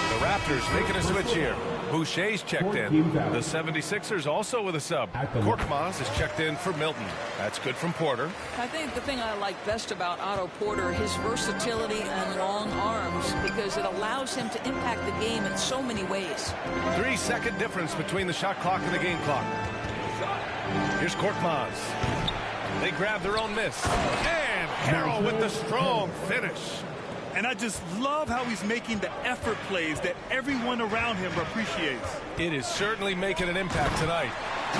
The Raptors making a switch here. Boucher's checked in. The 76ers also with a sub. Korkmaz is checked in for Milton. That's good from Porter. I think the thing I like best about Otto Porter, his versatility and long arms, because it allows him to impact the game in so many ways. 3-second difference between the shot clock and the game clock. Here's Korkmaz. They grab their own miss. And Harrell with the strong finish. And I just love how he's making the effort plays that everyone around him appreciates. It is certainly making an impact tonight.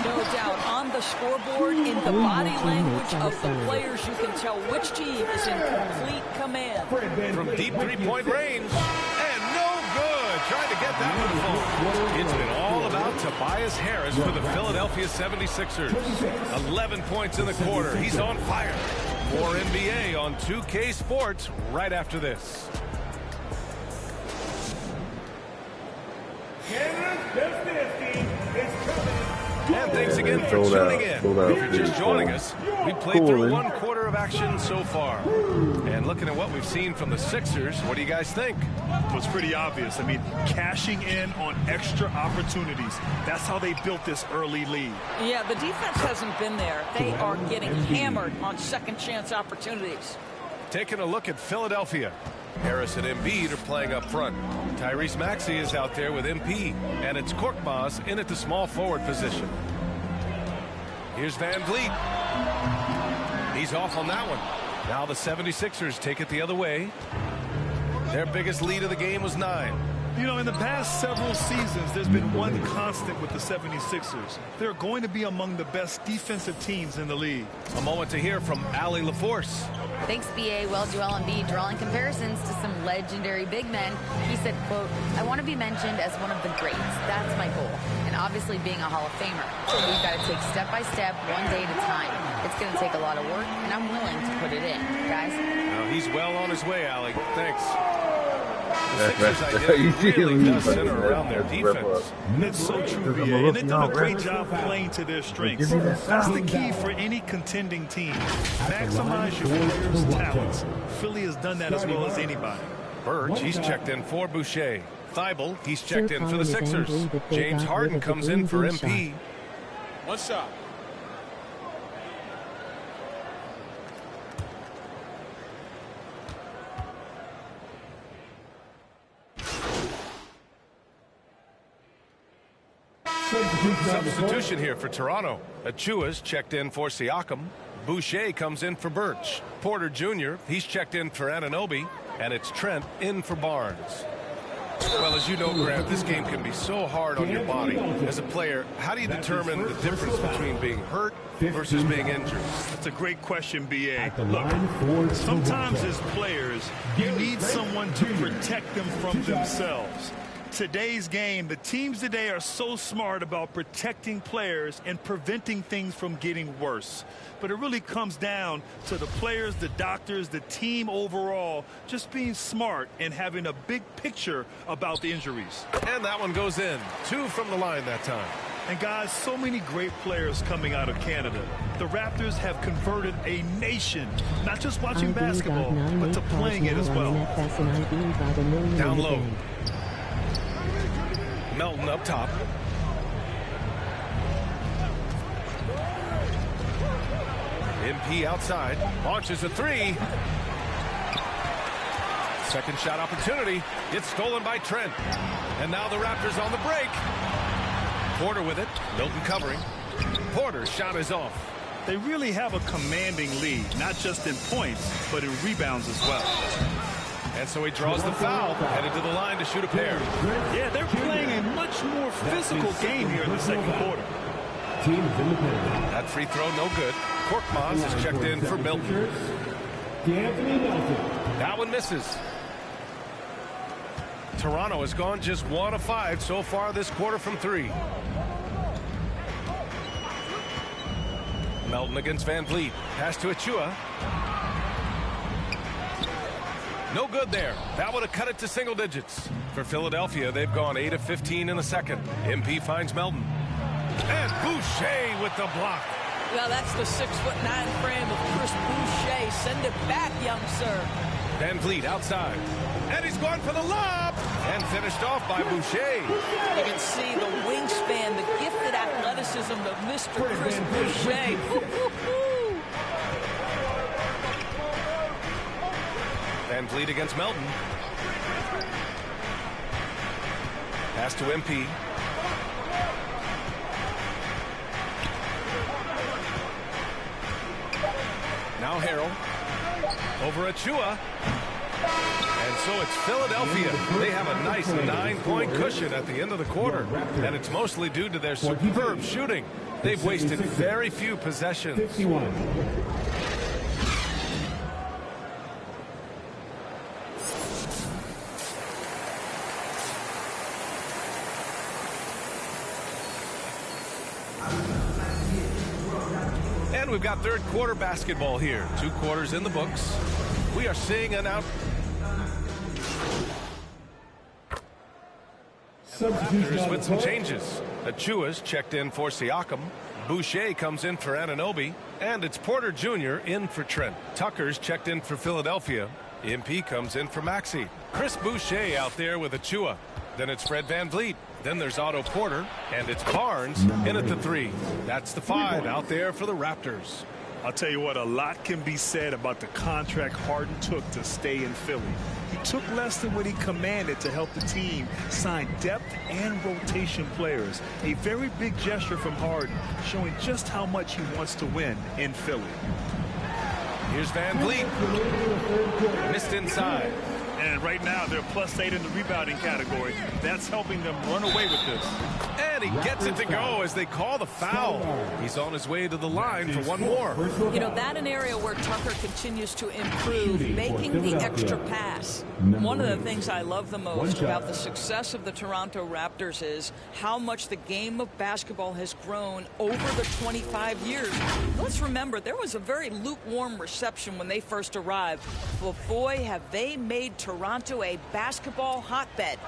No doubt. On the scoreboard, in the body language of the players, you can tell which team is in complete command. From deep three-point range. And no good. Trying to get that one full. It's been all about Tobias Harris for the Philadelphia 76ers. 11 points in the quarter. He's on fire. More NBA on 2K Sports right after this. And thanks again for tuning in. If you're just joining us, we played through 1 quarter of action so far. And looking at what we've seen from the Sixers, what do you guys think? Well, it's pretty obvious. I mean, cashing in on extra opportunities. That's how they built this early lead. Yeah, the defense hasn't been there. They are getting hammered on second chance opportunities. Taking a look at Philadelphia. Harris and Embiid are playing up front. Tyrese Maxey is out there with MP, and it's Korkmaz in at the small forward position. Here's Van Vliet. He's off on that one. Now the 76ers take it the other way. Their biggest lead of the game was 9. You know, in the past several seasons, there's been one constant with the 76ers. They're going to be among the best defensive teams in the league. A moment to hear from Allie LaForce. Thanks, B.A. Well, Joel Embiid drawing comparisons to some legendary big men. He said, quote, "I want to be mentioned as one of the greats. That's my goal. And obviously being a Hall of Famer. We've got to take step by step, one day at a time. It's going to take a lot of work, and I'm willing to put it in. Guys?" Now he's well on his way, Allie. Thanks. The Sixers' identity really does center around their defense. That's so true, B.A. And they've done a great job playing to their strengths. That's the key for any contending team. Maximize your players' talents. Philly has done that as well as anybody. Burge, he's checked in for Boucher. Thibault, he's checked in for the Sixers. James Harden comes in for MP. One shot. Substitution here for Toronto. Achua's checked in for Siakam. Boucher comes in for Birch. Porter Jr., he's checked in for Anunoby. And it's Trent in for Barnes. Well, as you know, Grant, this game can be so hard on your body. As a player, how do you determine the difference between being hurt versus being injured? That's a great question, B.A. Look, sometimes as players, you need someone to protect them from themselves. Today's game, the teams today are so smart about protecting players and preventing things from getting worse. But it really comes down to the players, the doctors, the team overall, just being smart and having a big picture about the injuries. And that one goes in. 2 from the line that time. And guys, so many great players coming out of Canada. The Raptors have converted a nation, not just watching basketball, but to playing it as well. Down low. Melton up top. MP outside. Launches a 3. Second shot opportunity. It's stolen by Trent. And now the Raptors on the break. Porter with it. Milton covering. Porter's shot is off. They really have a commanding lead, not just in points, but in rebounds as well. And so he draws the foul, headed to the line to shoot a pair. Yeah, they're playing a much more physical game here in the second quarter. That free throw, no good. Korkmaz is checked in for Milton. That one misses. Toronto has gone just 1 of 5 so far this quarter from 3. Melton against Van Vliet. Pass to Achua. No good there. That would have cut it to single digits. For Philadelphia, they've gone 8 of 15 in the second. MP finds Melton. And Boucher with the block. Well, that's the 6'9" frame of Chris Boucher. Send it back, young sir. Van Vliet outside. And he's going for the lob. And finished off by Boucher. You can see the wingspan, the gifted athleticism of Mr. Chris Boucher. Van Vliet against Melton. Pass to MP. Now Harrell. Over Achua. And so it's Philadelphia. They have a nice 9-point cushion at the end of the quarter. And it's mostly due to their superb shooting. They've wasted very few possessions. And we've got third quarter basketball here. 2 quarters in the books. We are seeing an out. Raptors with some changes. Achua's checked in for Siakam. Boucher comes in for Anunoby. And it's Porter Jr. in for Trent. Tucker's checked in for Philadelphia. MP comes in for Maxey. Chris Boucher out there with Achua. Then it's Fred VanVleet. Then there's Otto Porter. And it's Barnes in at the 3. That's the 5 out there for the Raptors. I'll tell you what, a lot can be said about the contract Harden took to stay in Philly. He took less than what he commanded to help the team sign depth and rotation players. A very big gesture from Harden, showing just how much he wants to win in Philly. Here's VanVleet. Missed inside. And right now, they're +8 in the rebounding category. That's helping them run away with this. And he gets it to go as they call the foul. He's on his way to the line for one more. You know, that an area where Tucker continues to improve, making the extra pass. One of the things I love the most about the success of the Toronto Raptors is how much the game of basketball has grown over the 25 years. Let's remember, there was a very lukewarm reception when they first arrived. But boy, have they made Toronto a basketball hotbed.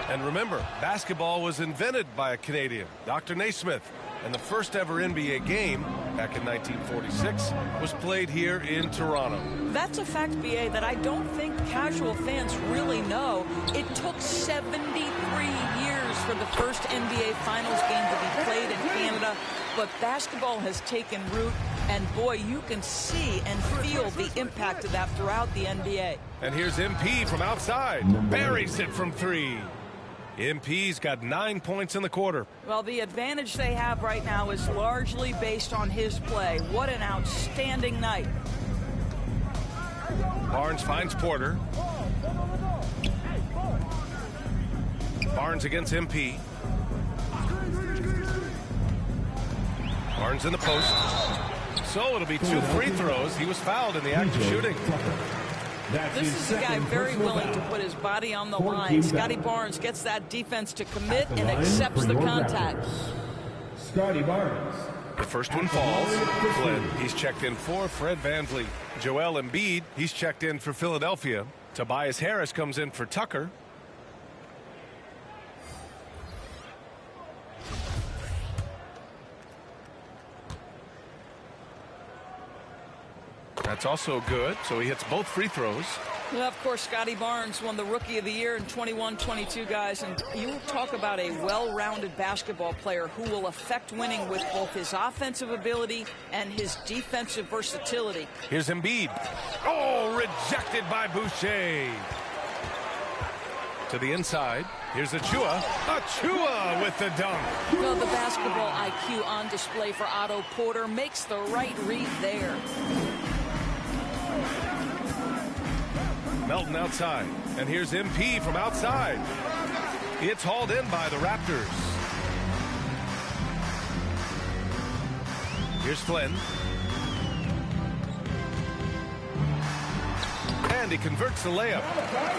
And remember, basketball was invented by a Canadian, Dr. Naismith. And the first ever NBA game, back in 1946, was played here in Toronto. That's a fact, B.A., that I don't think casual fans really know. It took 73 years for the first NBA Finals game to be played in Canada, but basketball has taken root, and boy, you can see and feel the impact of that throughout the NBA. And here's MP from outside. Buries it from 3. MP's got 9 points in the quarter. Well, the advantage they have right now is largely based on his play. What an outstanding night. Barnes finds Porter. Barnes against MP. Barnes in the post. So it'll be 2 free throws. He was fouled in the act of shooting. This is a guy very willing to put his body on the line. Scotty Barnes gets that defense to commit and accepts the contact. Scotty Barnes. The first one falls. Flynn, he's checked in for Fred VanVleet. Joel Embiid, he's checked in for Philadelphia. Tobias Harris comes in for Tucker. That's also good, so he hits both free throws. Well, of course, Scotty Barnes won the Rookie of the Year in 21-22, guys. And you talk about a well-rounded basketball player who will affect winning with both his offensive ability and his defensive versatility. Here's Embiid. Oh, rejected by Boucher. To the inside. Here's Achua. Achua with the dunk. Well, the basketball IQ on display for Otto Porter makes the right read there. Melton outside. And here's MP from outside. It's hauled in by the Raptors. Here's Flynn. And he converts the layup.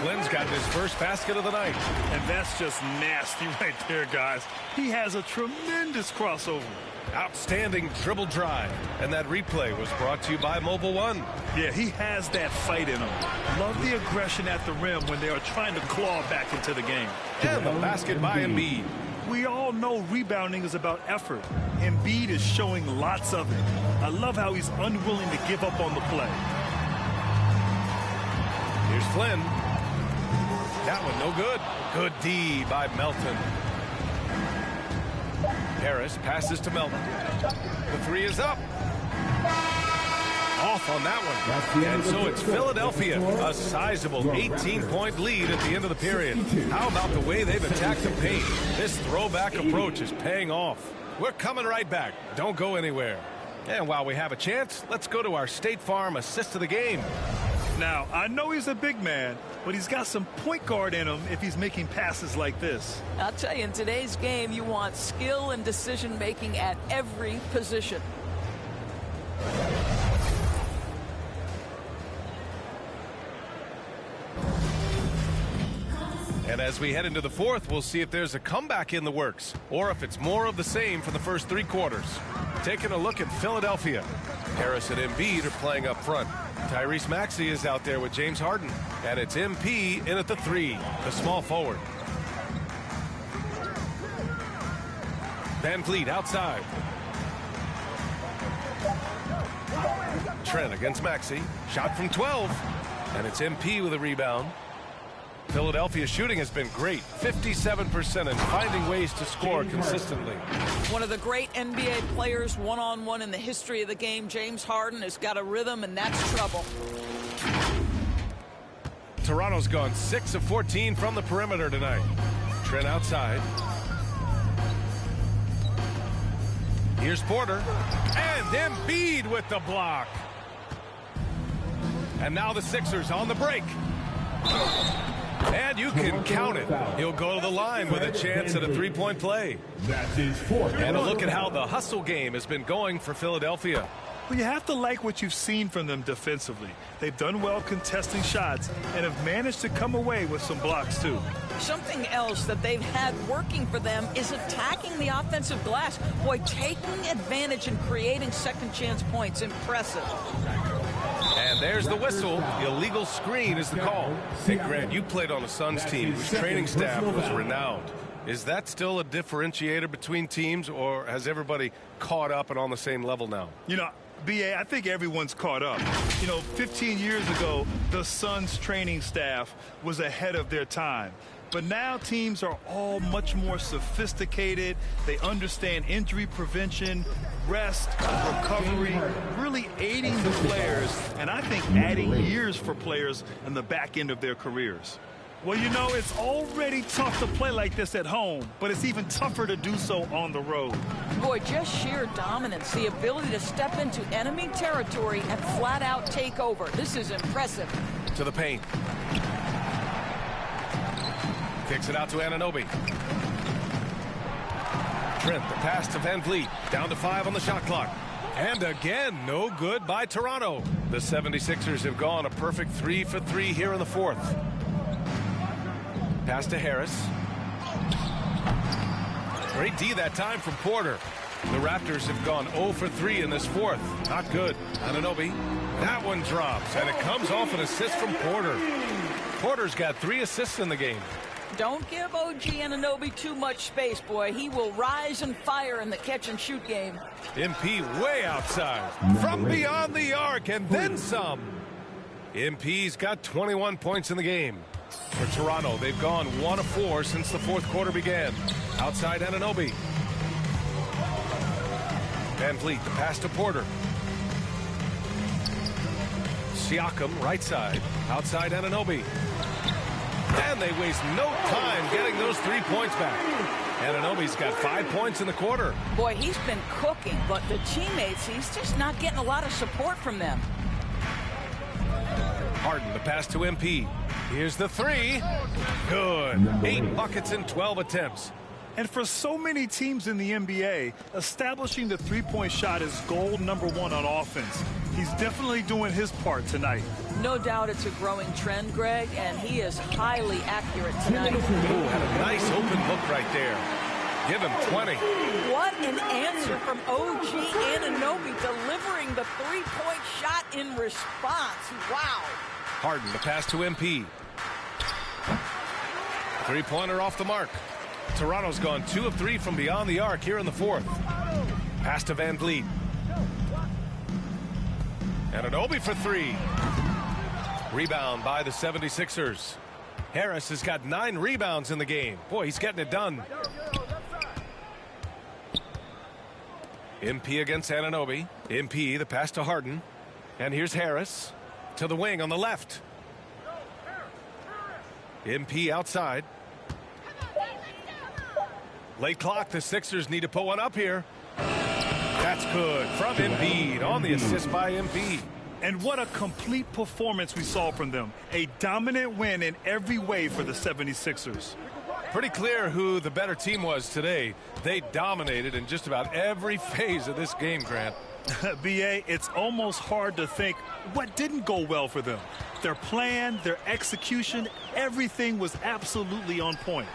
Flynn's gotten his first basket of the night. And that's just nasty right there, guys. He has a tremendous crossover. Outstanding dribble drive. And that replay was brought to you by Mobile One. Yeah, he has that fight in him. Love the aggression at the rim when they are trying to claw back into the game. And the basket by Embiid. We all know rebounding is about effort. Embiid is showing lots of it. I love how he's unwilling to give up on the play. Here's Flynn. That one no good. Good D by Melton. Harris passes to Melton. The 3 is up. Off on that one. And so it's Philadelphia, a sizable 18-point lead at the end of the period. How about the way they've attacked the paint? This throwback approach is paying off. We're coming right back. Don't go anywhere. And while we have a chance, let's go to our State Farm assist of the game. Now, I know he's a big man, but he's got some point guard in him if he's making passes like this. I'll tell you, in today's game, you want skill and decision-making at every position. And as we head into the fourth, we'll see if there's a comeback in the works or if it's more of the same for the first 3 quarters. Taking a look at Philadelphia. Harris and Embiid are playing up front. Tyrese Maxey is out there with James Harden. And it's MP in at the 3, the small forward. Van Vliet outside. Trent against Maxey. Shot from 12. And it's MP with a rebound. Philadelphia's shooting has been great. 57% and finding ways to score consistently. One of the great NBA players one-on-one in the history of the game, James Harden, has got a rhythm, and that's trouble. Toronto's gone 6 of 14 from the perimeter tonight. Trent outside. Here's Porter. And Embiid with the block. And now the Sixers on the break. And you can count it. He'll go to the line with a chance at a three-point play. That's his fourth. And a look at how the hustle game has been going for Philadelphia. Well, you have to like what you've seen from them defensively. They've done well contesting shots and have managed to come away with some blocks, too. Something else that they've had working for them is attacking the offensive glass. Boy, taking advantage and creating second chance points. Impressive. And there's the whistle. Illegal screen is the call. Hey, Grant, you played on the Suns team whose training staff was renowned. Is that still a differentiator between teams, or has everybody caught up and on the same level now? You know, B.A., I think everyone's caught up. You know, 15 years ago, the Suns training staff was ahead of their time. But now teams are all much more sophisticated. They understand injury prevention, rest, recovery, really aiding the players, and I think adding years for players in the back end of their careers. Well, you know, it's already tough to play like this at home, but it's even tougher to do so on the road. Boy, just sheer dominance, the ability to step into enemy territory and flat out take over. This is impressive. To the paint. Kicks it out to Anunoby. Trent, the pass to Van Vliet. Down to 5 on the shot clock. And again, no good by Toronto. The 76ers have gone a perfect 3 for 3 here in the fourth. Pass to Harris. Great D that time from Porter. The Raptors have gone 0 for 3 in this fourth. Not good. Anunoby. That one drops, and it comes off an assist from Porter. Porter's got 3 assists in the game. Don't give OG Anunoby too much space, boy. He will rise and fire in the catch-and-shoot game. MP way outside. From beyond the arc, and then some. MP's got 21 points in the game. For Toronto, they've gone 1 of 4 since the fourth quarter began. Outside Anunoby. Van Vliet, the pass to Porter. Siakam, right side. Outside Anunoby. And they waste no time getting those 3 points back. Anunoby's got 5 points in the quarter. Boy, he's been cooking, but the teammates, he's just not getting a lot of support from them. Harden, the pass to MP. Here's the 3. Good. 8 buckets in 12 attempts. And for so many teams in the NBA, establishing the three-point shot is goal number 1 on offense. He's definitely doing his part tonight. No doubt it's a growing trend, Greg, and he is highly accurate tonight. Ooh, had a nice open look right there. Give him 20. What an answer from OG Anunoby, delivering the three-point shot in response. Wow. Harden, the pass to MP. Three-pointer off the mark. Toronto's gone 2 of 3 from beyond the arc here in the fourth. Pass to Van Vliet. Anunoby for 3. Rebound by the 76ers. Harris has got 9 rebounds in the game. Boy, he's getting it done. MP against Anunoby. MP, the pass to Harden. And here's Harris to the wing on the left. MP outside. Late clock, the Sixers need to put one up here. That's good from Embiid on the assist by Embiid. And what a complete performance we saw from them. A dominant win in every way for the 76ers. Pretty clear who the better team was today. They dominated in just about every phase of this game, Grant. B.A., it's almost hard to think what didn't go well for them. Their plan, their execution, everything was absolutely on point.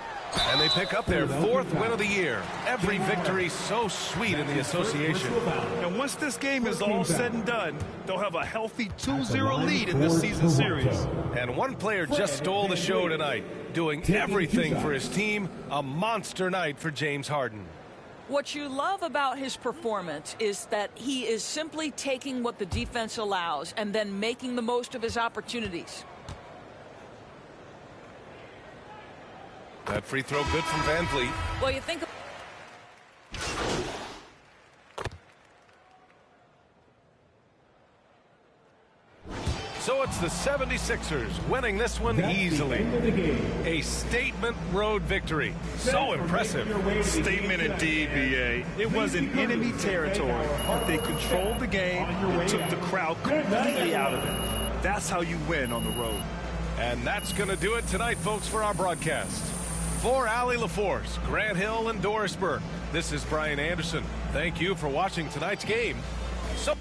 And they pick up their 4th win of the year. Every victory so sweet in the association. And once this game is all said and done, they'll have a healthy 2-0 lead in this season series. And one player just stole the show tonight, doing everything for his team. A monster night for James Harden. What you love about his performance is that he is simply taking what the defense allows and then making the most of his opportunities. That free throw good from Van Vliet. Well, you think... So it's the 76ers winning this one easily. A statement road victory. So impressive. Statement indeed, BA. It was in enemy territory. They controlled the game and took the crowd completely out of it. That's how you win on the road. And that's going to do it tonight, folks, for our broadcast. For Allie LaForce, Grant Hill, and Doris Burke, this is Brian Anderson. Thank you for watching tonight's game. So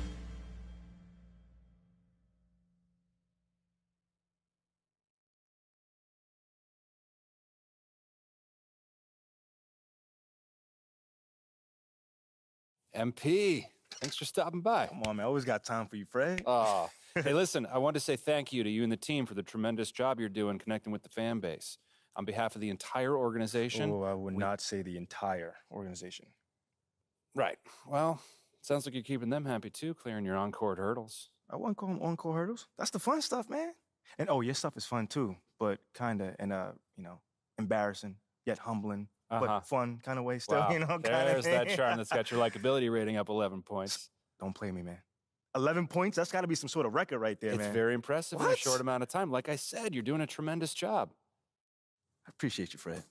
MP, thanks for stopping by. Come on, man. I always got time for you, Fred. Hey, listen, I want to say thank you to you and the team for the tremendous job you're doing connecting with the fan base. On behalf of the entire organization. Oh, I would not say the entire organization. Right. Well, sounds like you're keeping them happy too, clearing your on-court hurdles. I wouldn't call them on-court hurdles. That's the fun stuff, man. And your stuff is fun too, but kind of in a, embarrassing yet humbling, but fun kind of way still, Wow. There's that charm that's got your likability rating up 11 points. Don't play me, man. 11 points? That's got to be some sort of record right there, man. It's very impressive in a short amount of time. Like I said, you're doing a tremendous job. I appreciate you, Fred.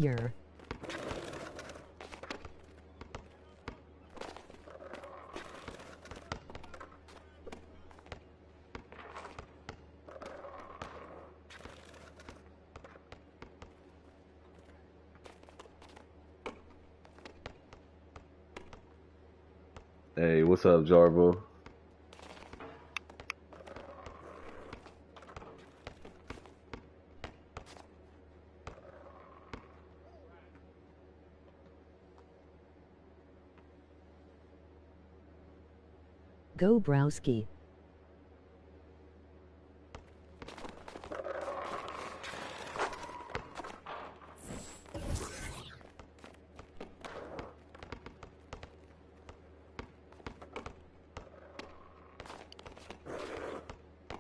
Yer. Hey, what's up, Jarbo? Go Browski.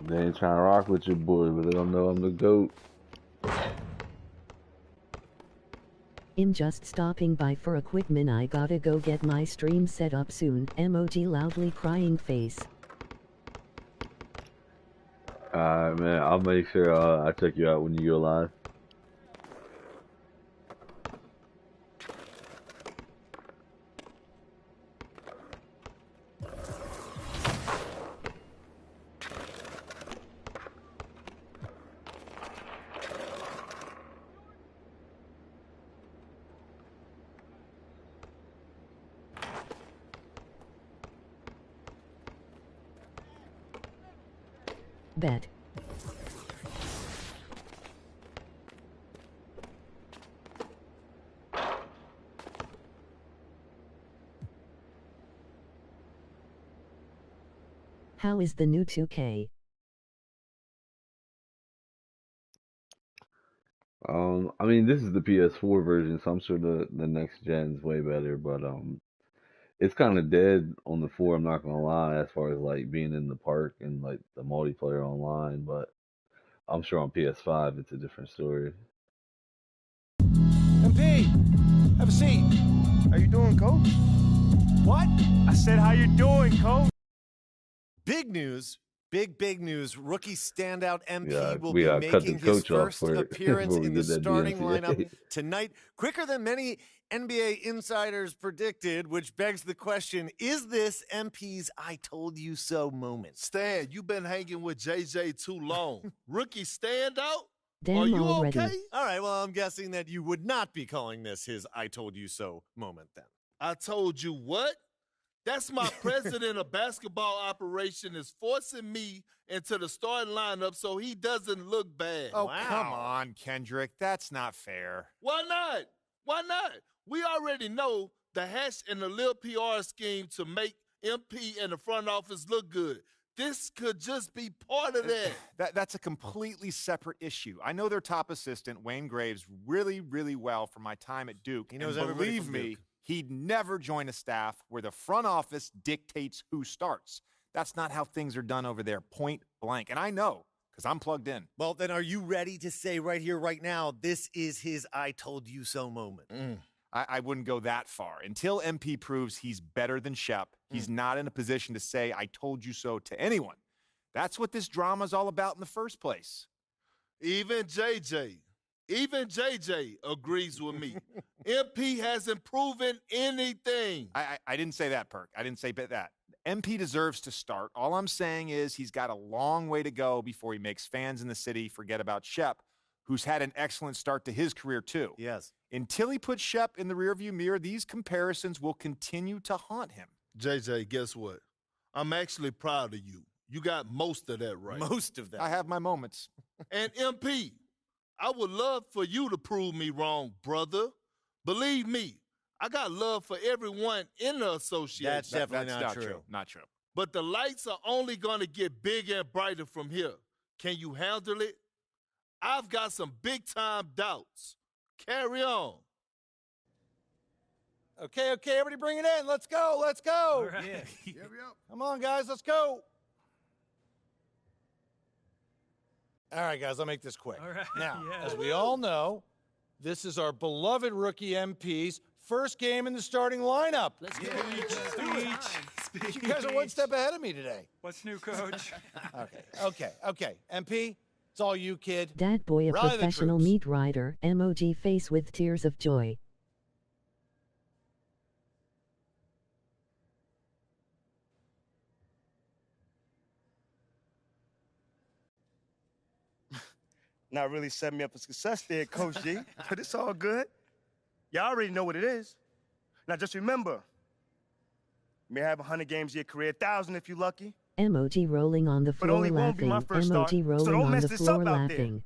They ain't trying to rock with your boy, but they don't know I'm the GOAT. I'm just stopping by for a quick min. I gotta go get my stream set up soon. Emoji loudly crying face. Alright, man. I'll make sure I check you out when you go live. Bet. How is the new 2K? I mean, this is the PS4 version, so I'm sure the next gen's way better, but it's kind of dead on the 4, I'm not gonna lie, as far as like being in the park and like the multiplayer online, but I'm sure on PS5 it's a different story. MP, have a seat. How you doing, Coach? What? I said, how you doing, Coach? Big news. Big news. Rookie standout MP Yeah, will we be cut the making his coach off first for appearance before we in the get that starting DMCA. lineup tonight, quicker than many NBA insiders predicted, which begs the question, is this MP's I told you so moment? Stan, you've been hanging with JJ too long. Rookie standout? Damn Are you already. okay? All right, well, I'm guessing that you would not be calling this his I told you so moment then. I told you what? That's my president of basketball operation is forcing me into the starting lineup so he doesn't look bad. Oh, come on, Kendrick. That's not fair. Why not? Why not? We already know the hash and the Lil PR scheme to make MP and the front office look good. This could just be part of that. That's a completely separate issue. I know their top assistant, Wayne Graves, really well from my time at Duke. He knows and everybody believe from me, Duke. he'd never join a staff where the front office dictates who starts. That's not how things are done over there, point blank. And I know, because I'm plugged in. Well, then are you ready to say right here, right now, this is his I told you so moment? I wouldn't go that far. Until MP proves he's better than Shep, he's not in a position to say I told you so to anyone. That's what this drama's all about in the first place. Even JJ agrees with me. MP hasn't proven anything. I didn't say that, Perk. I didn't say that. MP deserves to start. All I'm saying is he's got a long way to go before he makes fans in the city forget about Shep, who's had an excellent start to his career too. Yes. Until he puts Shep in the rearview mirror, these comparisons will continue to haunt him. JJ, guess what? I'm actually proud of you. You got most of that right. Most of that. I have my moments. And MP, I would love for you to prove me wrong, brother. Believe me, I got love for everyone in the association. That's definitely not true. Not true. But the lights are only going to get bigger and brighter from here. Can you handle it? I've got some big-time doubts. Carry on. Okay, everybody bring it in. Let's go. All right. Yeah. Come on, guys, let's go. All right, guys, I'll make this quick. All right. Now, Yeah. as we all know, this is our beloved rookie MP's first game in the starting lineup. Let's go. Speech. You guys are one step ahead of me today. What's new, Coach? Okay. MP, It's all you, kid. Dad boy, a Rally the professional troops. meat rider, emoji face with tears of joy. Not really set me up for success there, Coach G, but it's all good. Y'all already know what it is. Now just remember, you may have 100 games in your career, 1,000 if you're lucky. Emoji rolling on the But floor only won't be my laughing. first start, Emoji so rolling don't on mess the this floor up out there.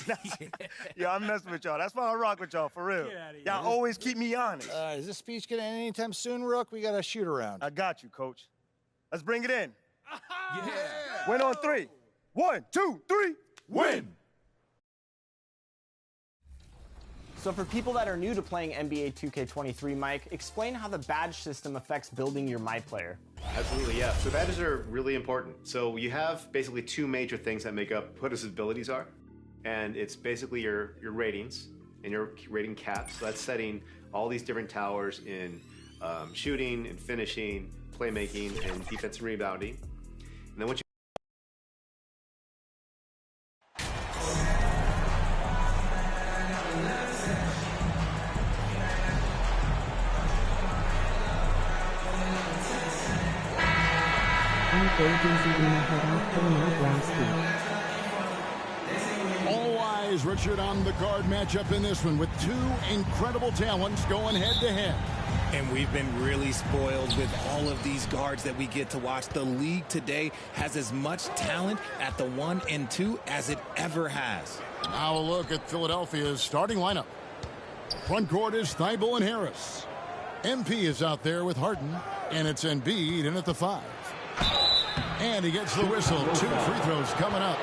laughing. Yo, I'm messing with y'all. That's why I rock with y'all, for real. Y'all always keep me honest. Is this speech going to end anytime soon, Rook? We got a shoot around. I got you, Coach. Let's bring it in. Win on 3. 1, 2, 3, win! So for people that are new to playing NBA 2K23, Mike, explain how the badge system affects building your My Player. Absolutely, yeah. So badges are really important. So you have basically two major things that make up what his abilities are. And it's basically your ratings and your rating caps. So that's setting all these different towers in shooting and finishing, playmaking, and defensive rebounding. And then once you All eyes, Richard, on the guard matchup in this one with two incredible talents going head-to-head. And we've been really spoiled with all of these guards that we get to watch. The league today has as much talent at the 1 and 2 as it ever has. Now a look at Philadelphia's starting lineup. Front court is Thibault and Harris. MP is out there with Harden, and it's Embiid in at the 5. And he gets the whistle. 2 free throws coming up.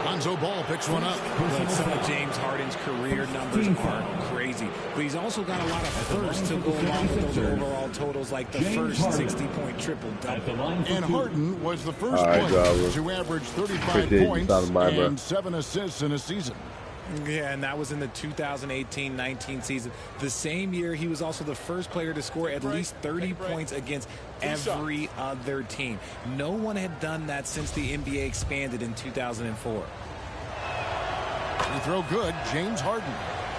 Lonzo Ball picks one up. Look, some of James Harden's career numbers are crazy, but he's also got a lot of firsts to go along with those overall totals, like the first 60-point triple-double. And Harden was the first All right, player to average 35 Appreciate you points stopping by, bro. and 7 assists in a season. Yeah, and that was in the 2018-19 season. The same year, he was also the first player to score at least 30 points against every other team. No one had done that since the NBA expanded in 2004. Free throw good, James Harden.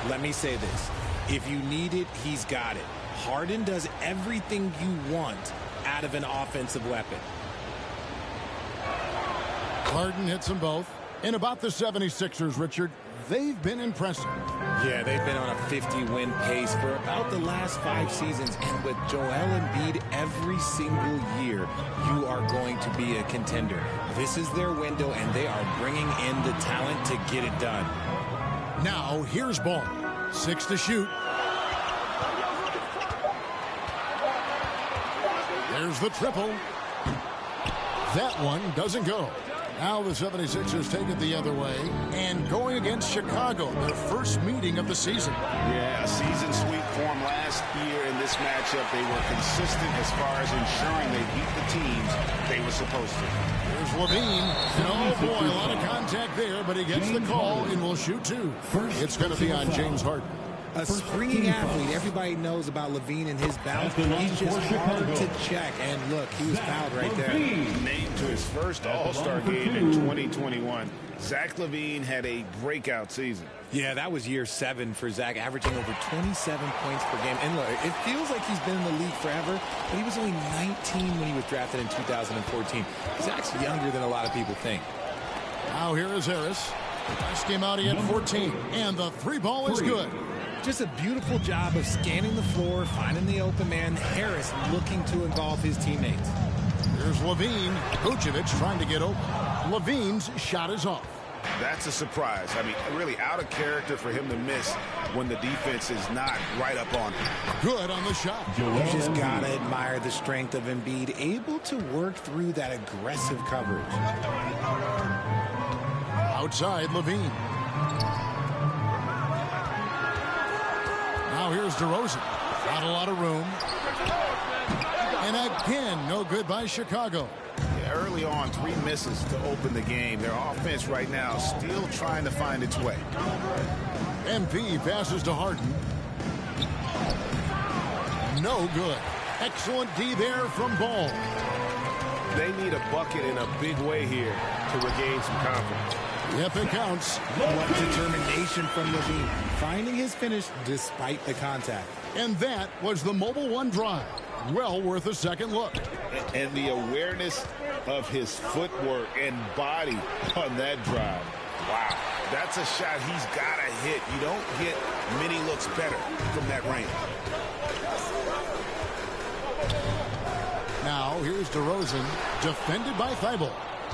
Let me say this. If you need it, he's got it. Harden does everything you want out of an offensive weapon. Harden hits them both. And about the 76ers, Richard, they've been impressive. Yeah, they've been on a 50-win pace for about the last 5 seasons. And with Joel Embiid every single year, you are going to be a contender. This is their window, and they are bringing in the talent to get it done. Now, here's Ball. 6 to shoot. There's the triple. That one doesn't go. Now the 76ers take it the other way and going against Chicago, their first meeting of the season. Yeah, a season sweep form last year in this matchup. They were consistent as far as ensuring they beat the teams they were supposed to. Here's Levine. And oh boy, a lot of contact there, but he gets the call and will shoot 2. It's going to be on James Harden. A springy athlete. Everybody knows about Levine and his bounce. He's just hard to check. And look, he was fouled right there. Named to his first All-Star game in 2021. Zach LaVine had a breakout season. Yeah, that was year 7 for Zach, averaging over 27 points per game. And look, it feels like he's been in the league forever, but he was only 19 when he was drafted in 2014. Zach's younger than a lot of people think. Now here is Harris. Last game out, he had 14. And the 3 ball is good. Just a beautiful job of scanning the floor, finding the open man. Harris looking to involve his teammates. Here's Levine. Vucevic trying to get open. Levine's shot is off. That's a surprise. I mean, really out of character for him to miss when the defense is not right up on him. Good on the shot. You just got to admire the strength of Embiid, able to work through that aggressive coverage. Outside, Levine. Now here's DeRozan. Not a lot of room. And again, no good by Chicago. Yeah, early on, 3 misses to open the game. Their offense right now still trying to find its way. MP passes to Harden. No good. Excellent D there from Ball. They need a bucket in a big way here to regain some confidence. If it counts. What determination from Levine, finding his finish despite the contact. And that was the Mobile One drive. Well worth a second look. And the awareness of his footwork and body on that drive. Wow, that's a shot he's got to hit. You don't get many looks better from that range. Now here's DeRozan, defended by Thibault.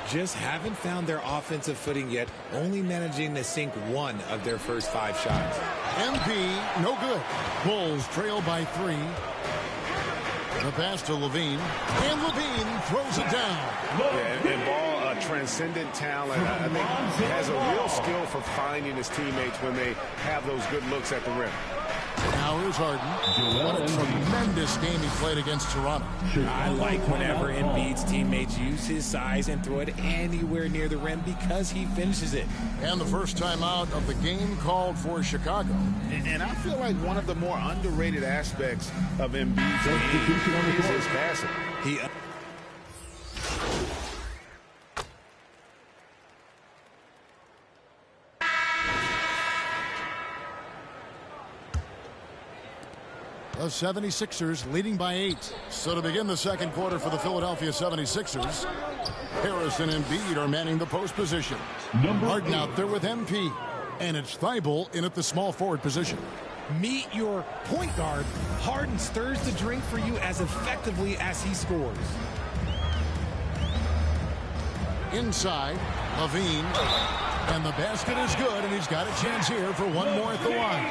Just haven't found their offensive footing yet, only managing to sink one of their first 5 shots. MP, no good. Bulls trail by 3. The pass to Levine, and Levine throws it down. Yeah, and Ball, a transcendent talent, I think has a real skill for finding his teammates when they have those good looks at the rim. Now here's Harden. What a tremendous game he played against Toronto. I like whenever Embiid's teammates use his size and throw it anywhere near the rim because he finishes it. And the first time out of the game called for Chicago. And I feel like one of the more underrated aspects of Embiid's game is his passing. He The 76ers leading by 8. So to begin the second quarter for the Philadelphia 76ers, Harris and Embiid are manning the post position. Harden out there with MP. And it's Thibault in at the small forward position. Meet your point guard. Harden stirs the drink for you as effectively as he scores. Inside, Levine. And the basket is good, and he's got a chance here for one more at the line.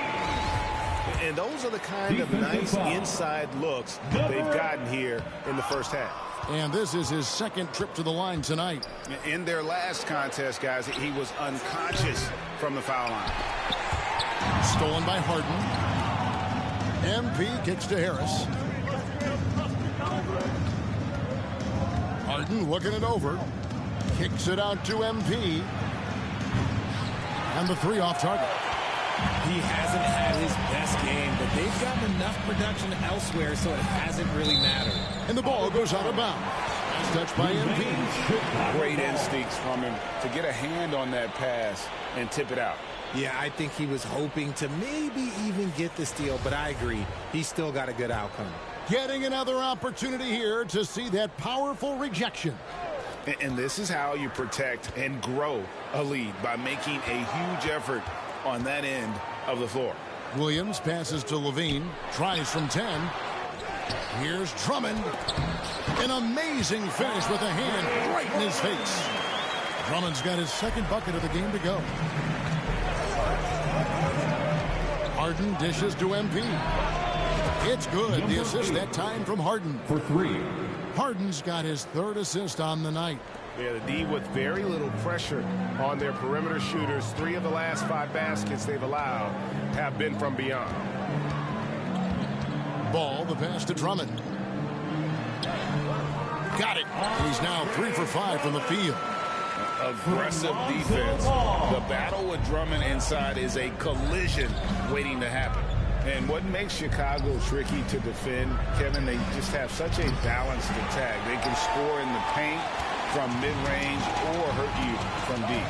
And those are the kind of nice inside looks they've gotten here in the first half. And this is his second trip to the line tonight. In their last contest, guys, he was unconscious from the foul line. Stolen by Harden. MP kicks to Harris. Harden looking it over. Kicks it out to MP. And the 3 off target. He hasn't had his best game, but they've gotten enough production elsewhere, so it hasn't really mattered. And the ball goes out of bounds. Touched by MP. Great instincts from him to get a hand on that pass and tip it out. Yeah, I think he was hoping to maybe even get the steal, but I agree. He's still got a good outcome. Getting another opportunity here to see that powerful rejection. And this is how you protect and grow a lead, by making a huge effort on that end of the floor. Williams passes to Levine, tries from 10. Here's Drummond. An amazing finish with a hand right in his face. Drummond's got his second bucket of the game to go. Harden dishes to MP. It's good. The assist that time from Harden. For 3. Harden's got his 3rd assist on the night. Yeah, the D with very little pressure on their perimeter shooters. 3 of the last 5 baskets they've allowed have been from beyond. Ball, the pass to Drummond. Got it. He's now 3 for 5 from the field. Aggressive defense. The battle with Drummond inside is a collision waiting to happen. And what makes Chicago tricky to defend, Kevin, they just have such a balanced attack. They can score in the paint from mid-range or hurt you from deep.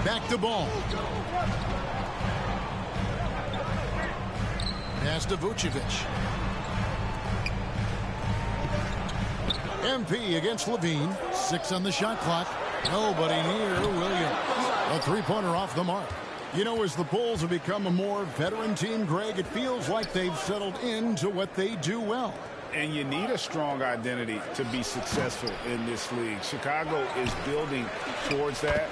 Back to Ball. Pass to Vucevic. MP against Levine. 6 on the shot clock. Nobody near Williams. A 3-pointer off the mark. You know, as the Bulls have become a more veteran team, Greg, it feels like they've settled into what they do well. And you need a strong identity to be successful in this league. Chicago is building towards that,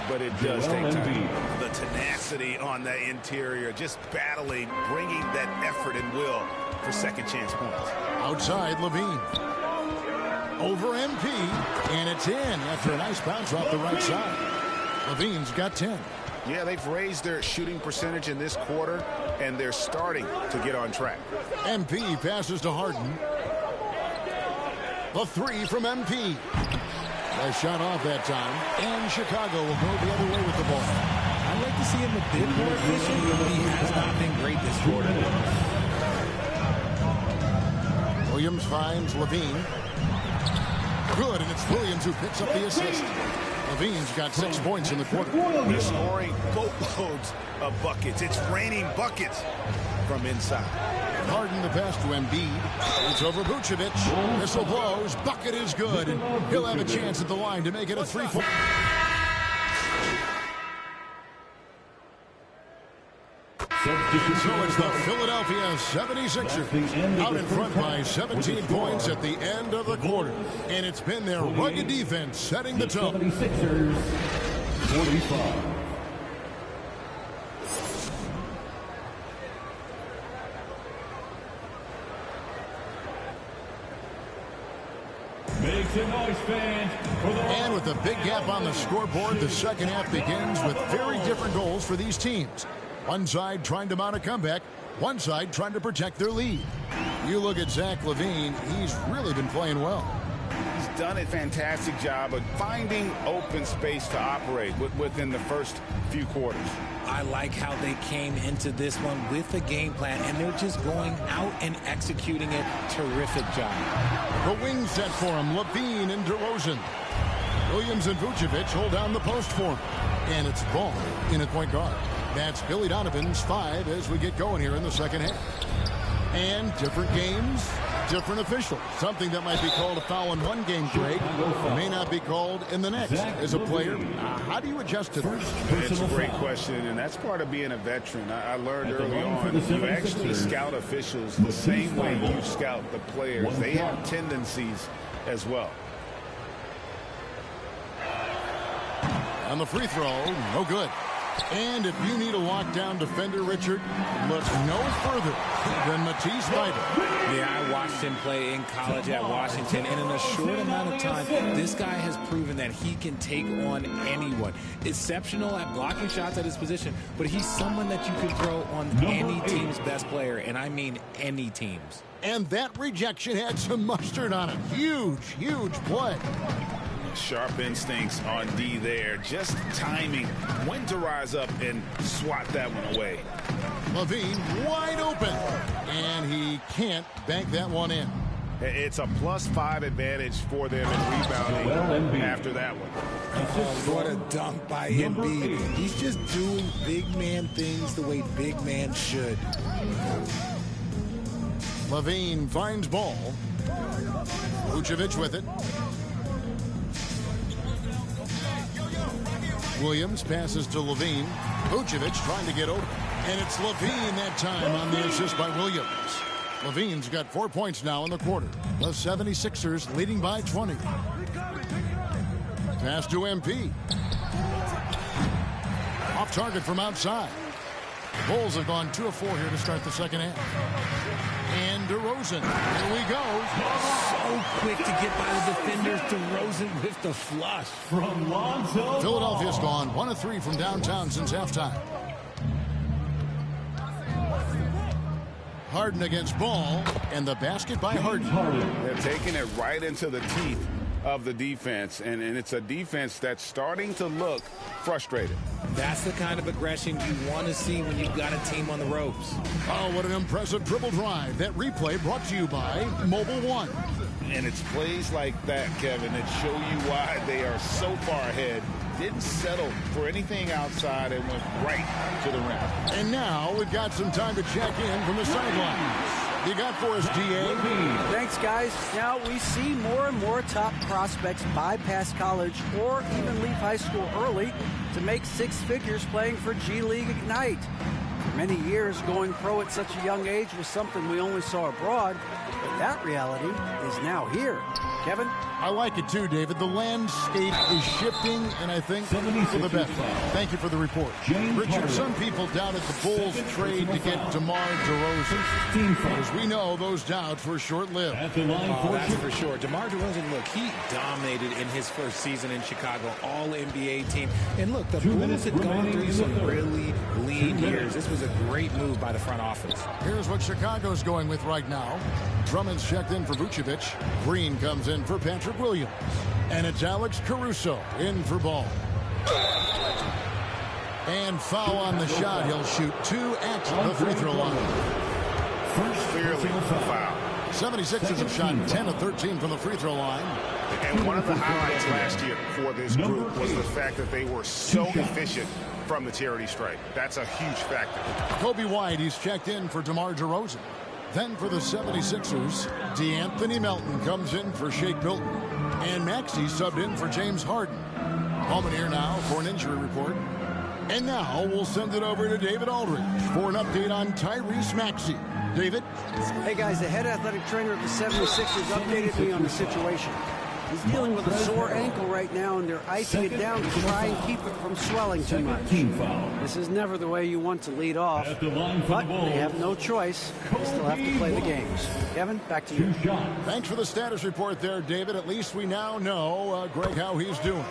but it does take time. The tenacity on the interior, just battling, bringing that effort and will for second chance points. Outside, Levine. Over MP, and it's in after a nice bounce off the right side. Levine's got 10. Yeah, they've raised their shooting percentage in this quarter, and they're starting to get on track. MP passes to Harden. The 3 from MP. A shot off that time, and Chicago will go the other way with the ball. I'd like to see him a bit more efficient. He has not been great this quarter. Williams finds Levine. Good, and it's Williams who picks up the assist. Levine's got 6 points in the quarter. They're scoring boatloads of buckets. It's raining buckets from inside. Harden the pass to Embiid. It's over Vucevic. Whistle blows. Bucket is good. And he'll have a chance at the line to make it a 3-point. So it's the Philadelphia 76ers out in front by 17 points at the end of the quarter. And it's been their rugged defense setting the tone. 76ers, 45. Make some noise, fans. And with a big gap on the scoreboard, the second half begins with very different goals for these teams. One side trying to mount a comeback, one side trying to protect their lead. You look at Zach LaVine, he's really been playing well. He's done a fantastic job of finding open space to operate within the first few quarters. I like how they came into this one with a game plan, and they're just going out and executing it. Terrific job. The wing set for him, LaVine and DeRozan. Williams and Vucevic hold down the post for him. And it's Ball in at point guard. That's Billy Donovan's 5 as we get going here in the second half. And different games, different officials. Something that might be called a foul in one game, Greg, may not be called in the next. As a player, how do you adjust to this? It's a great question, and that's part of being a veteran. I learned early on, you actually scout officials the same way you scout the players. They have tendencies as well. On the free throw, no good. And if you need a lockdown defender, Richard, look no further than Matisse Thybulle. Yeah, I watched him play in college at Washington, and in a short amount of time, this guy has proven that he can take on anyone. Exceptional at blocking shots at his position, but he's someone that you can throw on any team's best player, and I mean any team's. And that rejection had some mustard on it. Huge, huge play. Sharp instincts on D there. Just timing when to rise up and swat that one away. LaVine wide open. And he can't bank that one in. It's a +5 advantage for them in rebounding after that one. Oh, what a dunk by Embiid. He's just doing big man things the way big man should. LaVine finds Ball. Vucevic with it. Williams passes to LaVine. Vucevic trying to get over. And it's LaVine that time on the assist by Williams. LaVine's got 4 points now in the quarter. The 76ers leading by 20. Pass to MP. Off target from outside. The Bulls have gone 2 of 4 here to start the second half. And DeRozan. Here we go. So quick to get by the defenders. DeRozan with the flush. From Lonzo. Philadelphia's gone 1 of 3 from downtown since halftime. Harden against Ball, and the basket by Harden. They're taking it right into the teeth of the defense, and it's a defense that's starting to look frustrated. That's the kind of aggression you want to see when you've got a team on the ropes. Oh, what an impressive dribble drive. That replay brought to you by Mobile One. And it's plays like that, Kevin, that show you why they are so far ahead. Didn't settle for anything outside and went right to the rim. And now we've got some time to check in from the sideline. You got for us, GA? Thanks, guys. Now we see more and more top prospects bypass college or even leave high school early to make 6 figures playing for G League Ignite. For many years, going pro at such a young age was something we only saw abroad, but that reality is now here. Kevin? I like it too, David. The landscape is shifting, and I think for the best. Thank you for the report. Richard, some people doubted the Bulls' trade to get DeMar DeRozan. As we know, those doubts were short-lived. Oh, that's for sure. DeMar DeRozan, look, he dominated in his first season in Chicago, all-NBA team. And look, the Bulls had gone through some really lean years. This was a great move by the front office. Here's what Chicago's going with right now. Drummond's checked in for Vucevic. Green comes in for Patrick Williams. And it's Alex Caruso in for Ball. And foul on the shot. He'll shoot 2 at the free throw line. Clearly foul. 76ers have shot 10 of 13 from the free throw line. And one of the highlights last year for this group was the fact that they were so efficient from the charity stripe. That's a huge factor. Kobe White, he's checked in for DeMar DeRozan. Then for the 76ers, DeAnthony Melton comes in for Shake Milton. And Maxey subbed in for James Harden. Moment here now for an injury report. And now we'll send it over to David Aldridge for an update on Tyrese Maxey. David? Hey guys, the head athletic trainer of the 76ers updated me on the situation. He's dealing with a sore ankle right now, and they're icing it down to try and keep it from swelling too much. This is never the way you want to lead off, but they have no choice. They still have to play the games. Kevin, back to you. Thanks for the status report there, David. At least we now know, Greg, how he's doing.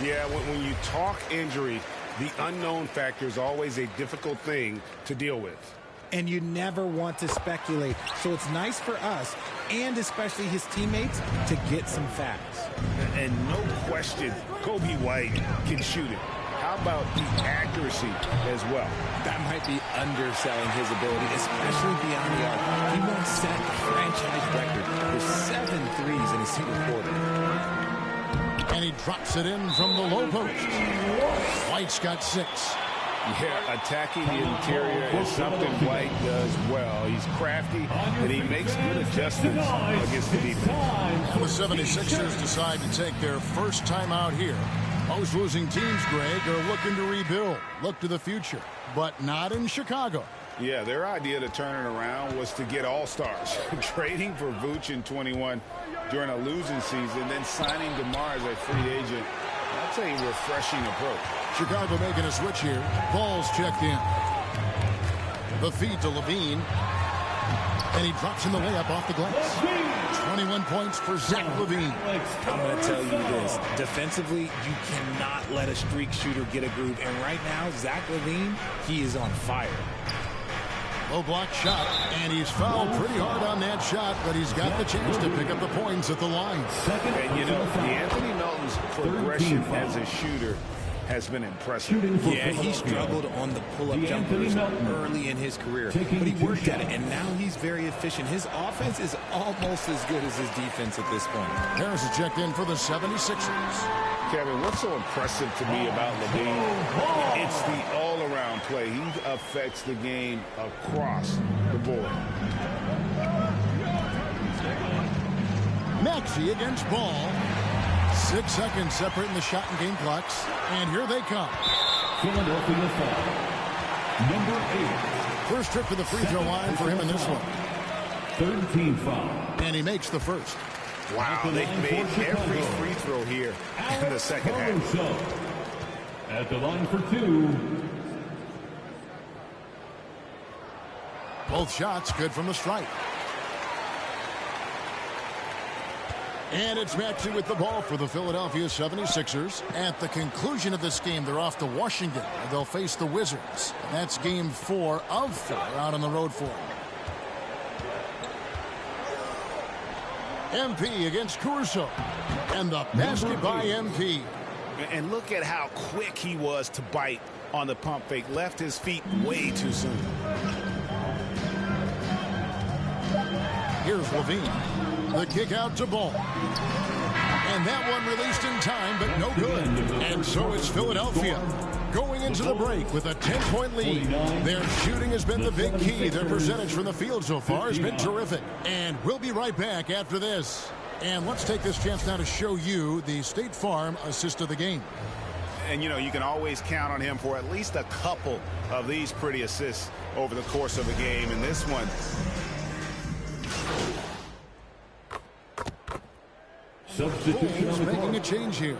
Yeah, when you talk injury, the unknown factor is always a difficult thing to deal with. And you never want to speculate. So it's nice for us, and especially his teammates, to get some facts. And no question, Kobe White can shoot it. How about the accuracy as well? That might be underselling his ability, especially beyond the arc. He once set a franchise record with 7 threes in a single quarter. And he drops it in from the low post. White's got 6. Yeah, attacking the interior is something White does well. He's crafty, and he makes good adjustments against the defense. The 76ers decide to take their first time out here. Most losing teams, Greg, are looking to rebuild, look to the future, but not in Chicago. Yeah, their idea to turn it around was to get all-stars. Trading for Vooch in 21 during a losing season, then signing DeMar as a free agent. That's a refreshing approach. Chicago making a switch here. Ball's checked in. The feed to Levine. And he drops in the layup off the glass. 21 points for Zach Levine. I'm going to tell you this. Defensively, you cannot let a streak shooter get a groove. And right now, Zach Levine, he is on fire. Low block shot, and he's fouled pretty hard on that shot, but he's got the chance to pick up the points at the line. And you know, Anthony Melton's progression as a shooter has been impressive. Yeah, he struggled on the pull-up jumpers early in his career, but he worked at it, and now he's very efficient. His offense is almost as good as his defense at this point. Harris is checked in for the 76ers. Kevin, what's so impressive to me about Levine? It's the all-around play. He affects the game across the board. Maxey against Ball. 6 seconds separating the shot and game clocks. And here they come. Philadelphia foul. Number 8. First trip to the free throw line for him in this one. 13 foul. And he makes the first. Wow, they've made every free throw here in the second half. At the line for 2. Both shots good from the stripe. And it's Maxey with the ball for the Philadelphia 76ers. At the conclusion of this game, they're off to Washington. They'll face the Wizards. That's game 4 of 4 out on the road for them. MP against Caruso. And the basket by MP. And look at how quick he was to bite on the pump fake. Left his feet way too soon. Here's Levine. The kick out to Ball. And that one released in time, but no good. And so it's Philadelphia going into the break with a 10-point lead. Their shooting has been the big key. Their percentage from the field so far has been terrific. And we'll be right back after this. And let's take this chance now to show you the State Farm assist of the game. And, you know, you can always count on him for at least a couple of these pretty assists over the course of a game. And this one... Bulls making a change here.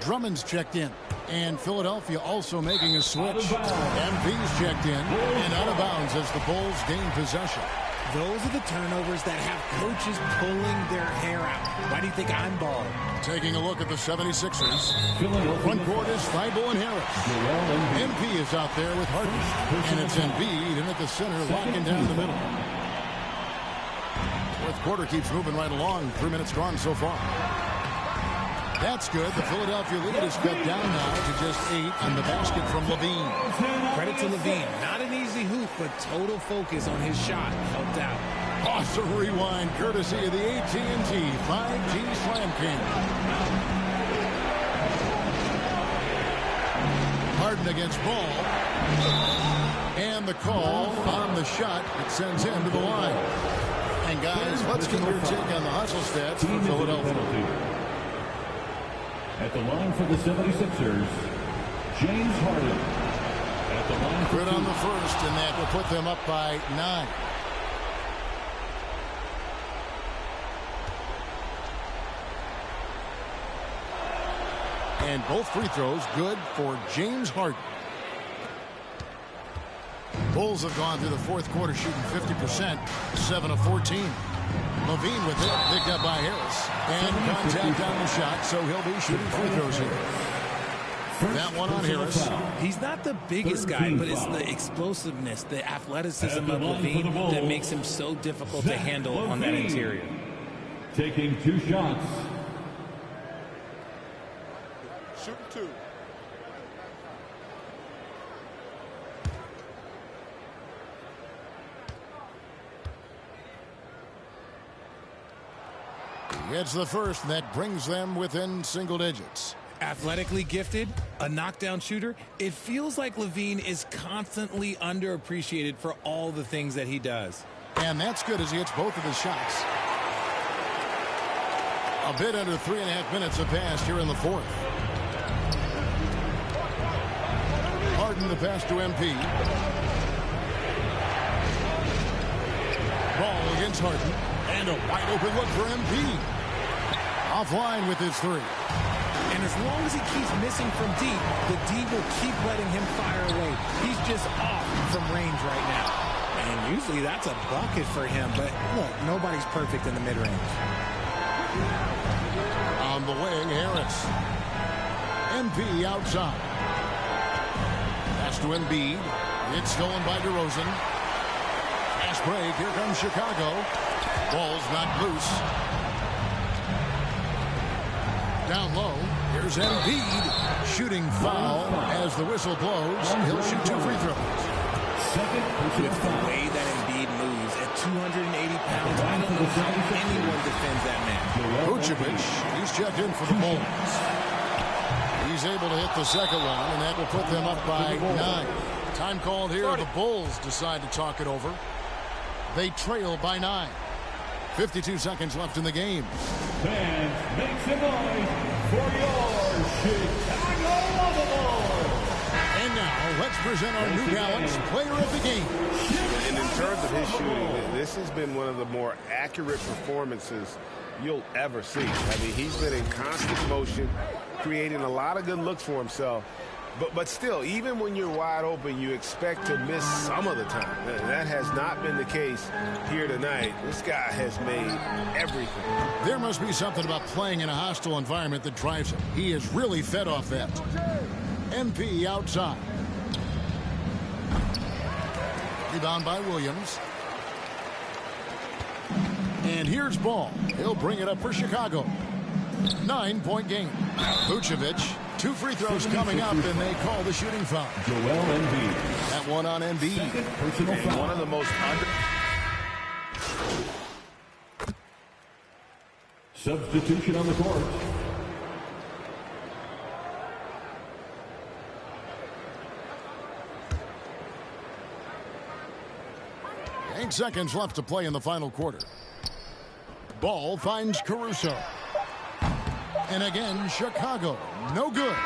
Drummond's checked in. And Philadelphia also making a switch. MP's checked in. And out of bounds as the Bulls gain possession. Those are the turnovers that have coaches pulling their hair out. Why do you think I'm balling? Taking a look at the 76ers. Front court is Thibault and Harris. MP is out there with Harden. And it's Embiid in at the center, locking down the middle. Fourth quarter keeps moving right along. 3 minutes gone so far. That's good. The Philadelphia lead is cut down now to just 8 on the basket from Levine. Credit to Levine. Not an easy hoop, but total focus on his shot helped out. Awesome rewind courtesy of the AT&T 5G Slam King. Harden against Ball. And the call on the shot. It sends him to the line. And guys, let's get your take on the hustle stats for Philadelphia. At the line for the 76ers, James Harden. At the line for Good on the first, and that will put them up by 9. And both free throws good for James Harden. Bulls have gone through the fourth quarter shooting 50%, 7 of 14. Levine with it, picked up by Harris. And contact on the shot, so he'll be shooting free throws here. That one on Harris. He's not the biggest guy, but it's the explosiveness, the athleticism of Levine that makes him so difficult to handle on that interior. Taking 2 shots. Shooting 2. It's the first, and that brings them within single digits. Athletically gifted, a knockdown shooter. It feels like Levine is constantly underappreciated for all the things that he does. And that's good as he hits both of his shots. A bit under 3.5 minutes have passed here in the fourth. Harden the pass to MP. Ball against Harden. And a wide open look for MP. Offline with his 3. And as long as he keeps missing from deep, the D will keep letting him fire away. He's just off from range right now. And usually that's a bucket for him, but look, nobody's perfect in the mid-range. On the wing, Harris. MP outside. Pass to Embiid. It's stolen by DeRozan. Fast break. Here comes Chicago. Ball's not loose. Down low. Here's Embiid. Shooting foul as the whistle blows. He'll shoot 2 free throws. With the way that Embiid moves at 280 pounds, I don't know how anyone defends that man. Vucevic, he's checked in for the Bulls. He's able to hit the second one, and that will put them up by 9. Time called here. The Bulls decide to talk it over. They trail by 9. 52 seconds left in the game. Fans, make some noise for your Chicago Bulls. And now, let's present our New Balance Player of the Game. And in terms of his shooting, this has been one of the more accurate performances you'll ever see. I mean, he's been in constant motion, creating a lot of good looks for himself. But still, even when you're wide open, you expect to miss some of the time. That has not been the case here tonight. This guy has made everything. There must be something about playing in a hostile environment that drives him. He is really fed off that. MP outside. Rebound by Williams. And here's Ball. He'll bring it up for Chicago. 9-point game. Vucevic. 2 free throws coming up, and they call the shooting foul. Joel Embiid. That one on Embiid. And one of the most Substitution on the court. Eight seconds left to play in the final quarter. Ball finds Caruso. And again, Chicago. No good.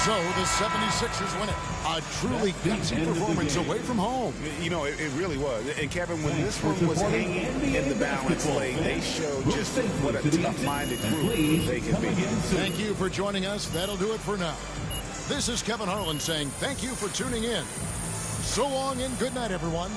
So the 76ers win it. A truly decent performance away from home. You know, it really was. And Kevin, when this one was hanging in the balance lane, they showed just what a tough-minded group they can be. Thank you for joining us. That'll do it for now. This is Kevin Harlan saying thank you for tuning in. So long and good night, everyone.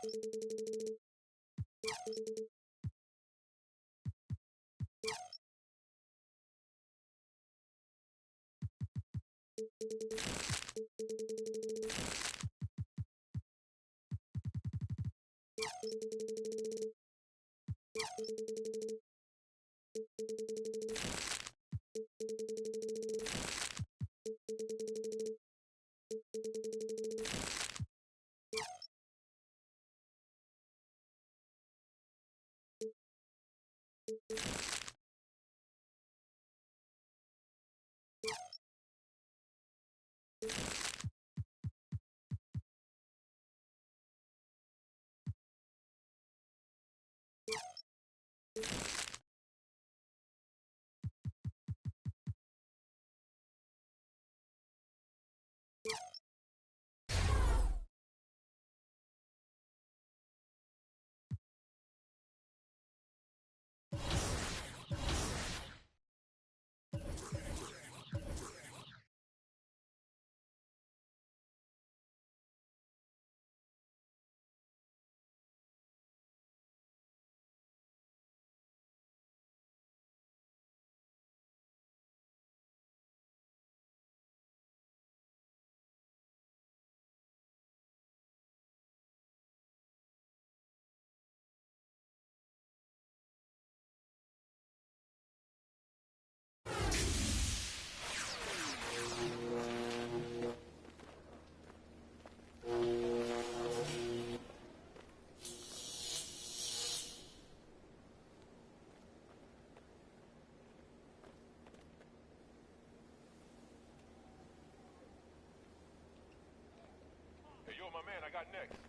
Hey, yo, my man, I got next.